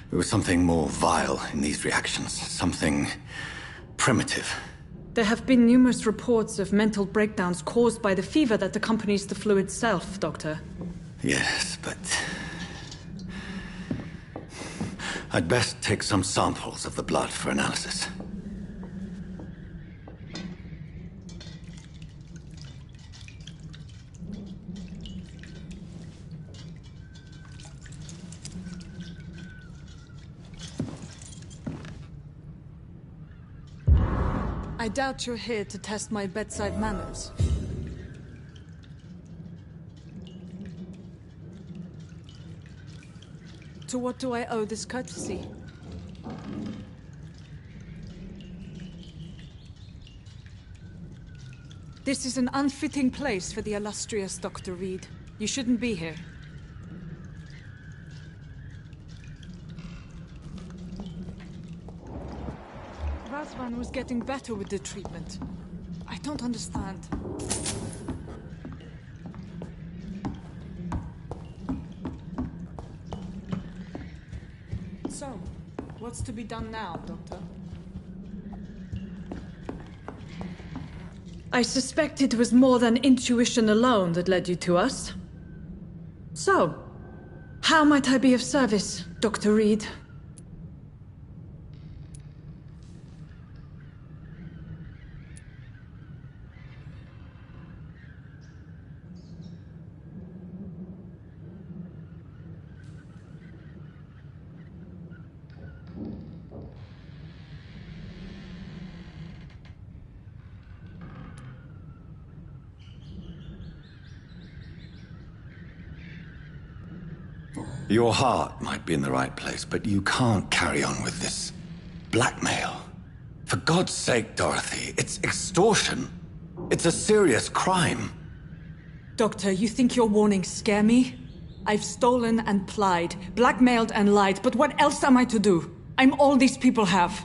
There was something more vile in these reactions. Something primitive. There have been numerous reports of mental breakdowns caused by the fever that accompanies the flu itself, Doctor. Yes, but... I'd best take some samples of the blood for analysis. I doubt you're here to test my bedside manners. To what do I owe this courtesy? This is an unfitting place for the illustrious Dr. Reed. You shouldn't be here. Razvan was getting better with the treatment. I don't understand. So, what's to be done now, Doctor? I suspect it was more than intuition alone that led you to us. So, how might I be of service, Dr. Reed? Your heart might be in the right place, but you can't carry on with this blackmail. For God's sake, Dorothy, it's extortion. It's a serious crime. Doctor, you think your warnings scare me? I've stolen and plied, blackmailed and lied, but what else am I to do? I'm all these people have.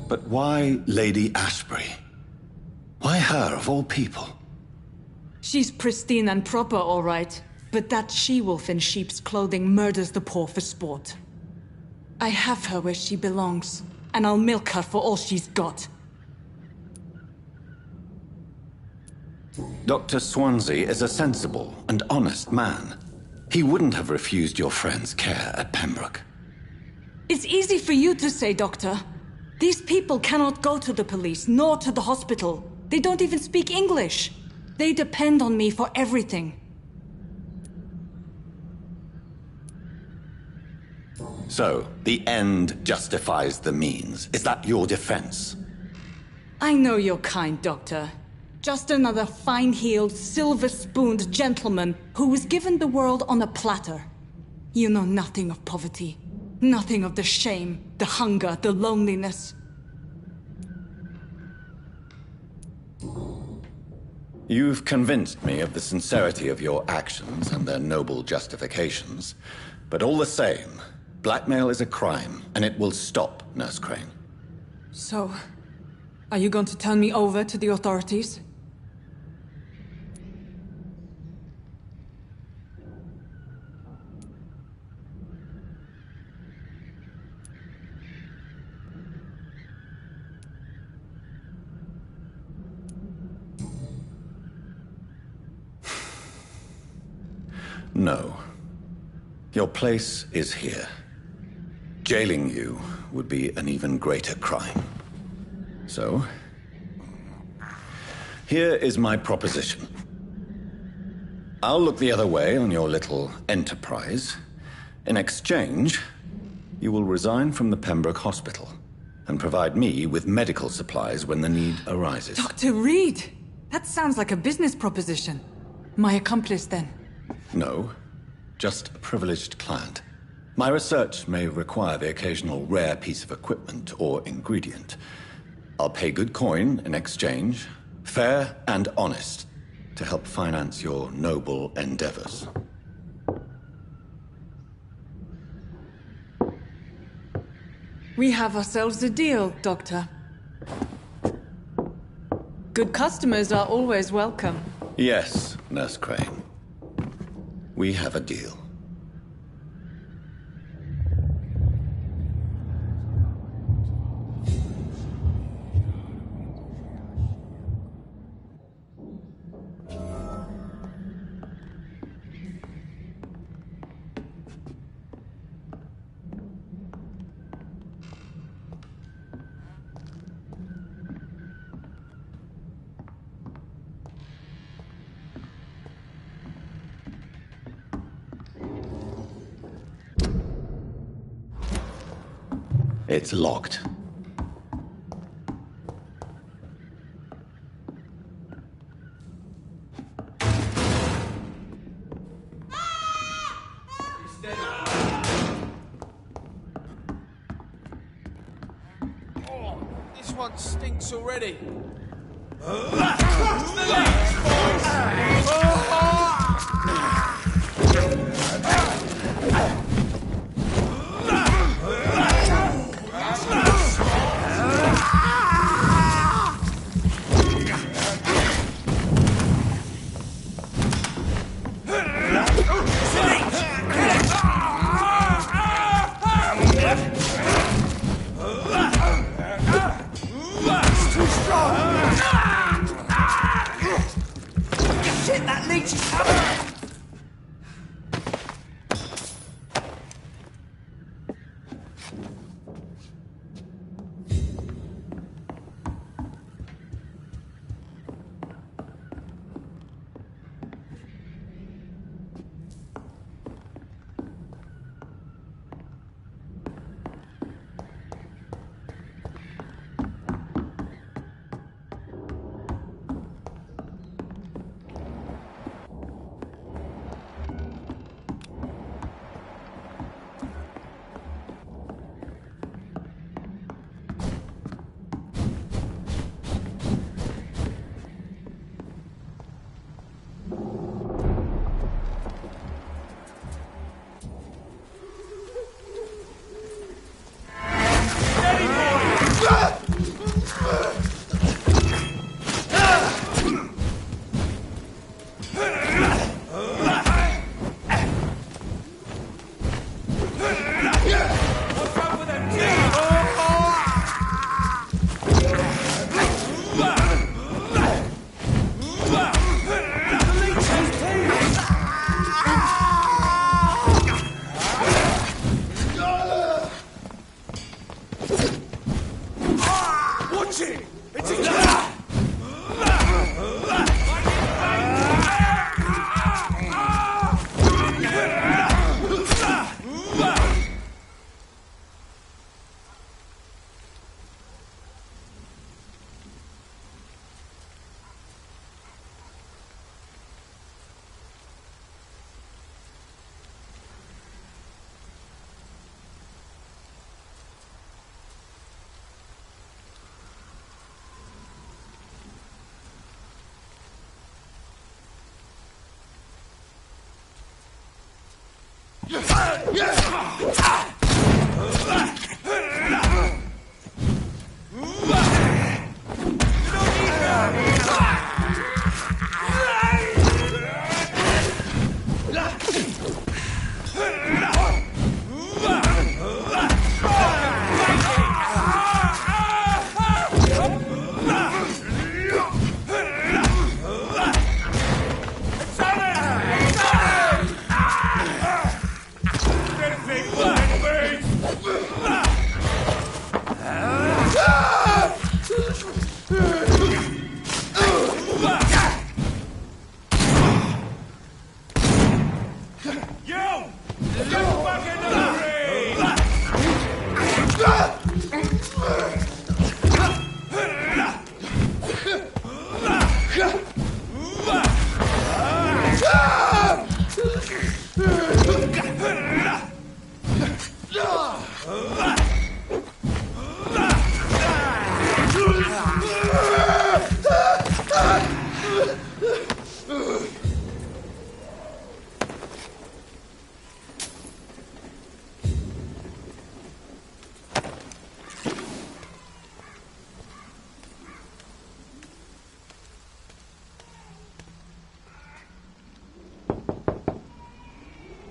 But why Lady Ashbury? Why her, of all people? She's pristine and proper, all right. But that she-wolf in sheep's clothing murders the poor for sport. I have her where she belongs, and I'll milk her for all she's got. Dr. Swansea is a sensible and honest man. He wouldn't have refused your friend's care at Pembroke. It's easy for you to say, Doctor. These people cannot go to the police, nor to the hospital. They don't even speak English. They depend on me for everything. So, the end justifies the means. Is that your defense? I know you're kind, Doctor. Just another fine-heeled, silver-spooned gentleman who was given the world on a platter. You know nothing of poverty. Nothing of the shame, the hunger, the loneliness. You've convinced me of the sincerity of your actions and their noble justifications. But all the same, blackmail is a crime, and it will stop, Nurse Crane. So, are you going to turn me over to the authorities? No. Your place is here. Jailing you would be an even greater crime. So, here is my proposition. I'll look the other way on your little enterprise. In exchange, you will resign from the Pembroke Hospital and provide me with medical supplies when the need arises. Dr. Reed! That sounds like a business proposition. My accomplice, then? No, just a privileged client. My research may require the occasional rare piece of equipment or ingredient. I'll pay good coin in exchange, fair and honest, to help finance your noble endeavors. We have ourselves a deal, Doctor. Good customers are always welcome. Yes, Nurse Crane. We have a deal. It's locked. Oh, this one stinks already. Shit, that leech is coming! Anything, please!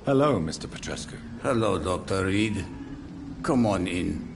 Hello, Mr. Petrescu. Hello, Dr. Reed. Come on in.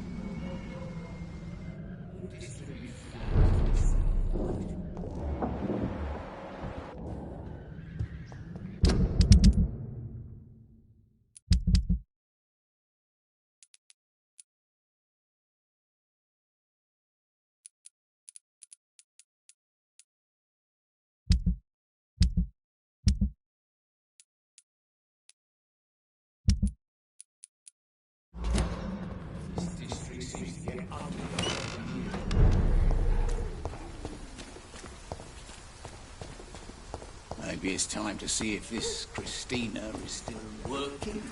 Maybe it's time to see if this Christina is still working.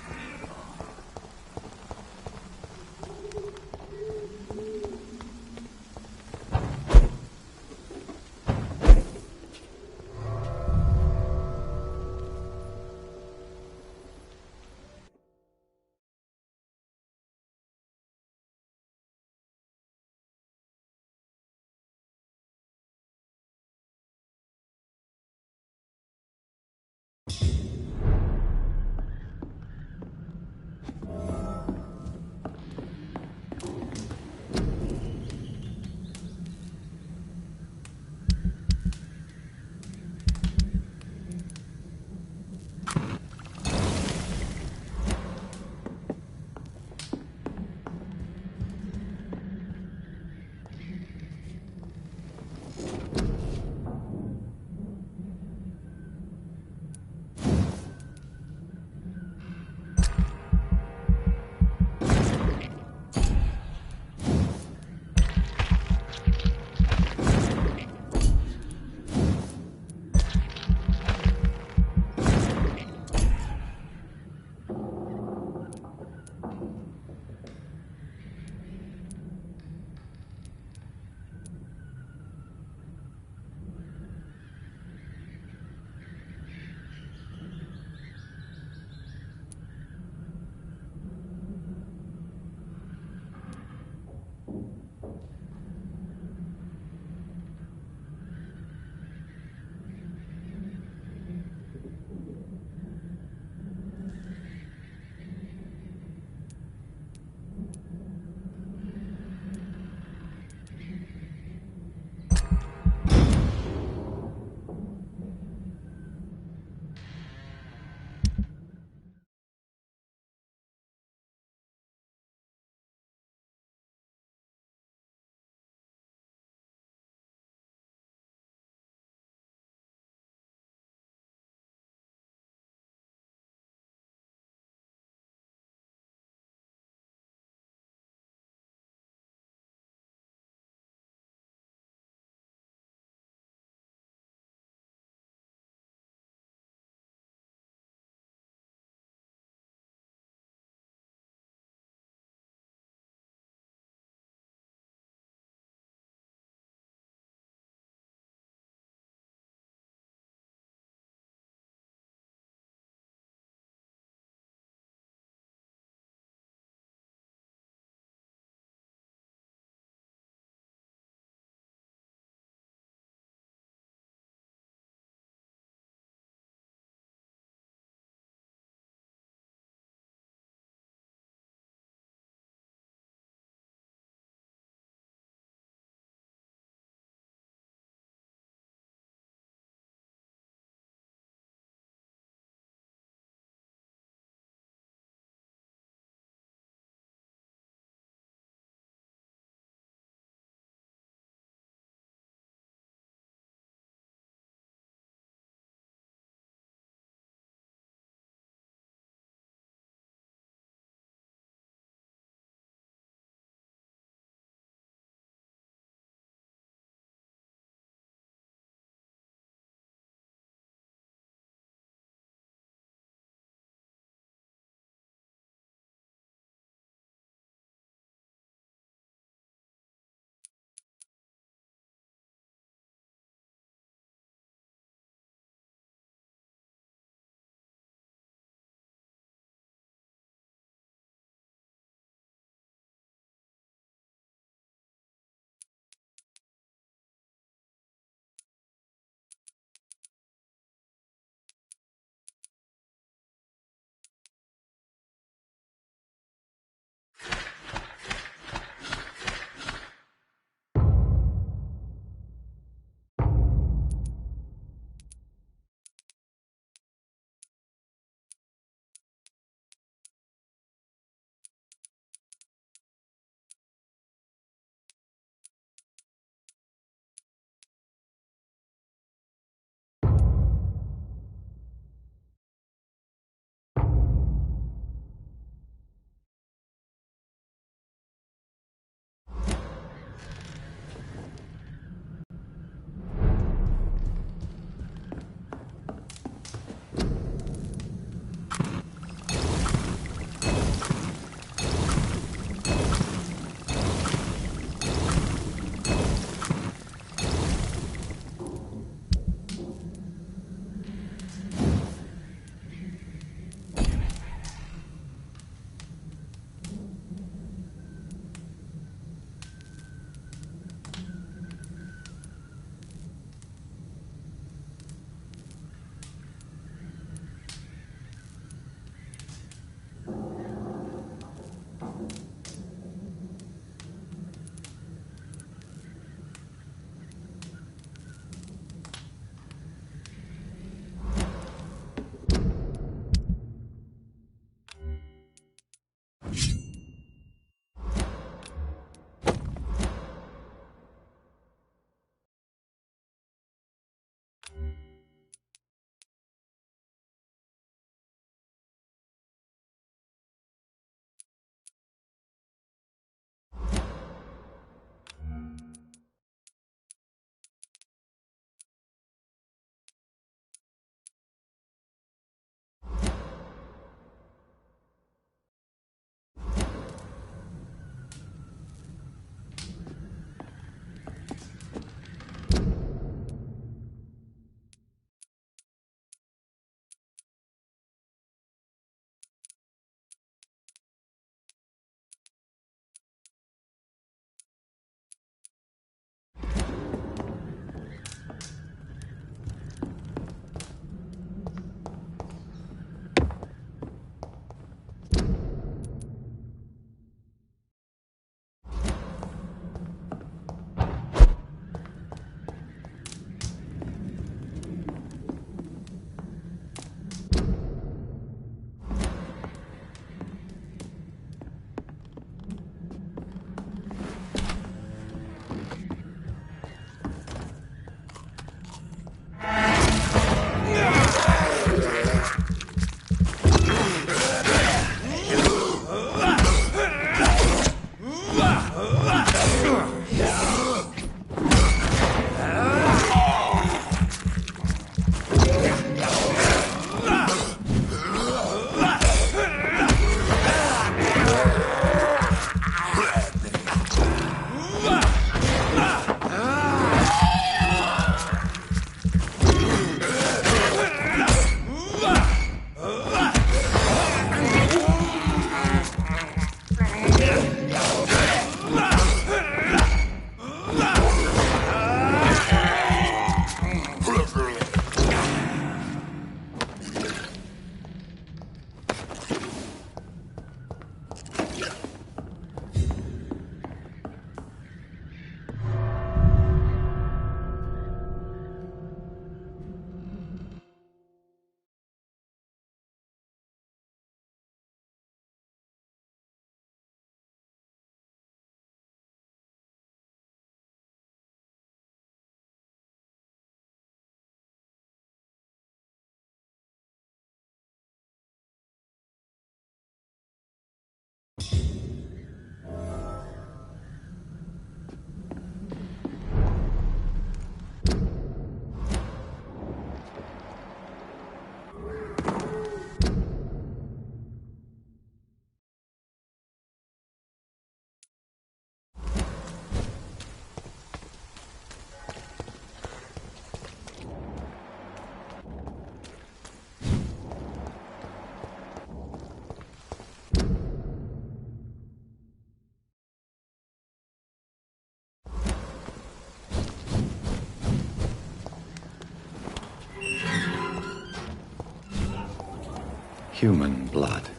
Human blood.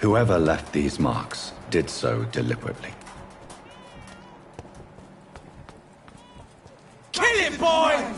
Whoever left these marks did so deliberately. Kill him, boy!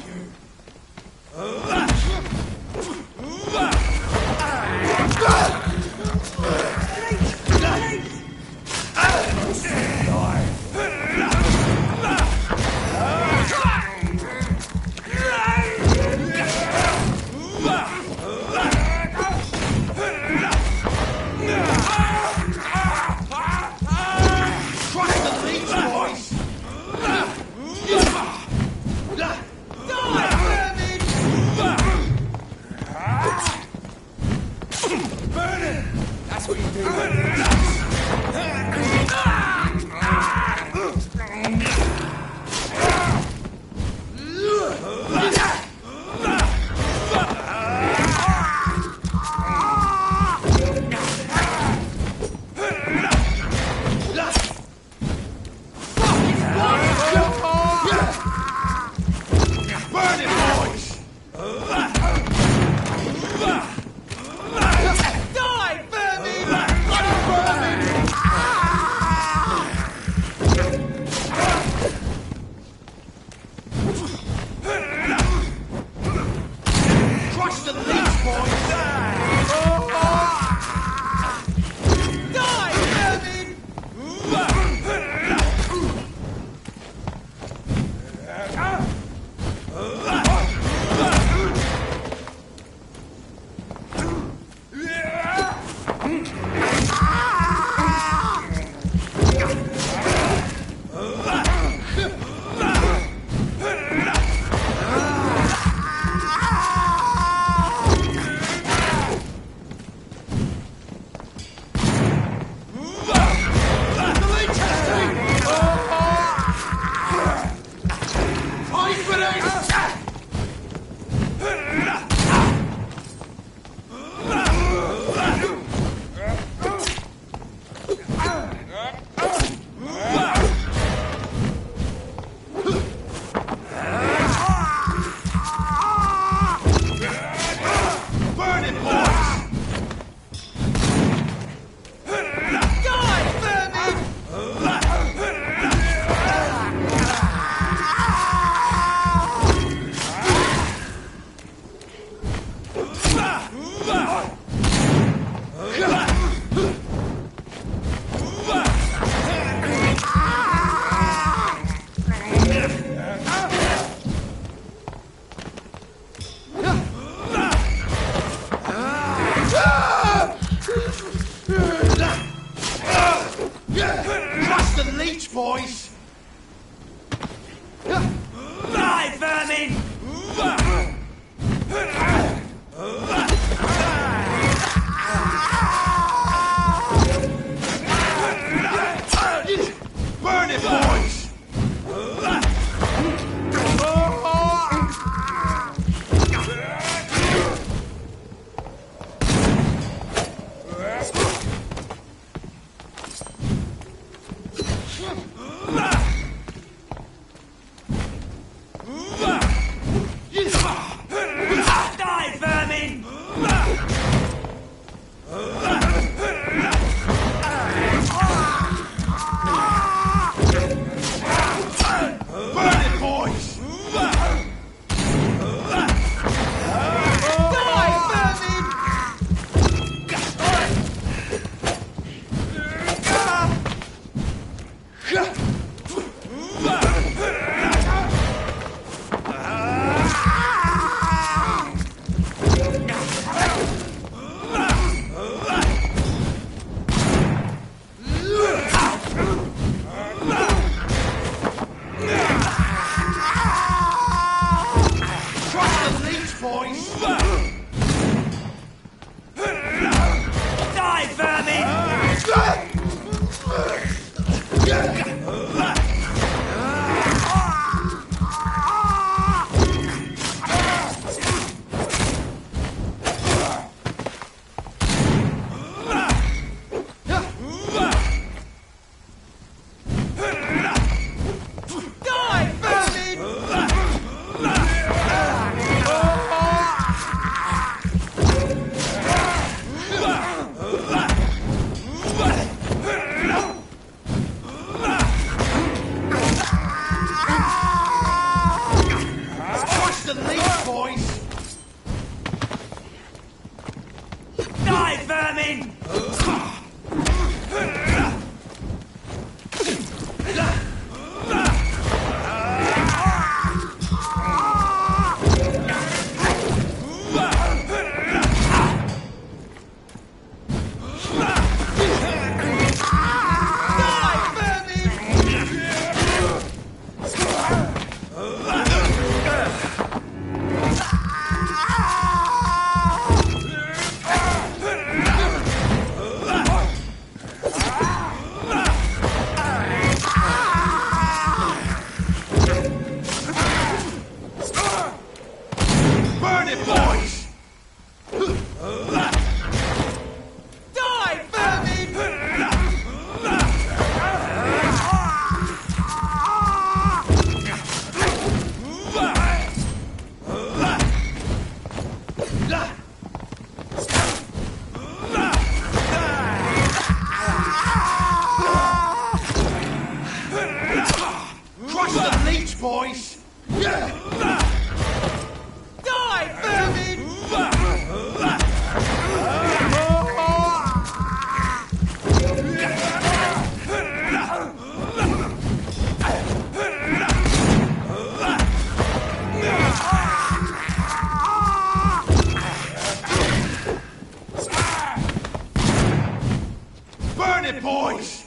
Burn it, boys!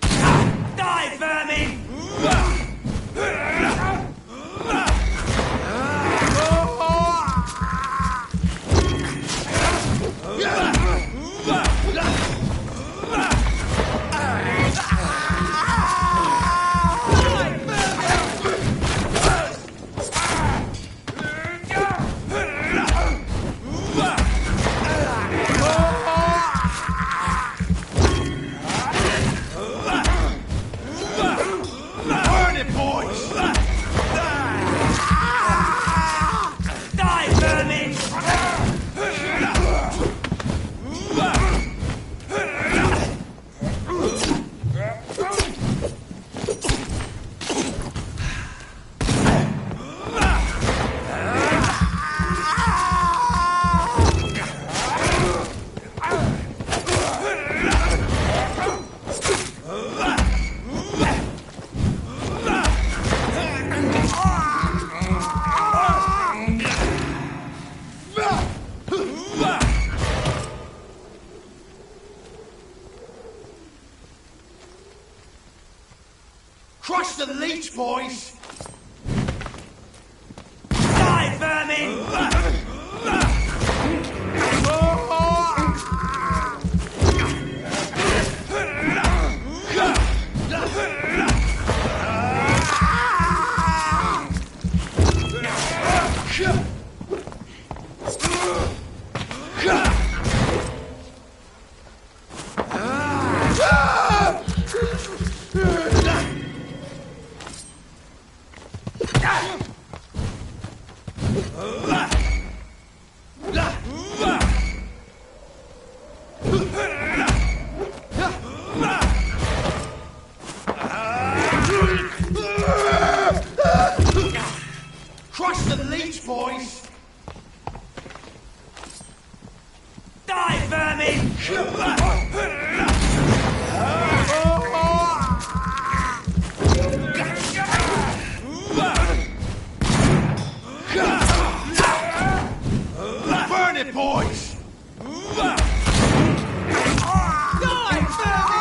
Die, vermin! Crush the leech, boys! Die, vermin! Crush the leech, boys! Die, vermin! Burn it, boys! Die, vermin!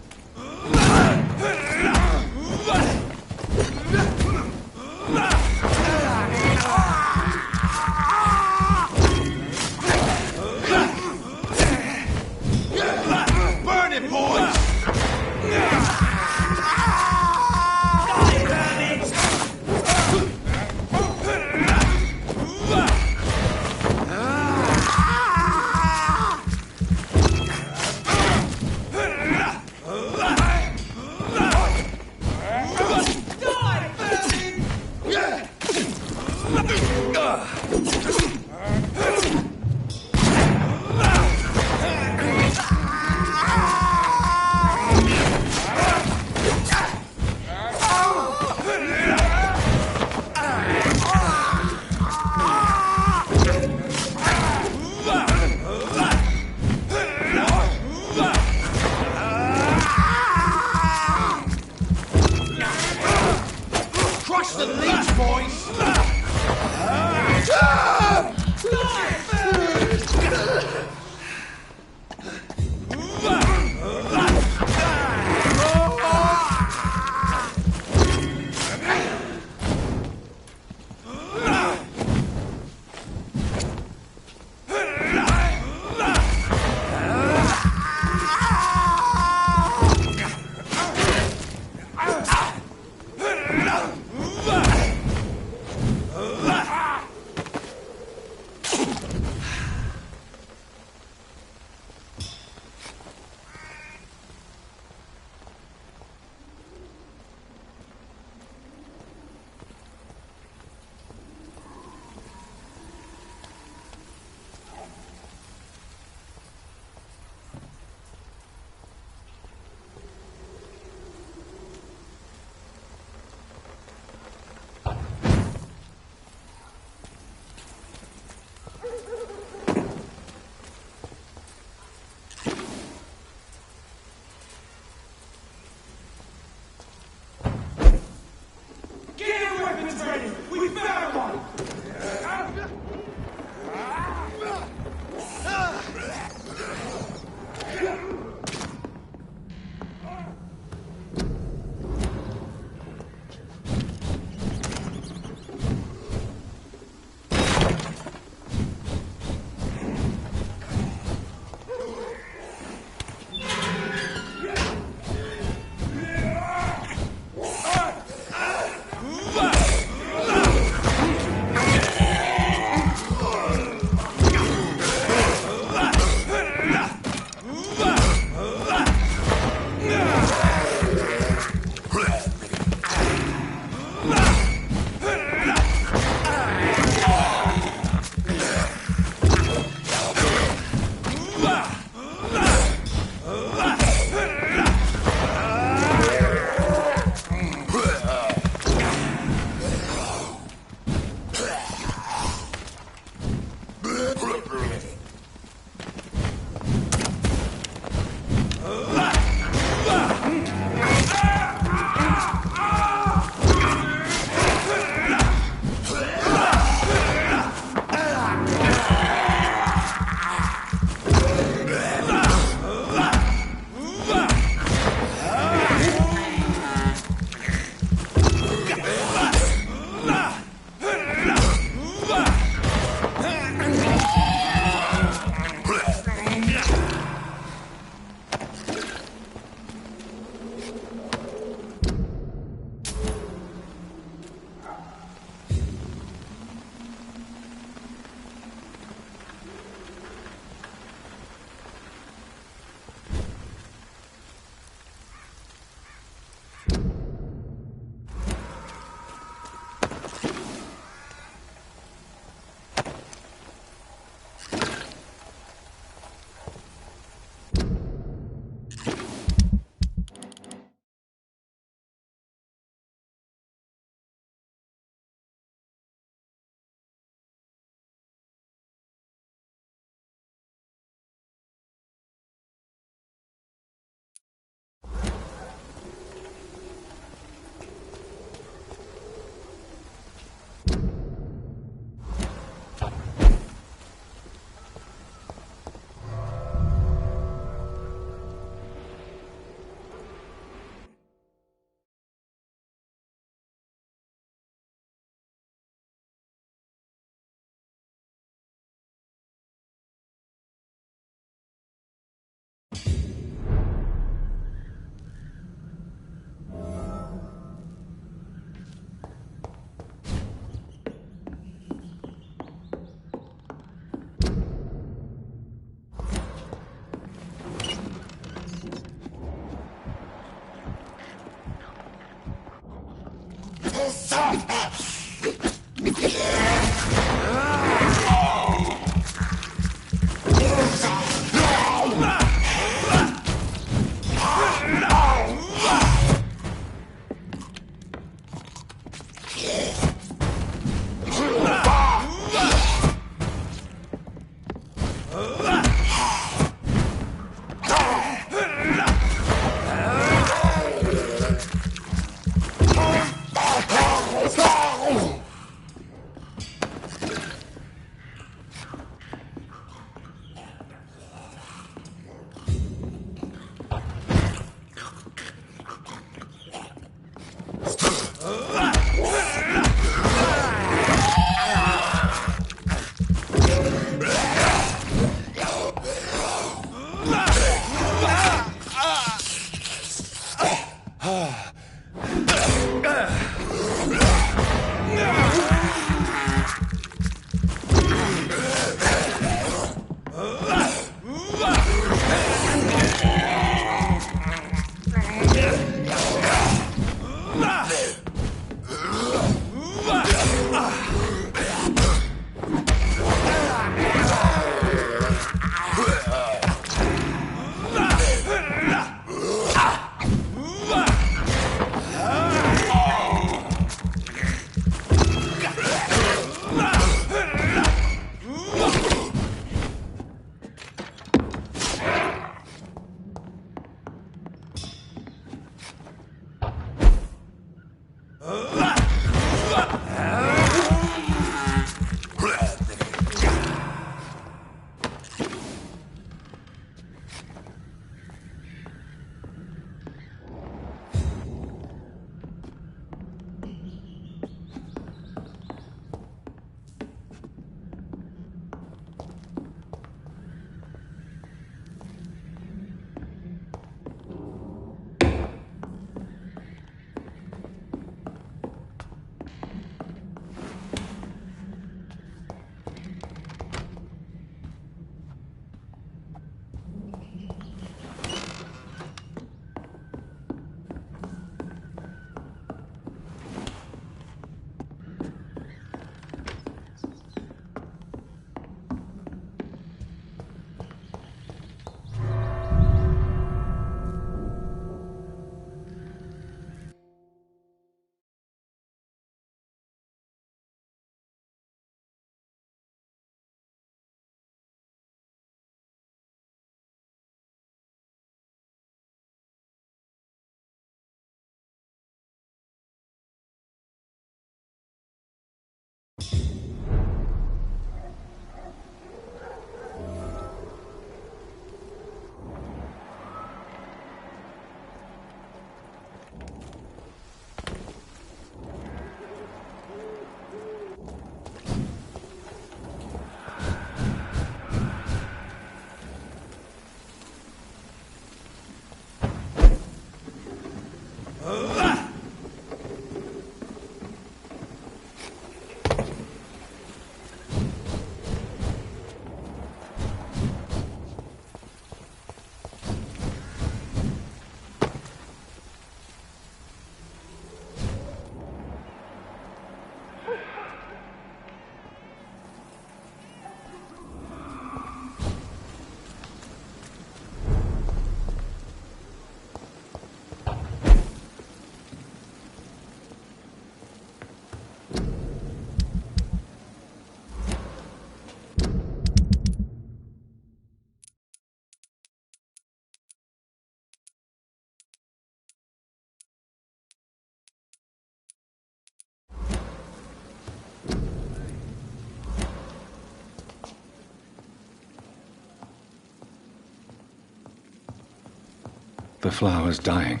The flower's dying.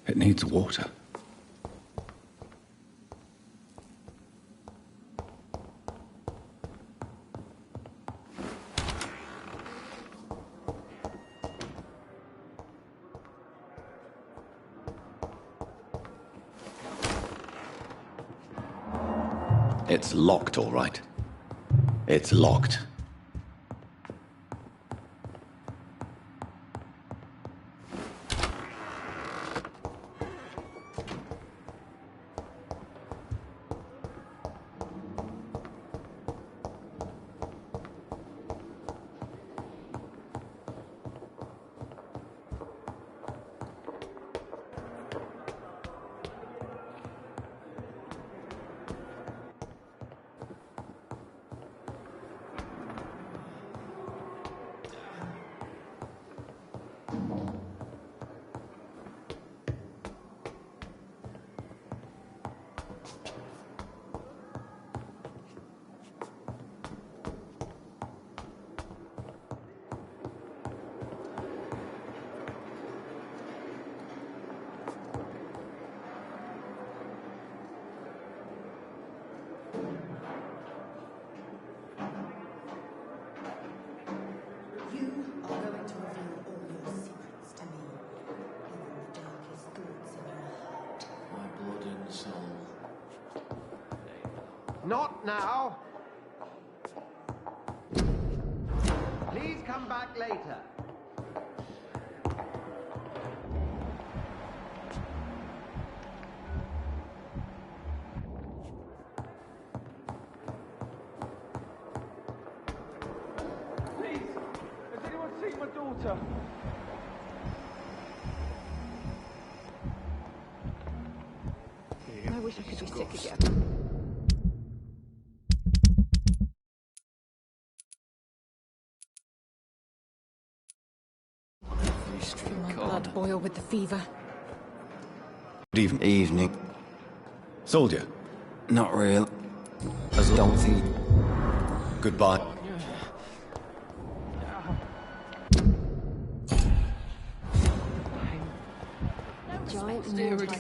It needs water. It's locked, all right. It's locked. Not now. Please come back later. Please, has anyone seen my daughter? I wish I could be sick again. My blood boil with the fever. Good evening. Soldier. Not real. As a donkey. Goodbye.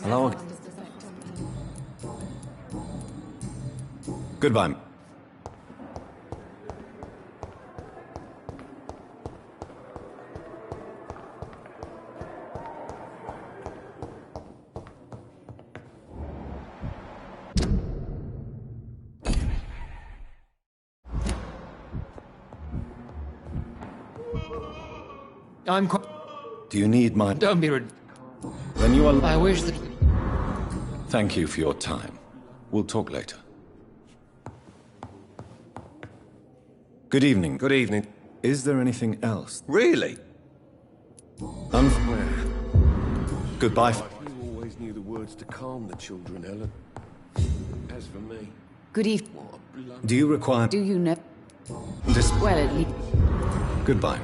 Hello? Goodbye. I'm quite... Do you need my... Don't be rude. Then you are... I wish that... Thank you for your time. We'll talk later. Good evening. Good evening. Is there anything else? Really? Goodbye. You always knew the words to calm the children, Helen. As for me... Good evening. Do you require... Do you know? This... Well, at least... Goodbye.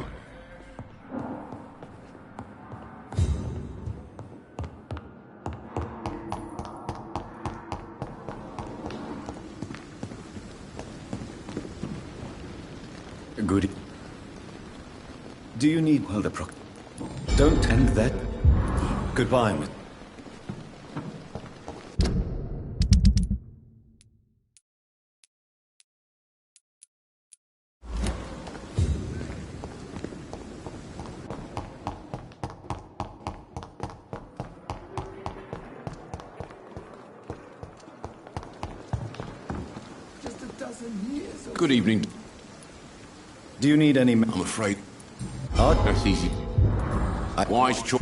Good. Do you need Wilderprock? Don't end that. Goodbye, Miss. Just a dozen years. Good evening. Do you need any... I'm afraid... Hard? That's easy. Wise choice.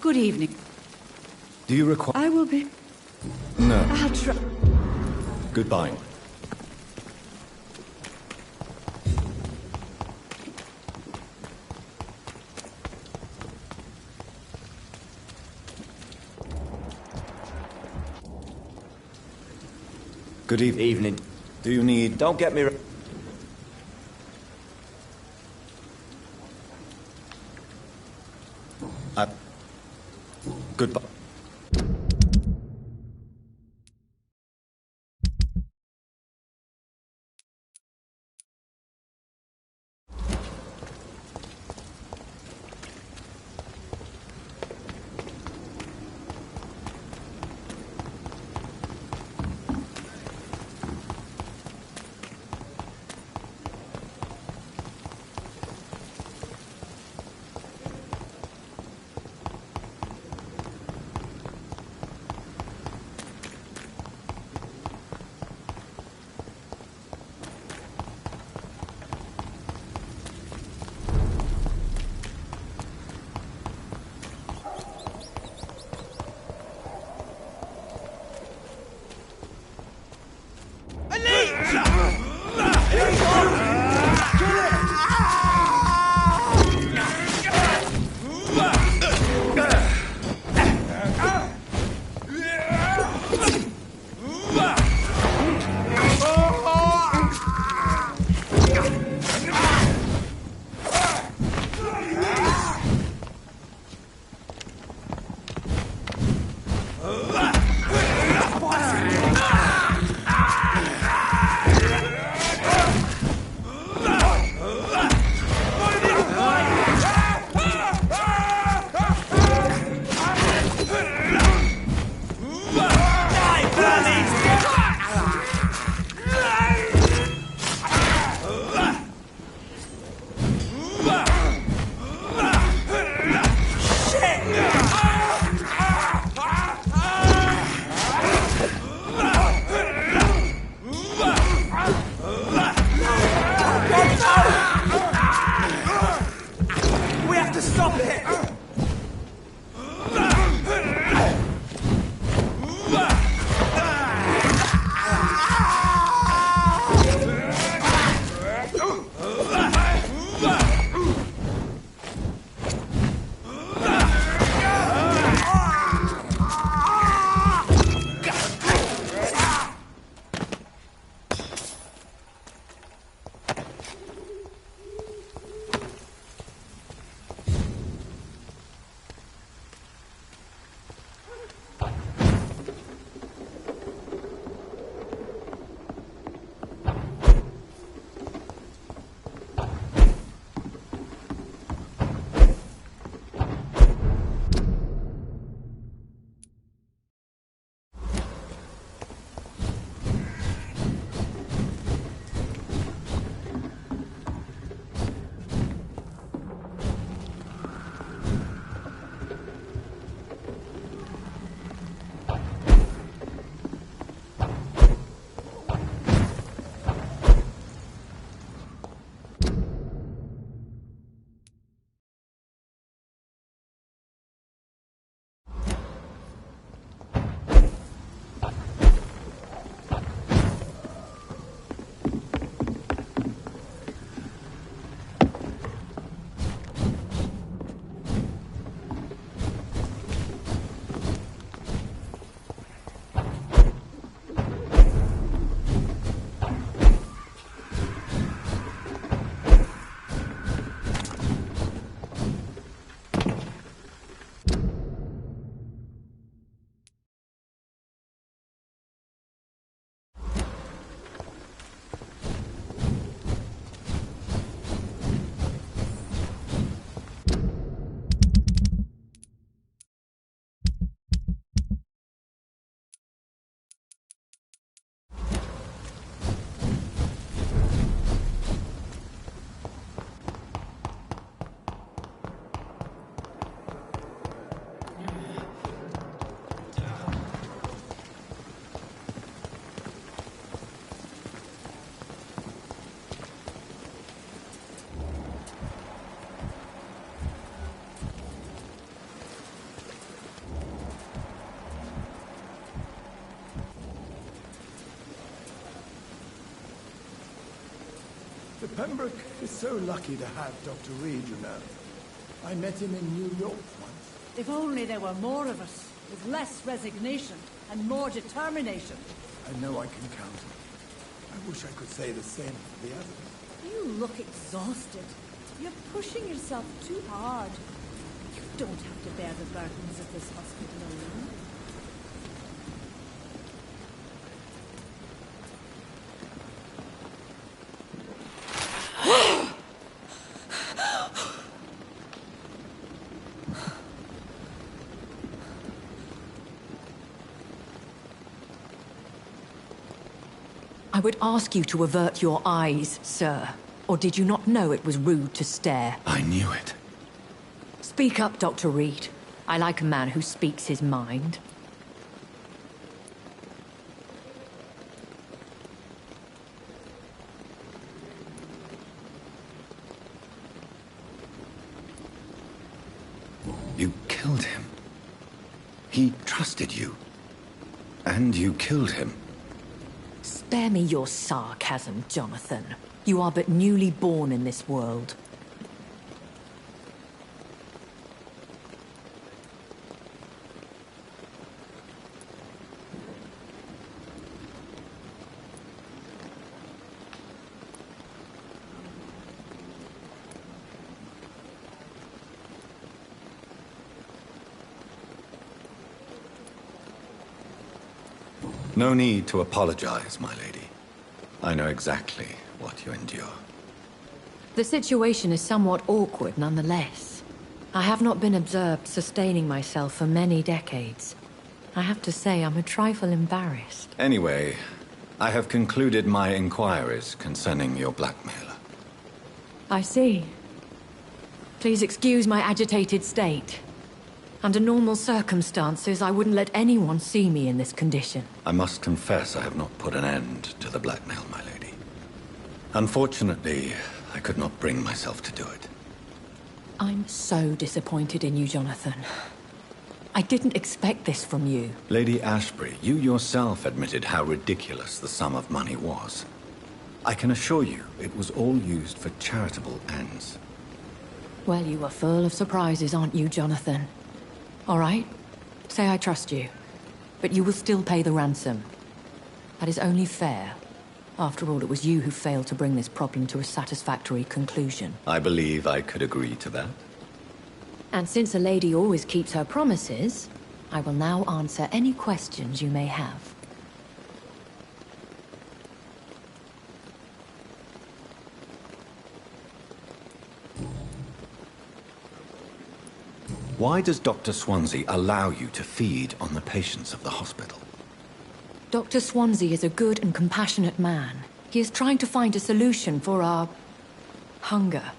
Good evening. Do you require... I will be... No. I'll try... Goodbye. Good evening. Do you need... Don't get me... Goodbye. Pembroke is so lucky to have Dr. Reed, you know. I met him in New York once. If only there were more of us, with less resignation and more determination. I know I can count on you. I wish I could say the same for the others. You look exhausted. You're pushing yourself too hard. You don't have to bear the burdens of this hospital alone. I would ask you to avert your eyes, sir. Or did you not know it was rude to stare? I knew it. Speak up, Dr. Reed. I like a man who speaks his mind. You killed him. He trusted you. And you killed him. Spare me your sarcasm, Jonathan. You are but newly born in this world. No need to apologize, my lady. I know exactly what you endure. The situation is somewhat awkward nonetheless. I have not been observed sustaining myself for many decades. I have to say I'm a trifle embarrassed. Anyway, I have concluded my inquiries concerning your blackmailer. I see. Please excuse my agitated state. Under normal circumstances, I wouldn't let anyone see me in this condition. I must confess I have not put an end to the blackmail, my lady. Unfortunately, I could not bring myself to do it. I'm so disappointed in you, Jonathan. I didn't expect this from you. Lady Ashbury, you yourself admitted how ridiculous the sum of money was. I can assure you, it was all used for charitable ends. Well, you are full of surprises, aren't you, Jonathan? All right, say I trust you, but you will still pay the ransom. That is only fair. After all, it was you who failed to bring this problem to a satisfactory conclusion. I believe I could agree to that. And since a lady always keeps her promises, I will now answer any questions you may have. Why does Dr. Swansea allow you to feed on the patients of the hospital? Dr. Swansea is a good and compassionate man. He is trying to find a solution for our hunger.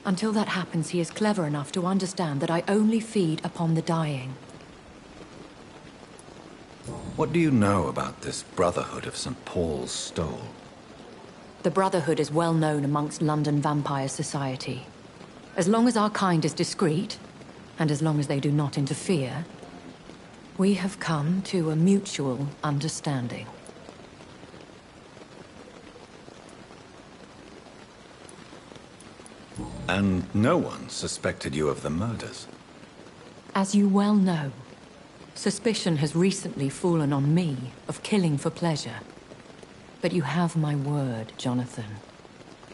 Until that happens, he is clever enough to understand that I only feed upon the dying. What do you know about this Brotherhood of St. Paul's Stole? The Brotherhood is well known amongst London Vampire Society. As long as our kind is discreet, and as long as they do not interfere, we have come to a mutual understanding. And no one suspected you of the murders? As you well know, suspicion has recently fallen on me of killing for pleasure. But you have my word, Jonathan.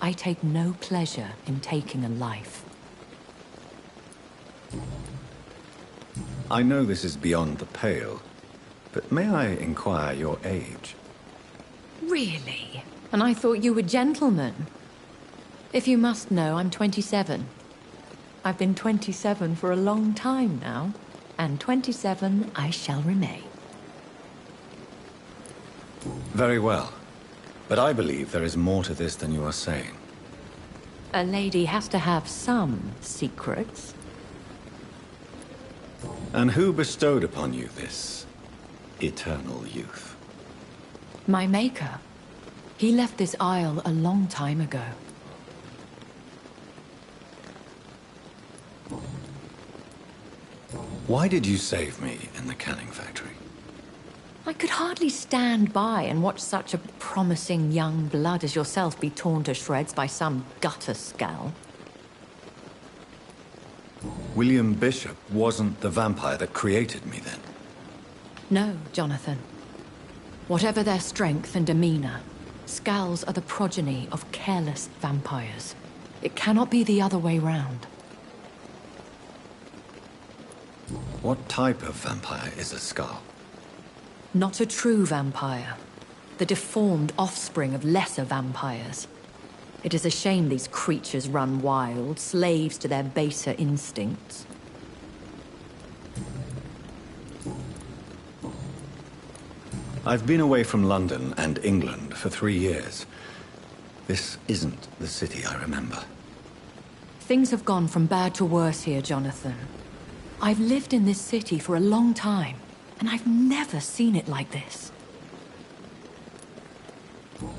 I take no pleasure in taking a life. I know this is beyond the pale, but may I inquire your age? Really? And I thought you were gentlemen. If you must know, I'm 27. I've been 27 for a long time now, and 27 I shall remain. Very well. But I believe there is more to this than you are saying. A lady has to have some secrets. And who bestowed upon you this eternal youth? My maker. He left this isle a long time ago. Why did you save me in the canning factory? I could hardly stand by and watch such a promising young blood as yourself be torn to shreds by some gutter scowl. William Bishop wasn't the vampire that created me, then? No, Jonathan. Whatever their strength and demeanor, Scowls are the progeny of careless vampires. It cannot be the other way round. What type of vampire is a Scowl? Not a true vampire. The deformed offspring of lesser vampires. It is a shame these creatures run wild, slaves to their baser instincts. I've been away from London and England for 3 years. This isn't the city I remember. Things have gone from bad to worse here, Jonathan. I've lived in this city for a long time, and I've never seen it like this.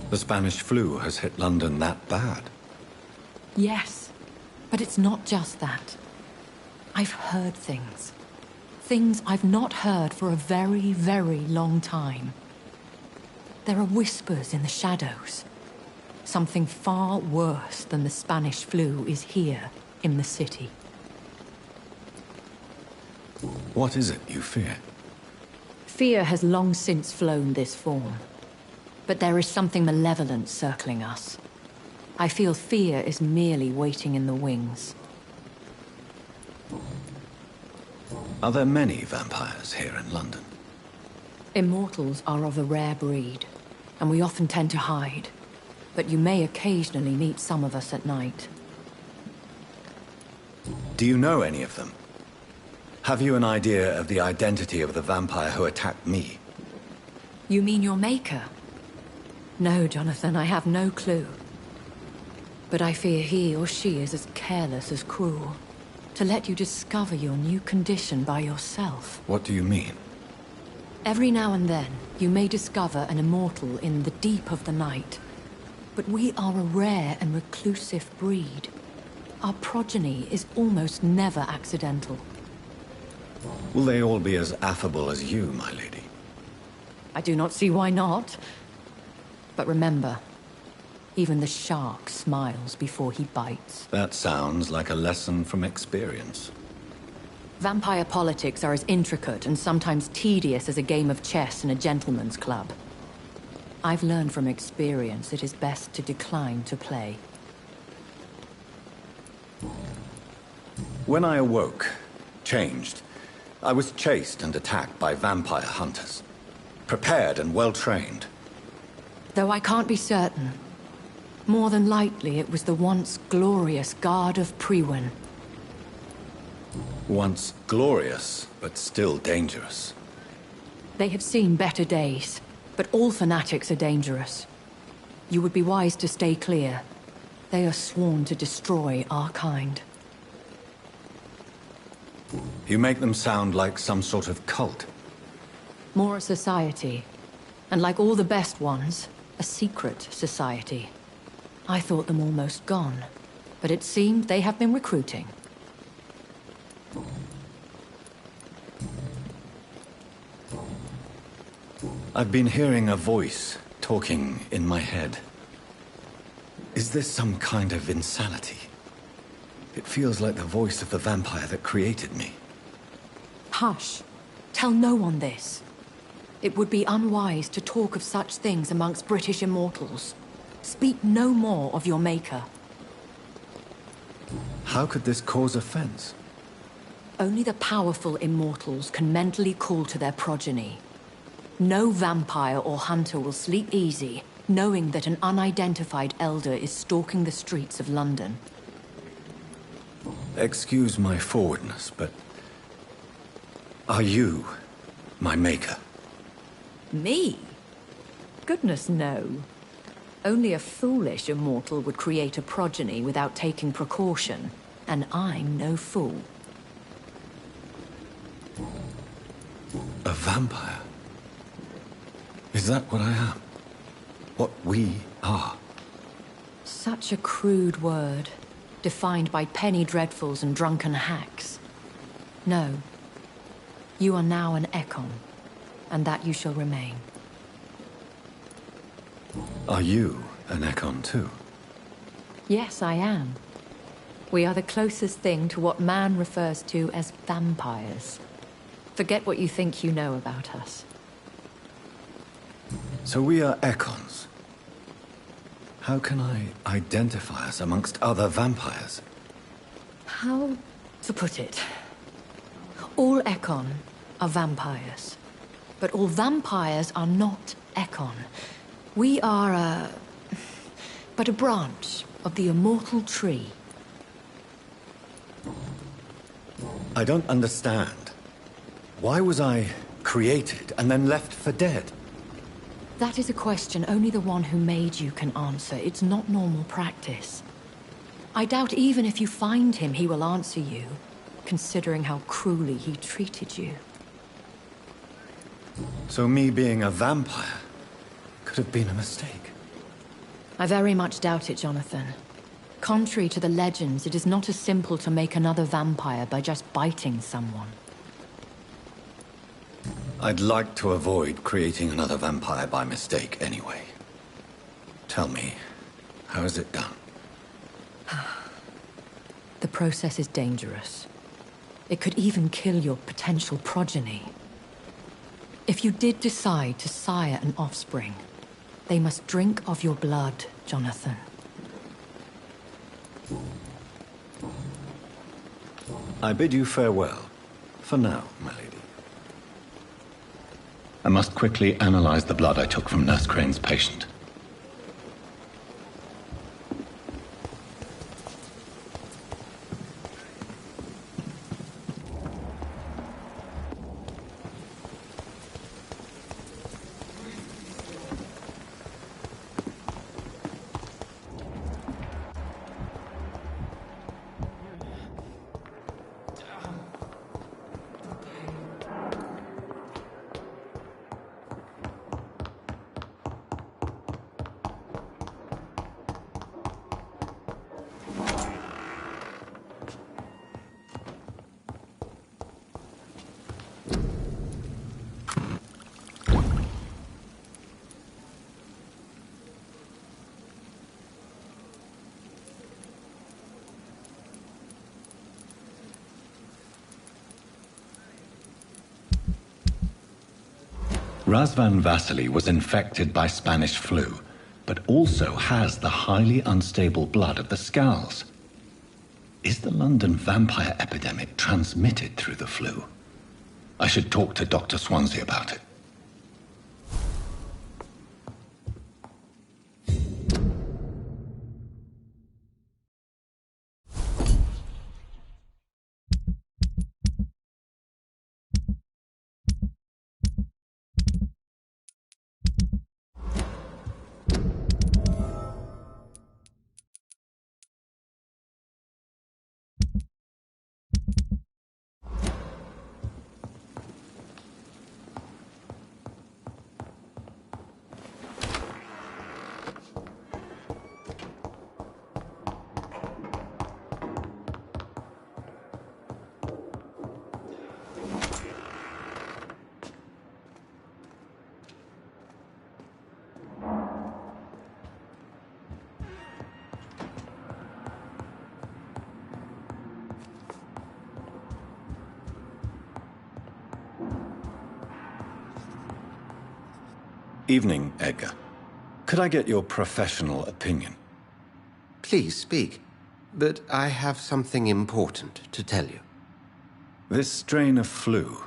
The Spanish flu has hit London that bad? Yes, but it's not just that. I've heard things. Things I've not heard for a very, very long time. There are whispers in the shadows. Something far worse than the Spanish flu is here in the city. What is it you fear? Fear has long since flown this form. But there is something malevolent circling us. I feel fear is merely waiting in the wings. Are there many vampires here in London? Immortals are of a rare breed, and we often tend to hide. But you may occasionally meet some of us at night. Do you know any of them? Have you an idea of the identity of the vampire who attacked me? You mean your maker? No, Jonathan, I have no clue. But I fear he or she is as careless as cruel. To let you discover your new condition by yourself. What do you mean? Every now and then, you may discover an immortal in the deep of the night. But we are a rare and reclusive breed. Our progeny is almost never accidental. Will they all be as affable as you, my lady? I do not see why not. But remember, even the shark smiles before he bites. That sounds like a lesson from experience. Vampire politics are as intricate and sometimes tedious as a game of chess in a gentleman's club. I've learned from experience it is best to decline to play. When I awoke, changed, I was chased and attacked by vampire hunters. Prepared and well-trained. Though I can't be certain, more than likely it was the once glorious Guard of Priwen. Once glorious, but still dangerous. They have seen better days, but all fanatics are dangerous. You would be wise to stay clear. They are sworn to destroy our kind. You make them sound like some sort of cult. More a society. And like all the best ones, a secret society. I thought them almost gone, but it seemed they have been recruiting. I've been hearing a voice talking in my head. Is this some kind of insanity? It feels like the voice of the vampire that created me. Hush. Tell no one this. It would be unwise to talk of such things amongst British immortals. Speak no more of your maker. How could this cause offense? Only the powerful immortals can mentally call to their progeny. No vampire or hunter will sleep easy, knowing that an unidentified elder is stalking the streets of London. Excuse my forwardness, but... are you my maker? Me? Goodness, no. Only a foolish immortal would create a progeny without taking precaution, and I'm no fool. A vampire? Is that what I am? What we are? Such a crude word, defined by penny dreadfuls and drunken hacks. No. You are now an Ekon, and that you shall remain. Are you an Ekon too? Yes, I am. We are the closest thing to what man refers to as vampires. Forget what you think you know about us. So we are Ekons. How can I identify us amongst other vampires? How to put it? All Ekon are vampires. But all vampires are not Ekon. We are but a branch of the immortal tree. I don't understand. Why was I created and then left for dead? That is a question only the one who made you can answer. It's not normal practice. I doubt even if you find him, he will answer you, considering how cruelly he treated you. So me being a vampire could have been a mistake. I very much doubt it, Jonathan. Contrary to the legends, it is not as simple to make another vampire by just biting someone. I'd like to avoid creating another vampire by mistake anyway. Tell me, how is it done? The process is dangerous. It could even kill your potential progeny. If you did decide to sire an offspring, they must drink of your blood, Jonathan. I bid you farewell. For now, my lady. I must quickly analyze the blood I took from Nurse Crane's patient. Razvan Vasily was infected by Spanish flu, but also has the highly unstable blood of the Scowls. Is the London vampire epidemic transmitted through the flu? I should talk to Dr. Swansea about it. Evening, Edgar. Could I get your professional opinion? Please speak, but I have something important to tell you. This strain of flu,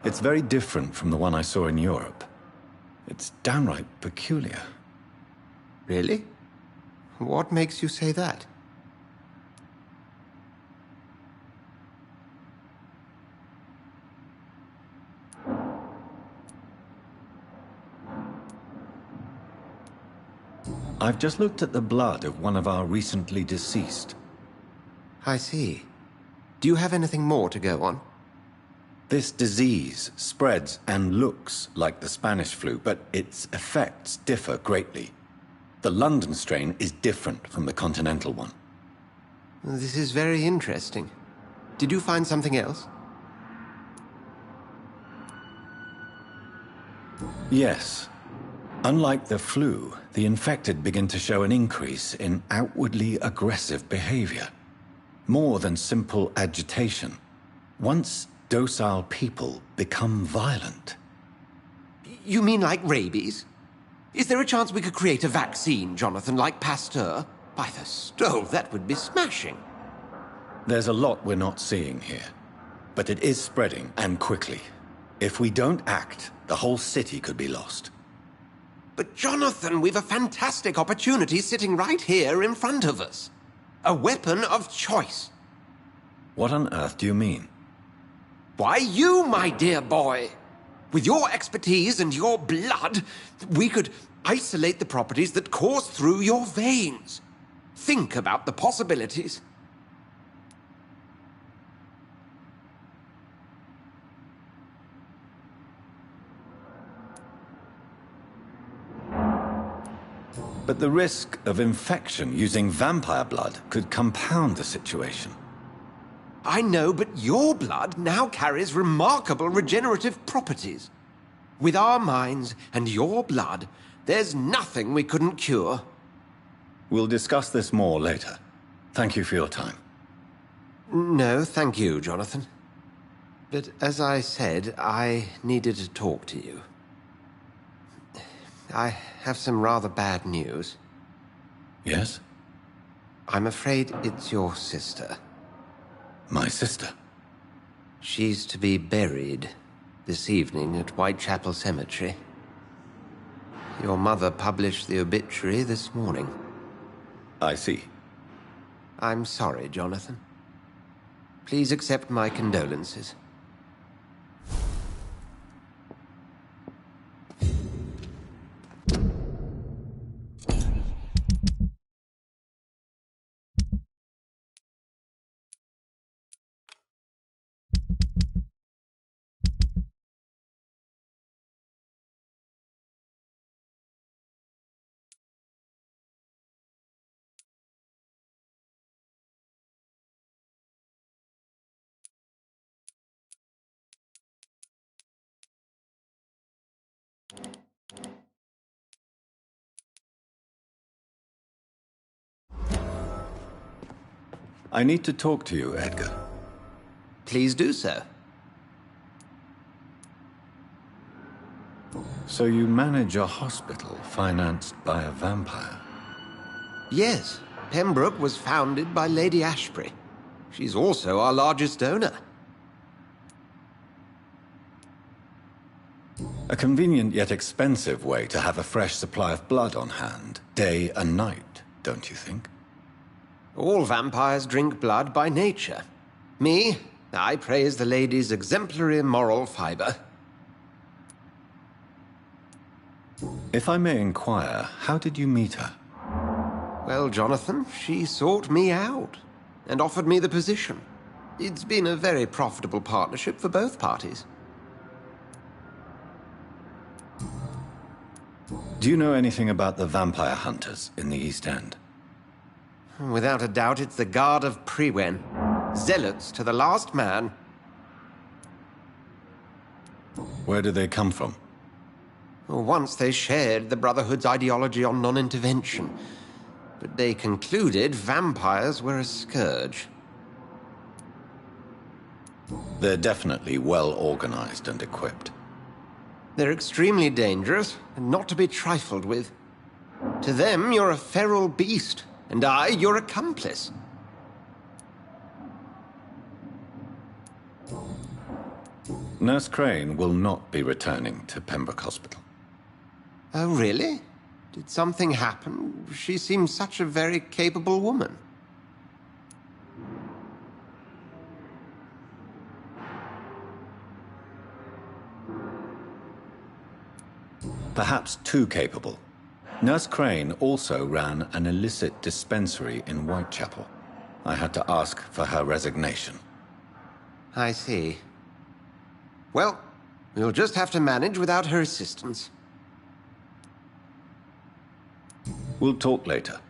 it's very different from the one I saw in Europe. It's downright peculiar. Really? What makes you say that? I've just looked at the blood of one of our recently deceased. I see. Do you have anything more to go on? This disease spreads and looks like the Spanish flu, but its effects differ greatly. The London strain is different from the continental one. This is very interesting. Did you find something else? Yes. Unlike the flu, the infected begin to show an increase in outwardly aggressive behavior. More than simple agitation. Once docile people become violent. You mean like rabies? Is there a chance we could create a vaccine, Jonathan, like Pasteur? By the stove, that would be smashing. There's a lot we're not seeing here. But it is spreading, and quickly. If we don't act, the whole city could be lost. But Jonathan, we've a fantastic opportunity sitting right here in front of us. A weapon of choice. What on earth do you mean? Why, you, my dear boy. With your expertise and your blood, we could isolate the properties that course through your veins. Think about the possibilities. But the risk of infection using vampire blood could compound the situation. I know, but your blood now carries remarkable regenerative properties. With our minds and your blood, there's nothing we couldn't cure. We'll discuss this more later. Thank you for your time. No, thank you, Jonathan. But as I said, I needed to talk to you. I have some rather bad news. Yes? I'm afraid it's your sister. My sister? She's to be buried this evening at Whitechapel Cemetery. Your mother published the obituary this morning. I see. I'm sorry, Jonathan. Please accept my condolences. I need to talk to you, Edgar. Please do so. So you manage a hospital financed by a vampire? Yes, Pembroke was founded by Lady Ashbury. She's also our largest donor. A convenient yet expensive way to have a fresh supply of blood on hand, day and night, don't you think? All vampires drink blood by nature. Me, I praise the lady's exemplary moral fiber. If I may inquire, how did you meet her? Well, Jonathan, she sought me out and offered me the position. It's been a very profitable partnership for both parties. Do you know anything about the vampire hunters in the East End? Without a doubt, it's the Guard of Priwen. Zealots to the last man. Where do they come from? Once they shared the Brotherhood's ideology on non-intervention, but they concluded vampires were a scourge. They're definitely well organized and equipped. They're extremely dangerous and not to be trifled with. To them, you're a feral beast, and I, your accomplice. Nurse Crane will not be returning to Pembroke Hospital. Oh, really? Did something happen? She seems such a very capable woman. Perhaps too capable. Nurse Crane also ran an illicit dispensary in Whitechapel. I had to ask for her resignation. I see. Well, we'll just have to manage without her assistance. We'll talk later.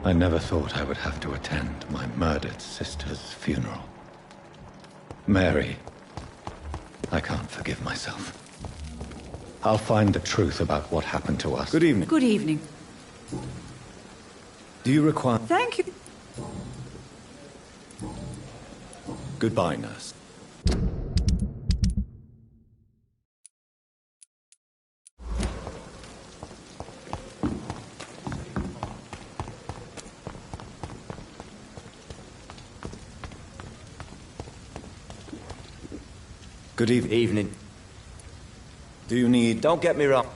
I never thought I would have to attend my murdered sister's funeral. Mary, I can't forgive myself. I'll find the truth about what happened to us. Good evening. Good evening. Do you require... Thank you. Goodbye, nurse. Good evening. Do you need... Don't get me wrong.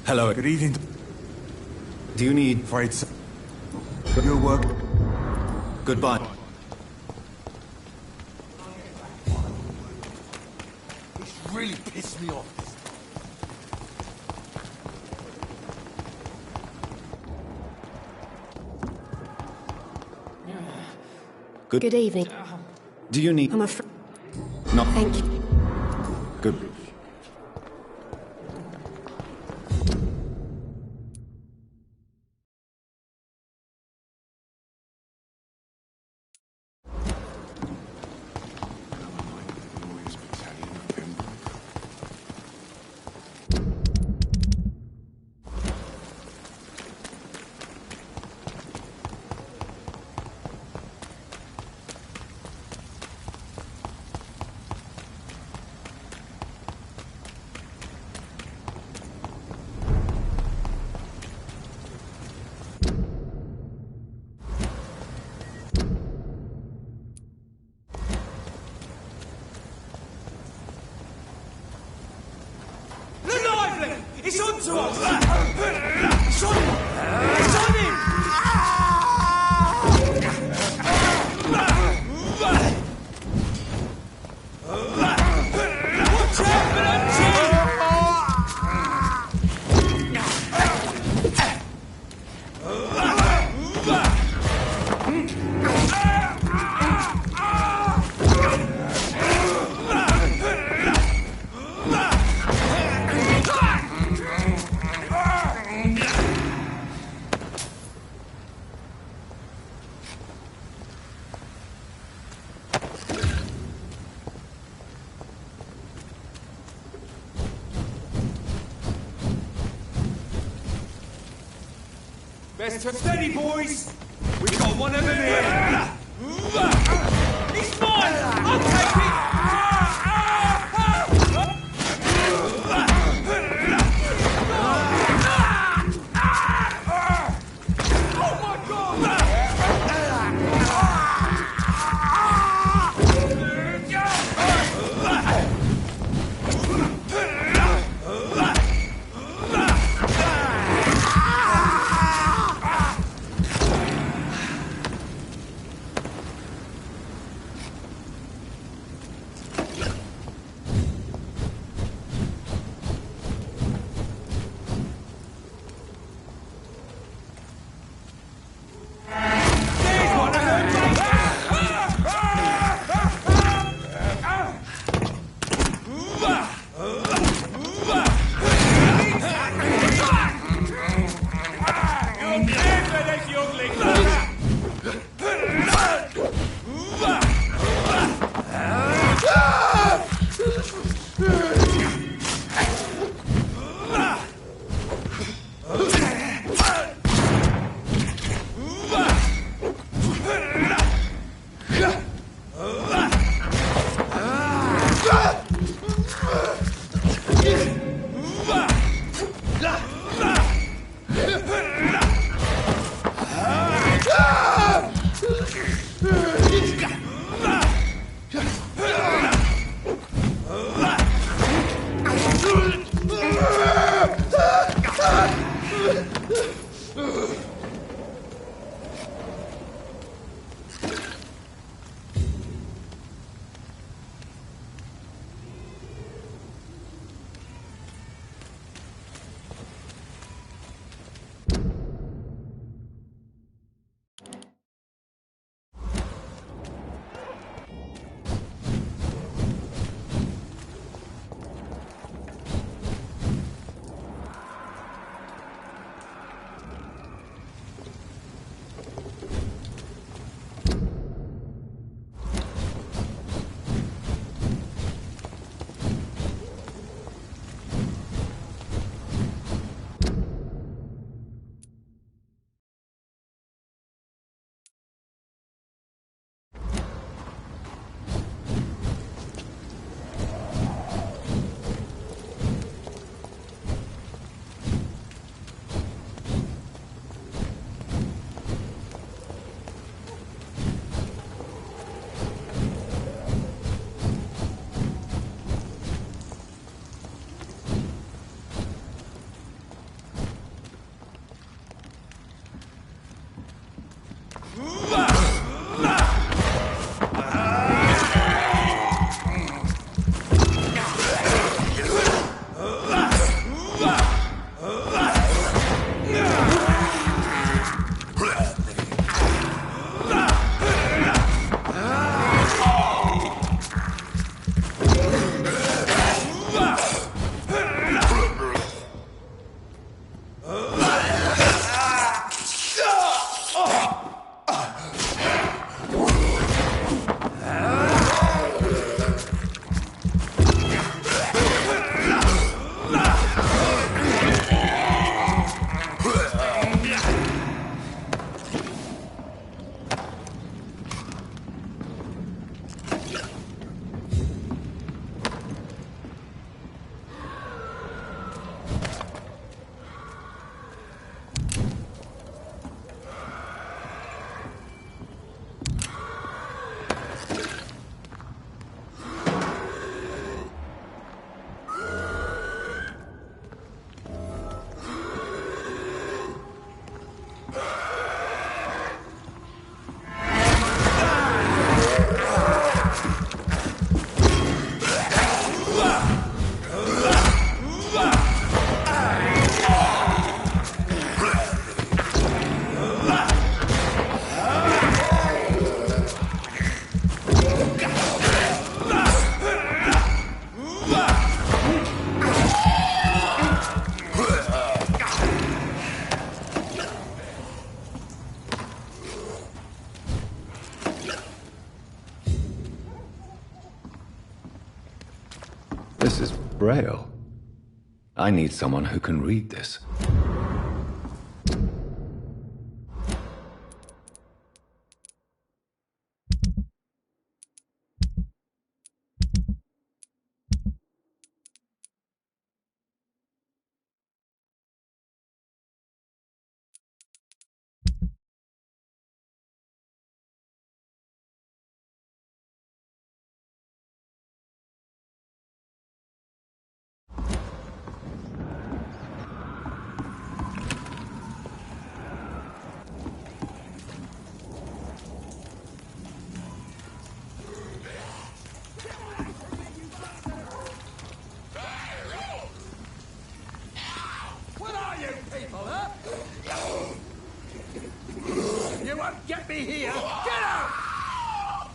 Hello. Good evening. Do you need... Afraid so. Your work. Goodbye. It's really pissed me off. Good evening. Do you need... I'm afraid... No. Thank you. Good. It's on to us! It's on him! It's on him! Watch out for that Best to steady, boys! We've got one of them here! He's mine! I'll take it! Oh my God! Braille. I need someone who can read this. What are you people, huh? You won't get me here! Get out!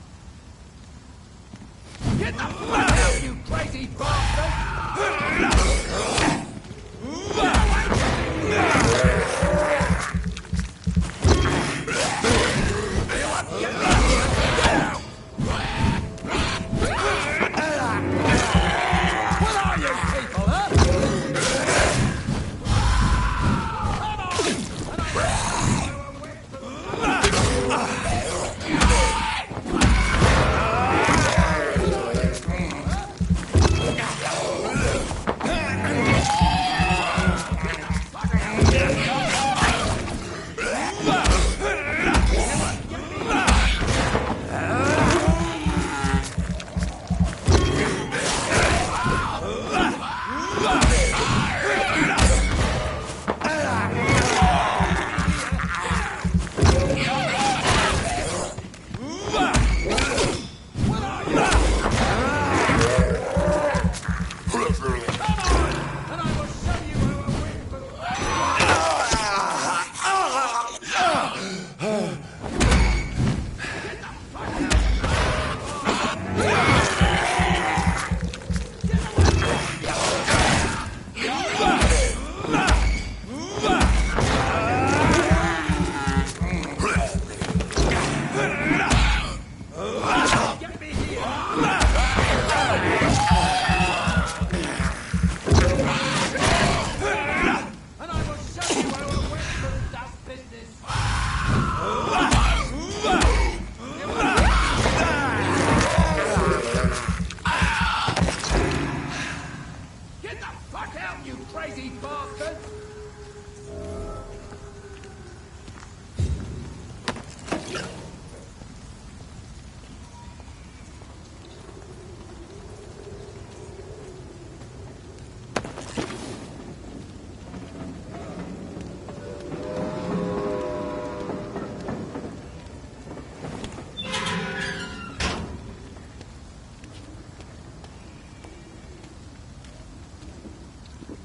Get the fuck out, you crazy bastard!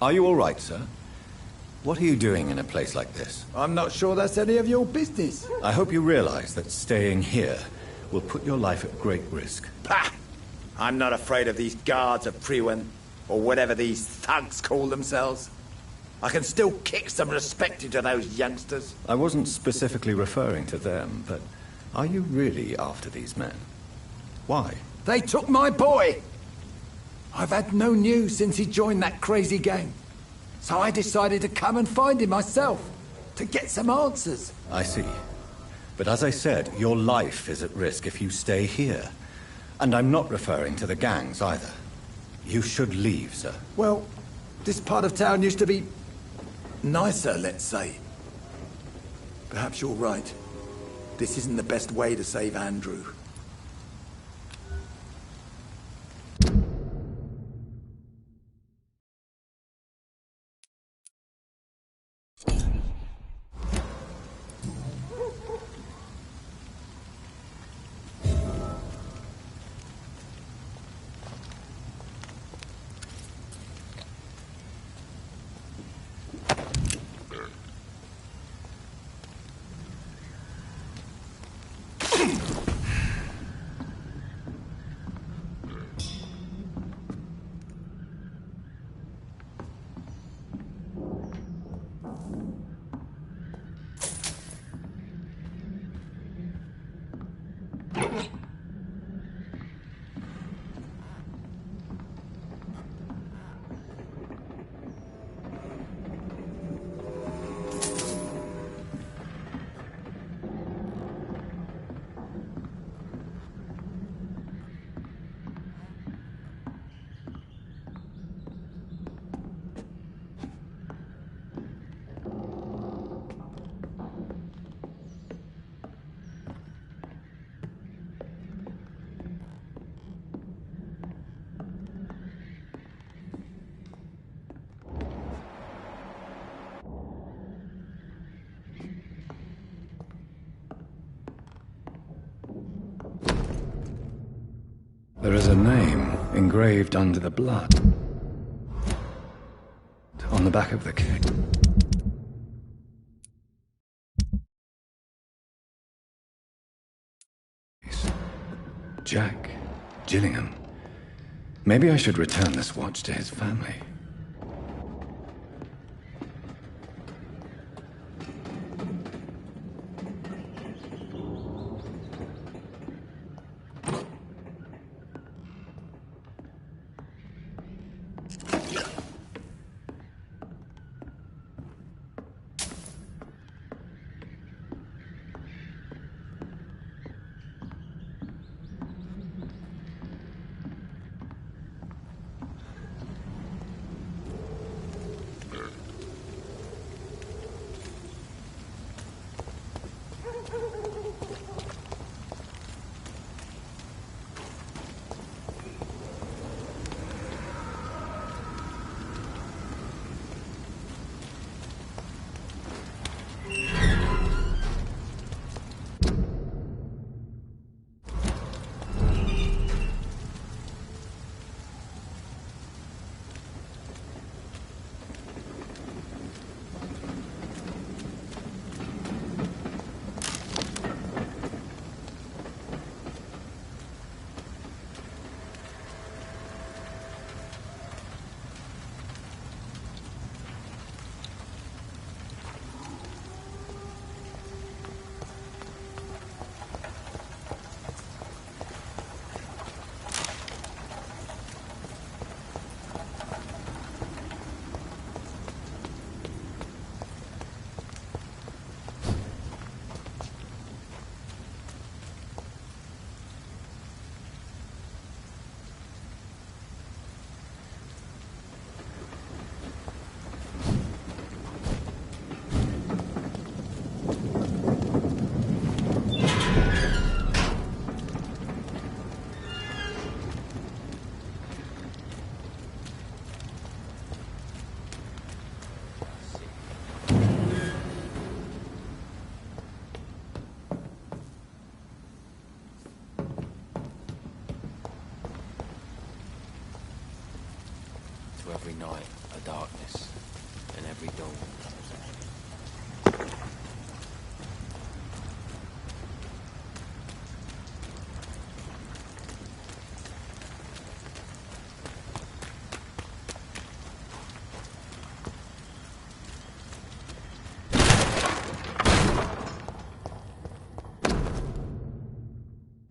Are you all right, sir? What are you doing in a place like this? I'm not sure that's any of your business. I hope you realize that staying here will put your life at great risk. Pah! I'm not afraid of these guards of Priwen, or whatever these thugs call themselves. I can still kick some respect into those youngsters. I wasn't specifically referring to them, but are you really after these men? Why? They took my boy! I've had no news since he joined that crazy gang. So I decided to come and find him myself, to get some answers. I see. But as I said, your life is at risk if you stay here. And I'm not referring to the gangs either. You should leave, sir. Well, this part of town used to be nicer, let's say. Perhaps you're right. This isn't the best way to save Andrew. There is a name engraved under the blood. On the back of the cake. Jack Gillingham. Maybe I should return this watch to his family. Every night, a darkness, and every dawn.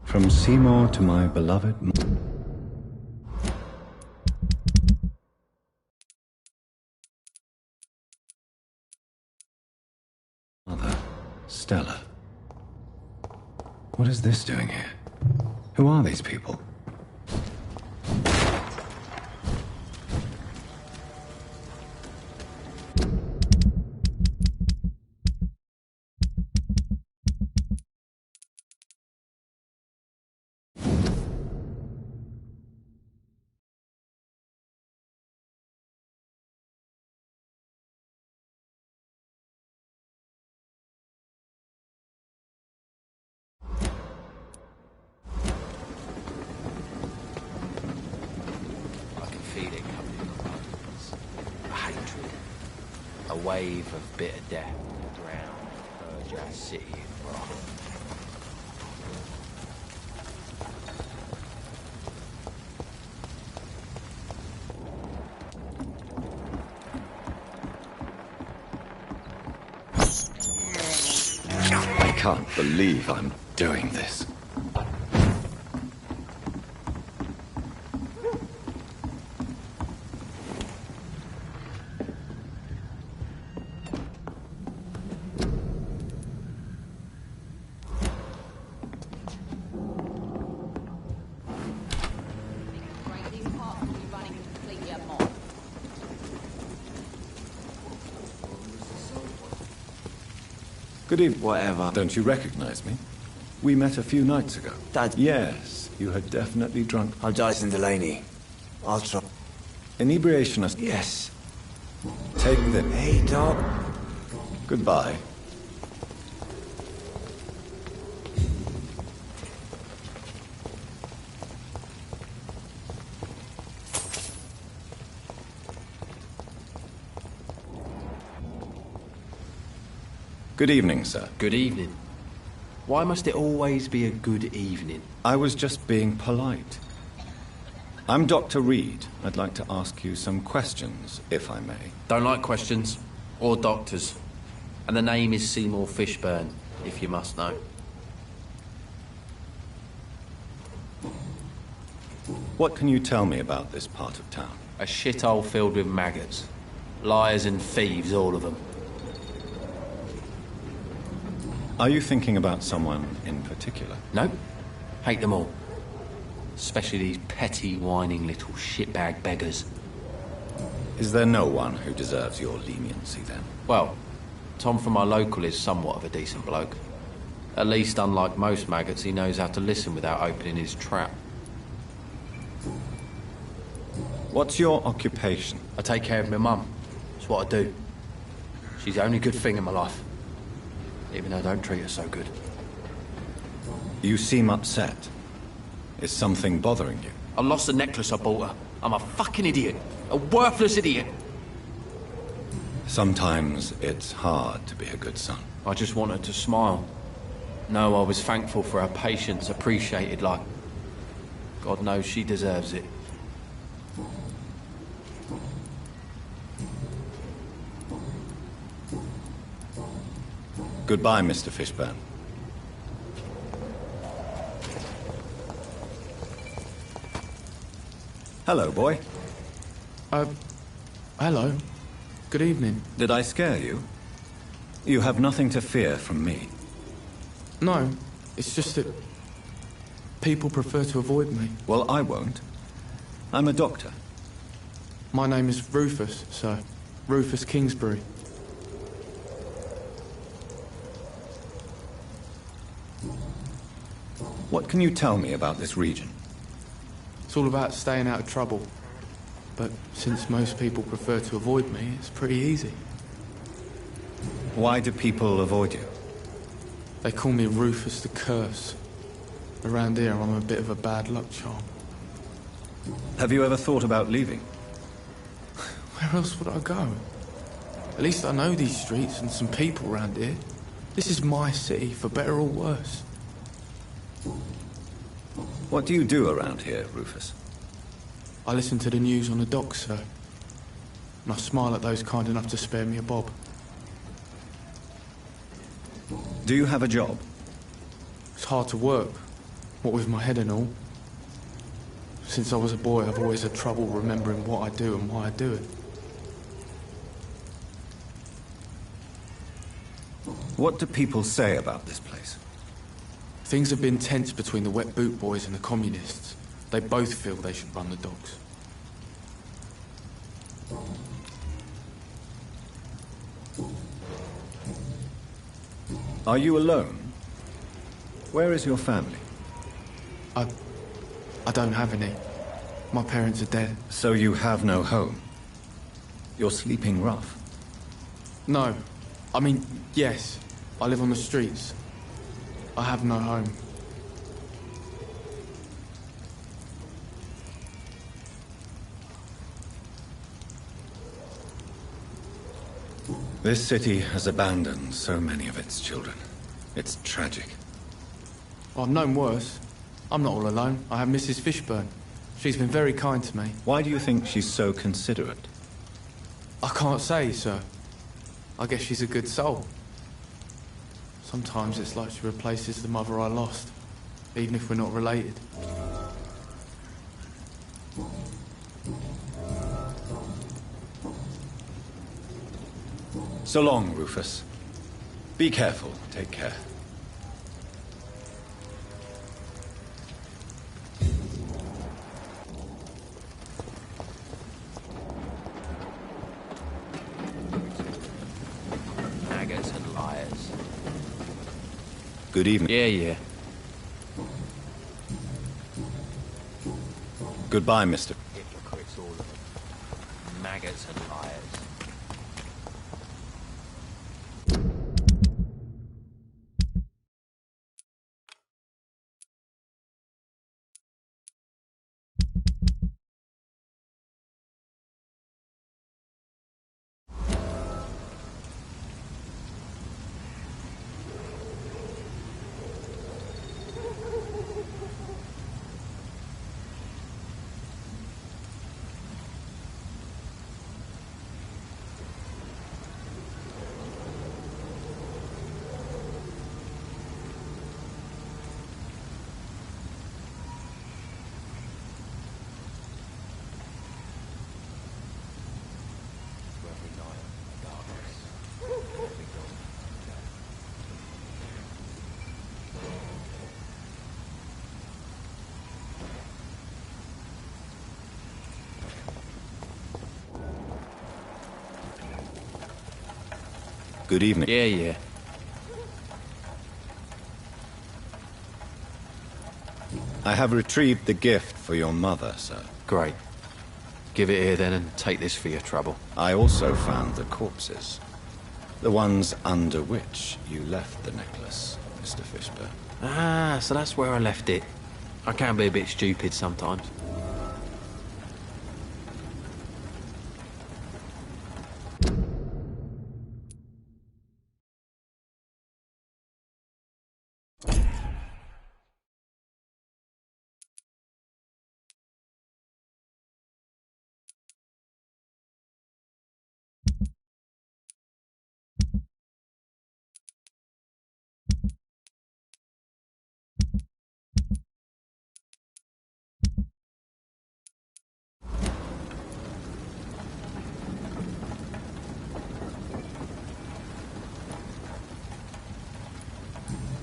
From Seymour to my beloved mother, Stella. What is this doing here? Who are these people? A wave of bitter death will drown purge our city in wrath. I can't believe I'm doing this. Good evening. Whatever. Don't you recognize me? We met a few nights ago. Dad. Yes, you had definitely drunk. I'm Dyson Delaney. I'll try. Inebriationist. Yes. Take the... Hey, Doc. Goodbye. Good evening, sir. Good evening. Why must it always be a good evening? I was just being polite. I'm Dr. Reed. I'd like to ask you some questions, if I may. Don't like questions. Or doctors. And the name is Seymour Fishburne, if you must know. What can you tell me about this part of town? A shithole filled with maggots. Liars and thieves, all of them. Are you thinking about someone in particular? No. Hate them all. Especially these petty, whining little shitbag beggars. Is there no one who deserves your leniency, then? Well, Tom from my local is somewhat of a decent bloke. At least, unlike most maggots, he knows how to listen without opening his trap. What's your occupation? I take care of my mum. It's what I do. She's the only good thing in my life. Even though I don't treat her so good. You seem upset. Is something bothering you? I lost the necklace I bought her. I'm a fucking idiot. A worthless idiot. Sometimes it's hard to be a good son. I just want her to smile. No, I was thankful for her patience, appreciated like... God knows she deserves it. Goodbye, Mr. Fishburne. Hello, boy. Hello. Good evening. Did I scare you? You have nothing to fear from me. No, it's just that people prefer to avoid me. Well, I won't. I'm a doctor. My name is Rufus, sir. Rufus Kingsbury. What can you tell me about this region? It's all about staying out of trouble. But since most people prefer to avoid me, it's pretty easy. Why do people avoid you? They call me Rufus the Curse. Around here, I'm a bit of a bad luck charm. Have you ever thought about leaving? Where else would I go? At least I know these streets and some people around here. This is my city, for better or worse. What do you do around here, Rufus? I listen to the news on the docks, sir. And I smile at those kind enough to spare me a bob. Do you have a job? It's hard to work, what with my head and all. Since I was a boy, I've always had trouble remembering what I do and why I do it. What do people say about this place? Things have been tense between the wet boot boys and the communists. They both feel they should run the docks. Are you alone? Where is your family? I don't have any. My parents are dead. So you have no home? You're sleeping rough? No. I mean, yes. I live on the streets. I have no home. This city has abandoned so many of its children. It's tragic. Well, I've known worse. I'm not all alone. I have Mrs. Fishburne. She's been very kind to me. Why do you think she's so considerate? I can't say, sir. I guess she's a good soul. Sometimes it's like she replaces the mother I lost, even if we're not related. So long, Rufus. Be careful. Take care. Maggots and liars. Good evening. Yeah. Goodbye, Mr. Hypocrites, all of them. Maggots and liars. Good evening. Yeah. I have retrieved the gift for your mother, sir. Great. Give it here then and take this for your trouble. I also found the corpses. The ones under which you left the necklace, Mr. Fishburne. Ah, so that's where I left it. I can be a bit stupid sometimes.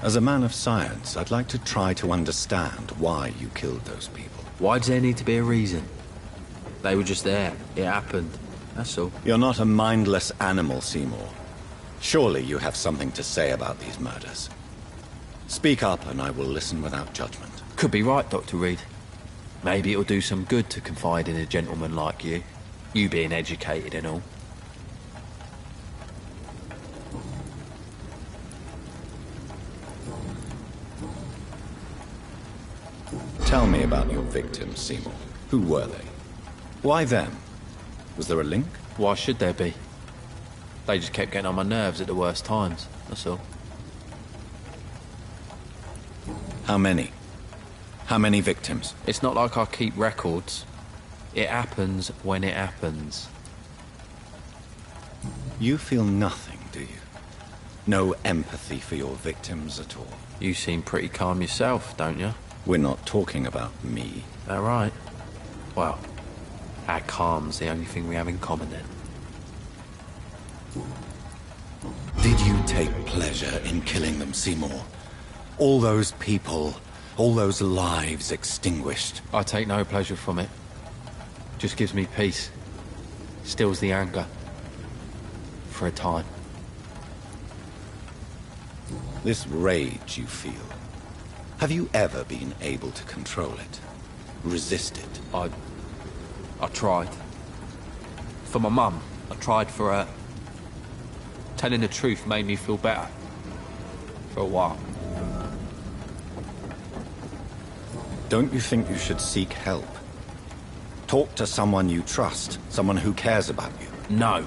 As a man of science, I'd like to try to understand why you killed those people. Why does there need to be a reason? They were just there. It happened. That's all. You're not a mindless animal, Seymour. Surely you have something to say about these murders. Speak up and I will listen without judgment. Could be right, Dr. Reed. Maybe it'll do some good to confide in a gentleman like you. You being educated and all. Tell me about your victims, Seymour. Who were they? Why them? Was there a link? Why should there be? They just kept getting on my nerves at the worst times, that's all. How many? How many victims? It's not like I keep records. It happens when it happens. You feel nothing, do you? No empathy for your victims at all? You seem pretty calm yourself, don't you? We're not talking about me. That right? Well, our calm's the only thing we have in common then. Did you take pleasure in killing them, Seymour? All those people, all those lives extinguished. I take no pleasure from it. Just gives me peace. Stills the anger. For a time. This rage you feel, have you ever been able to control it? Resist it? I tried. For my mum, I tried for her. Telling the truth made me feel better. For a while. Don't you think you should seek help? Talk to someone you trust, someone who cares about you. No.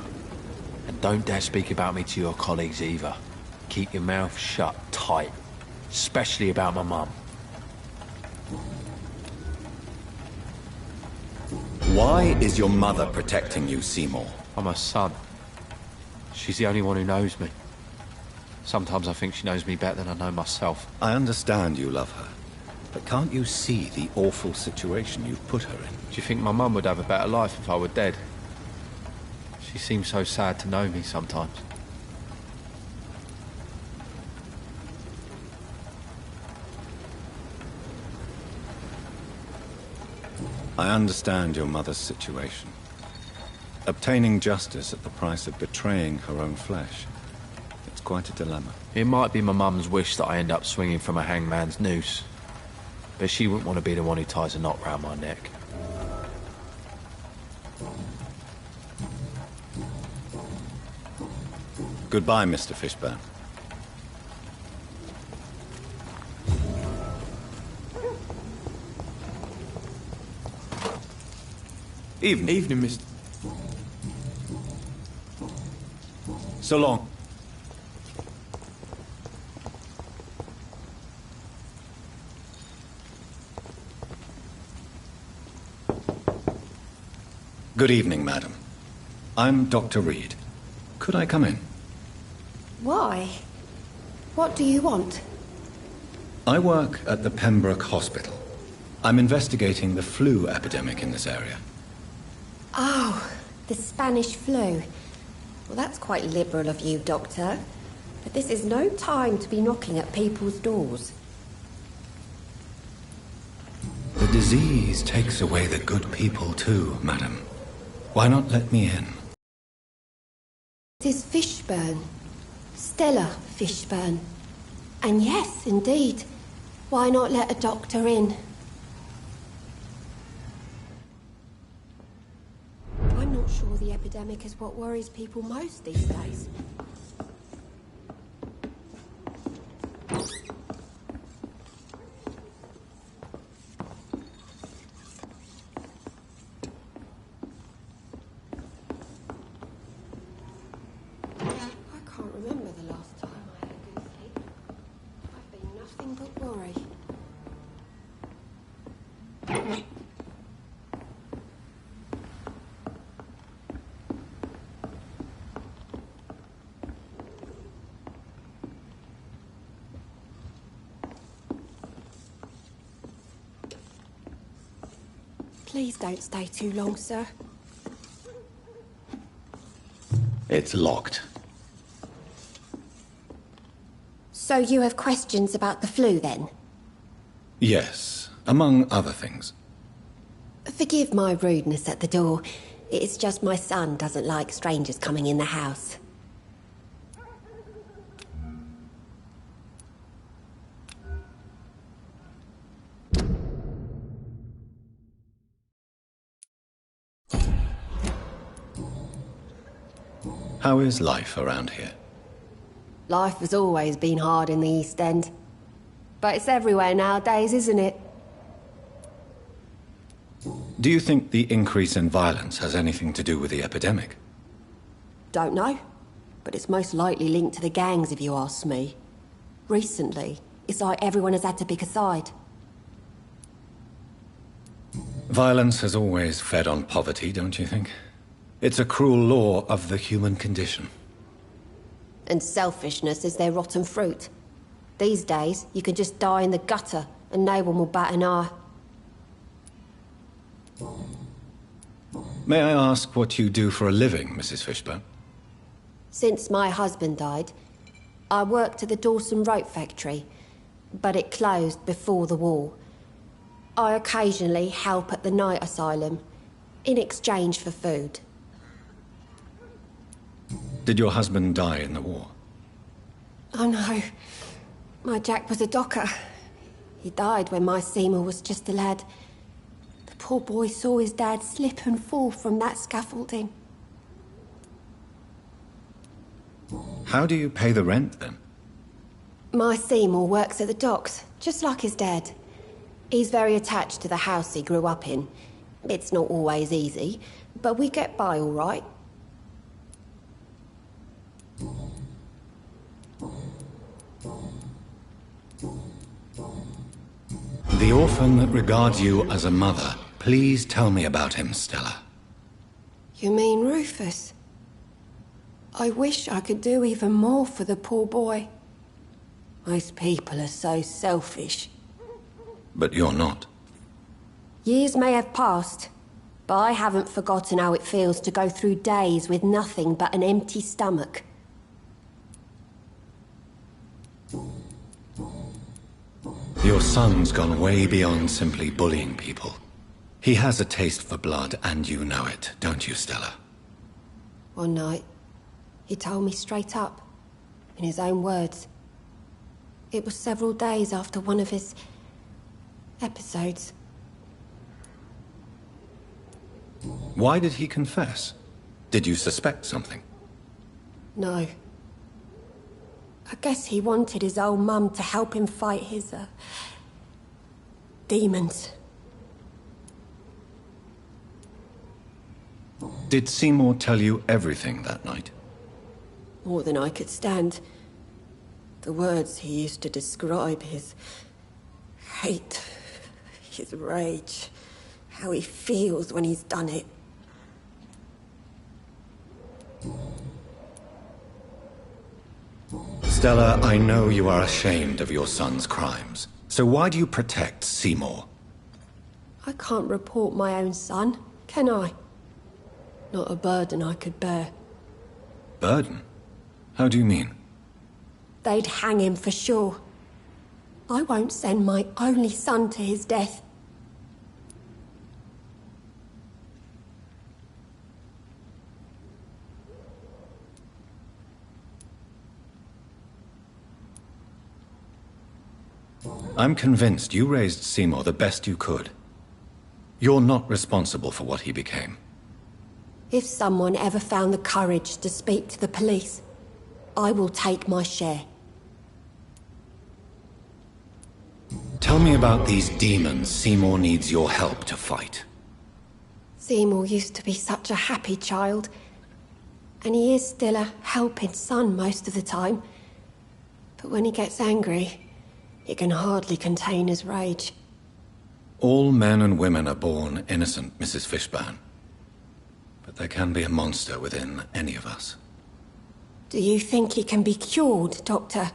And don't dare speak about me to your colleagues either. Keep your mouth shut tight. Especially about my mum. Why is your mother protecting you, Seymour? I'm her son. She's the only one who knows me. Sometimes I think she knows me better than I know myself. I understand you love her, but can't you see the awful situation you've put her in? Do you think my mum would have a better life if I were dead? She seems so sad to know me sometimes. I understand your mother's situation. Obtaining justice at the price of betraying her own flesh. It's quite a dilemma. It might be my mum's wish that I end up swinging from a hangman's noose. But she wouldn't want to be the one who ties a knot round my neck. Goodbye, Mr. Fishburne. Evening, Mr. So long. Good evening, madam. I'm Dr. Reed. Could I come in? Why? What do you want? I work at the Pembroke Hospital. I'm investigating the flu epidemic in this area. Oh, the Spanish flu. Well, that's quite liberal of you, Doctor. But this is no time to be knocking at people's doors. The disease takes away the good people too, madam. Why not let me in? It is Fishburne. Stella Fishburne. And yes, indeed. Why not let a doctor in? I'm not sure the epidemic is what worries people most these days. I can't remember the last time I had a good sleep. I've been nothing but worry. Please don't stay too long, sir. It's locked. So you have questions about the flu, then? Yes, among other things. Forgive my rudeness at the door. It's just my son doesn't like strangers coming in the house. How is life around here? Life has always been hard in the East End. But it's everywhere nowadays, isn't it? Do you think the increase in violence has anything to do with the epidemic? Don't know. But it's most likely linked to the gangs, if you ask me. Recently, it's like everyone has had to pick a side. Violence has always fed on poverty, don't you think? It's a cruel law of the human condition. And selfishness is their rotten fruit. These days, you can just die in the gutter and no one will bat an eye. May I ask what you do for a living, Mrs. Fishburne? Since my husband died, I worked at the Dawson Rope Factory, but it closed before the war. I occasionally help at the night asylum, in exchange for food. Did your husband die in the war? Oh no, my Jack was a docker. He died when my Seymour was just a lad. The poor boy saw his dad slip and fall from that scaffolding. How do you pay the rent, then? My Seymour works at the docks, just like his dad. He's very attached to the house he grew up in. It's not always easy, but we get by all right. The orphan that regards you as a mother. Please tell me about him, Stella. You mean Rufus? I wish I could do even more for the poor boy. Most people are so selfish. But you're not. Years may have passed, but I haven't forgotten how it feels to go through days with nothing but an empty stomach. Your son's gone way beyond simply bullying people. He has a taste for blood, and you know it, don't you, Stella? One night, he told me straight up, in his own words. It was several days after one of his episodes. Why did he confess? Did you suspect something? No. I guess he wanted his old mum to help him fight his, demons. Did Seymour tell you everything that night? More than I could stand. The words he used to describe his hate, his rage, how he feels when he's done it. Stella, I know you are ashamed of your son's crimes. So why do you protect Seymour? I can't report my own son, can I? Not a burden I could bear. Burden? How do you mean? They'd hang him for sure. I won't send my only son to his death. I'm convinced you raised Seymour the best you could. You're not responsible for what he became. If someone ever found the courage to speak to the police, I will take my share. Tell me about these demons Seymour needs your help to fight. Seymour used to be such a happy child, and he is still a helping son most of the time. But when he gets angry, he can hardly contain his rage. All men and women are born innocent, Mrs. Fishburne. But there can be a monster within any of us. Do you think he can be cured, Doctor?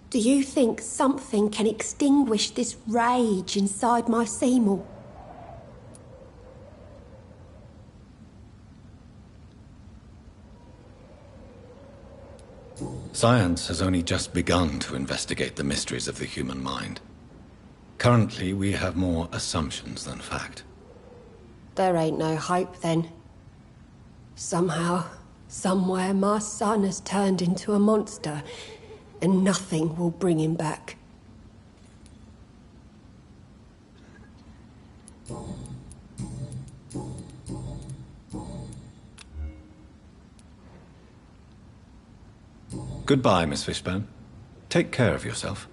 Do you think something can extinguish this rage inside my Seymour? Science has only just begun to investigate the mysteries of the human mind. Currently, we have more assumptions than fact. There ain't no hope, then. Somehow, somewhere, my son has turned into a monster, and nothing will bring him back. Goodbye, Miss Fishburne. Take care of yourself.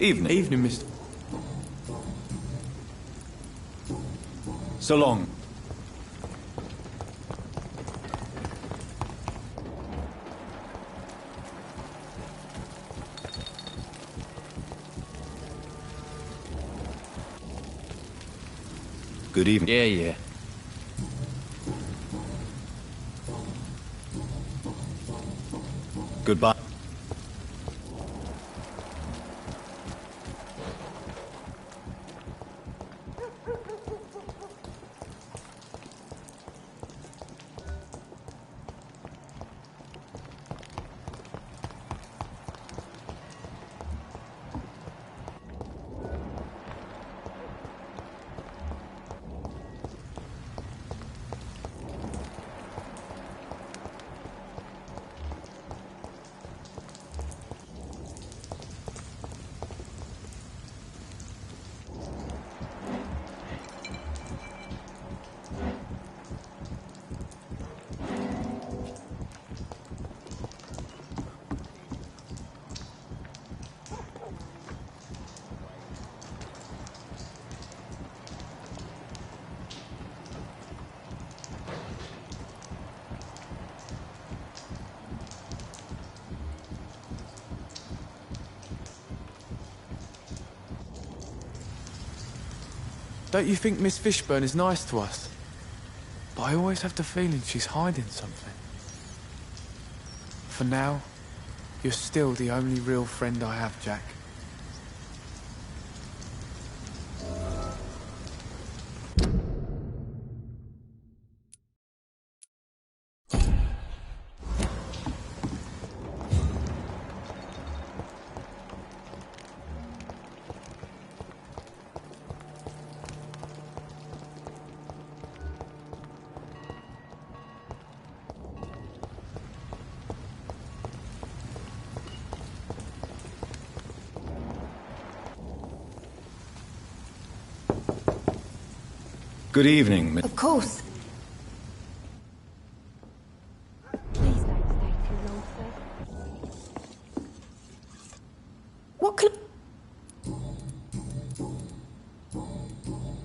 Evening. Evening, Mr. So long. Good evening. Yeah. Goodbye. Don't you think Miss Fishburne is nice to us? But I always have the feeling she's hiding something. For now, you're still the only real friend I have, Jack. Good evening, Miss. Of course. What can...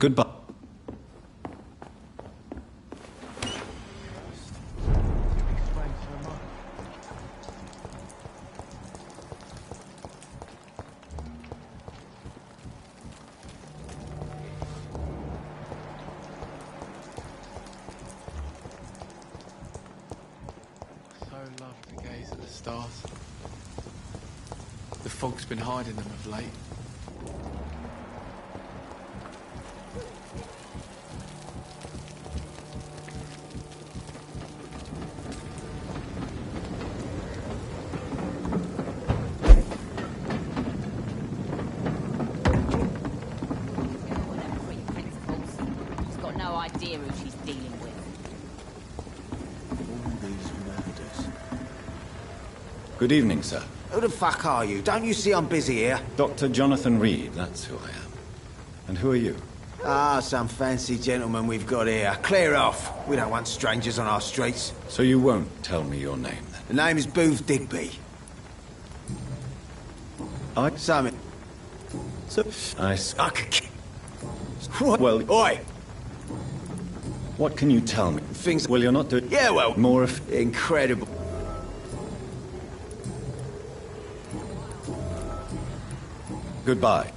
Goodbye. Stars. The fog's been hiding them of late. She's got no idea who she's dealing with. Good evening, sir. Who the fuck are you? Don't you see I'm busy here? Dr. Jonathan Reed, that's who I am. And who are you? Ah, some fancy gentleman we've got here. Clear off. We don't want strangers on our streets. So you won't tell me your name, then? The name is Booth Digby. Something. So, I could... What? Well... Oi! What can you tell me? Things... Well, you're not doing... Yeah, well... More of... Incredible. Goodbye.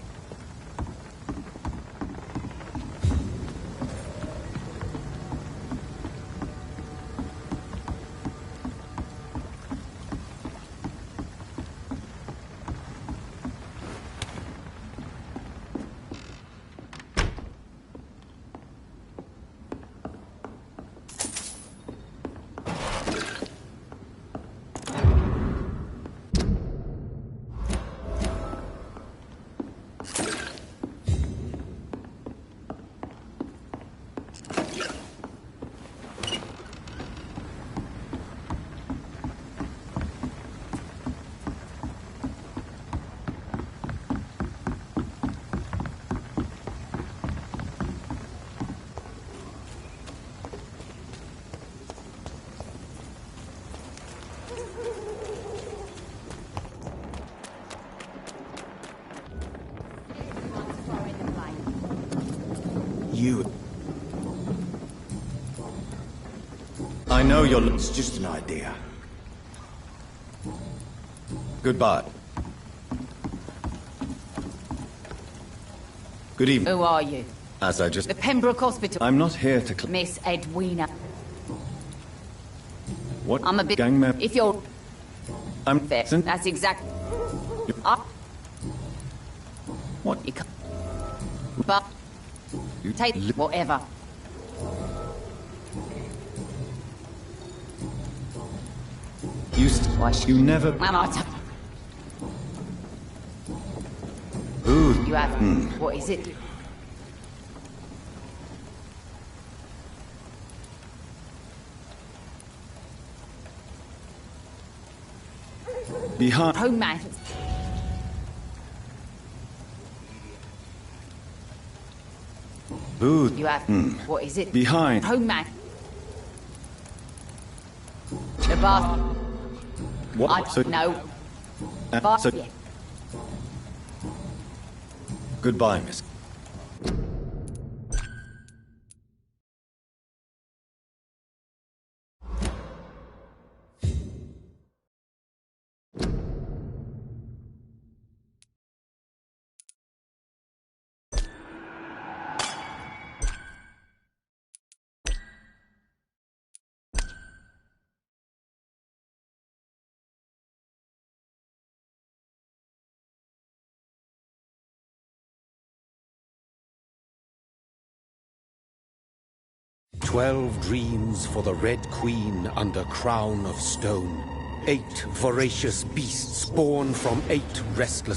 You. I know you're... It's just an idea. Goodbye. Good evening. Who are you? As I just... The Pembroke Hospital. I'm not here to... Miss Edwina. What? I'm a bit... Gang member? If you're... I'm... Fair. That's exactly... What? You can't... But... You take whatever. You never... Ooh. You have... What is it? Behind... Home man. Ooh. You have... What is it? Behind... Home man. The bath... What? So... No. So... Goodbye, miss. "12 dreams for the Red Queen under crown of stone. 8 voracious beasts born from 8 restless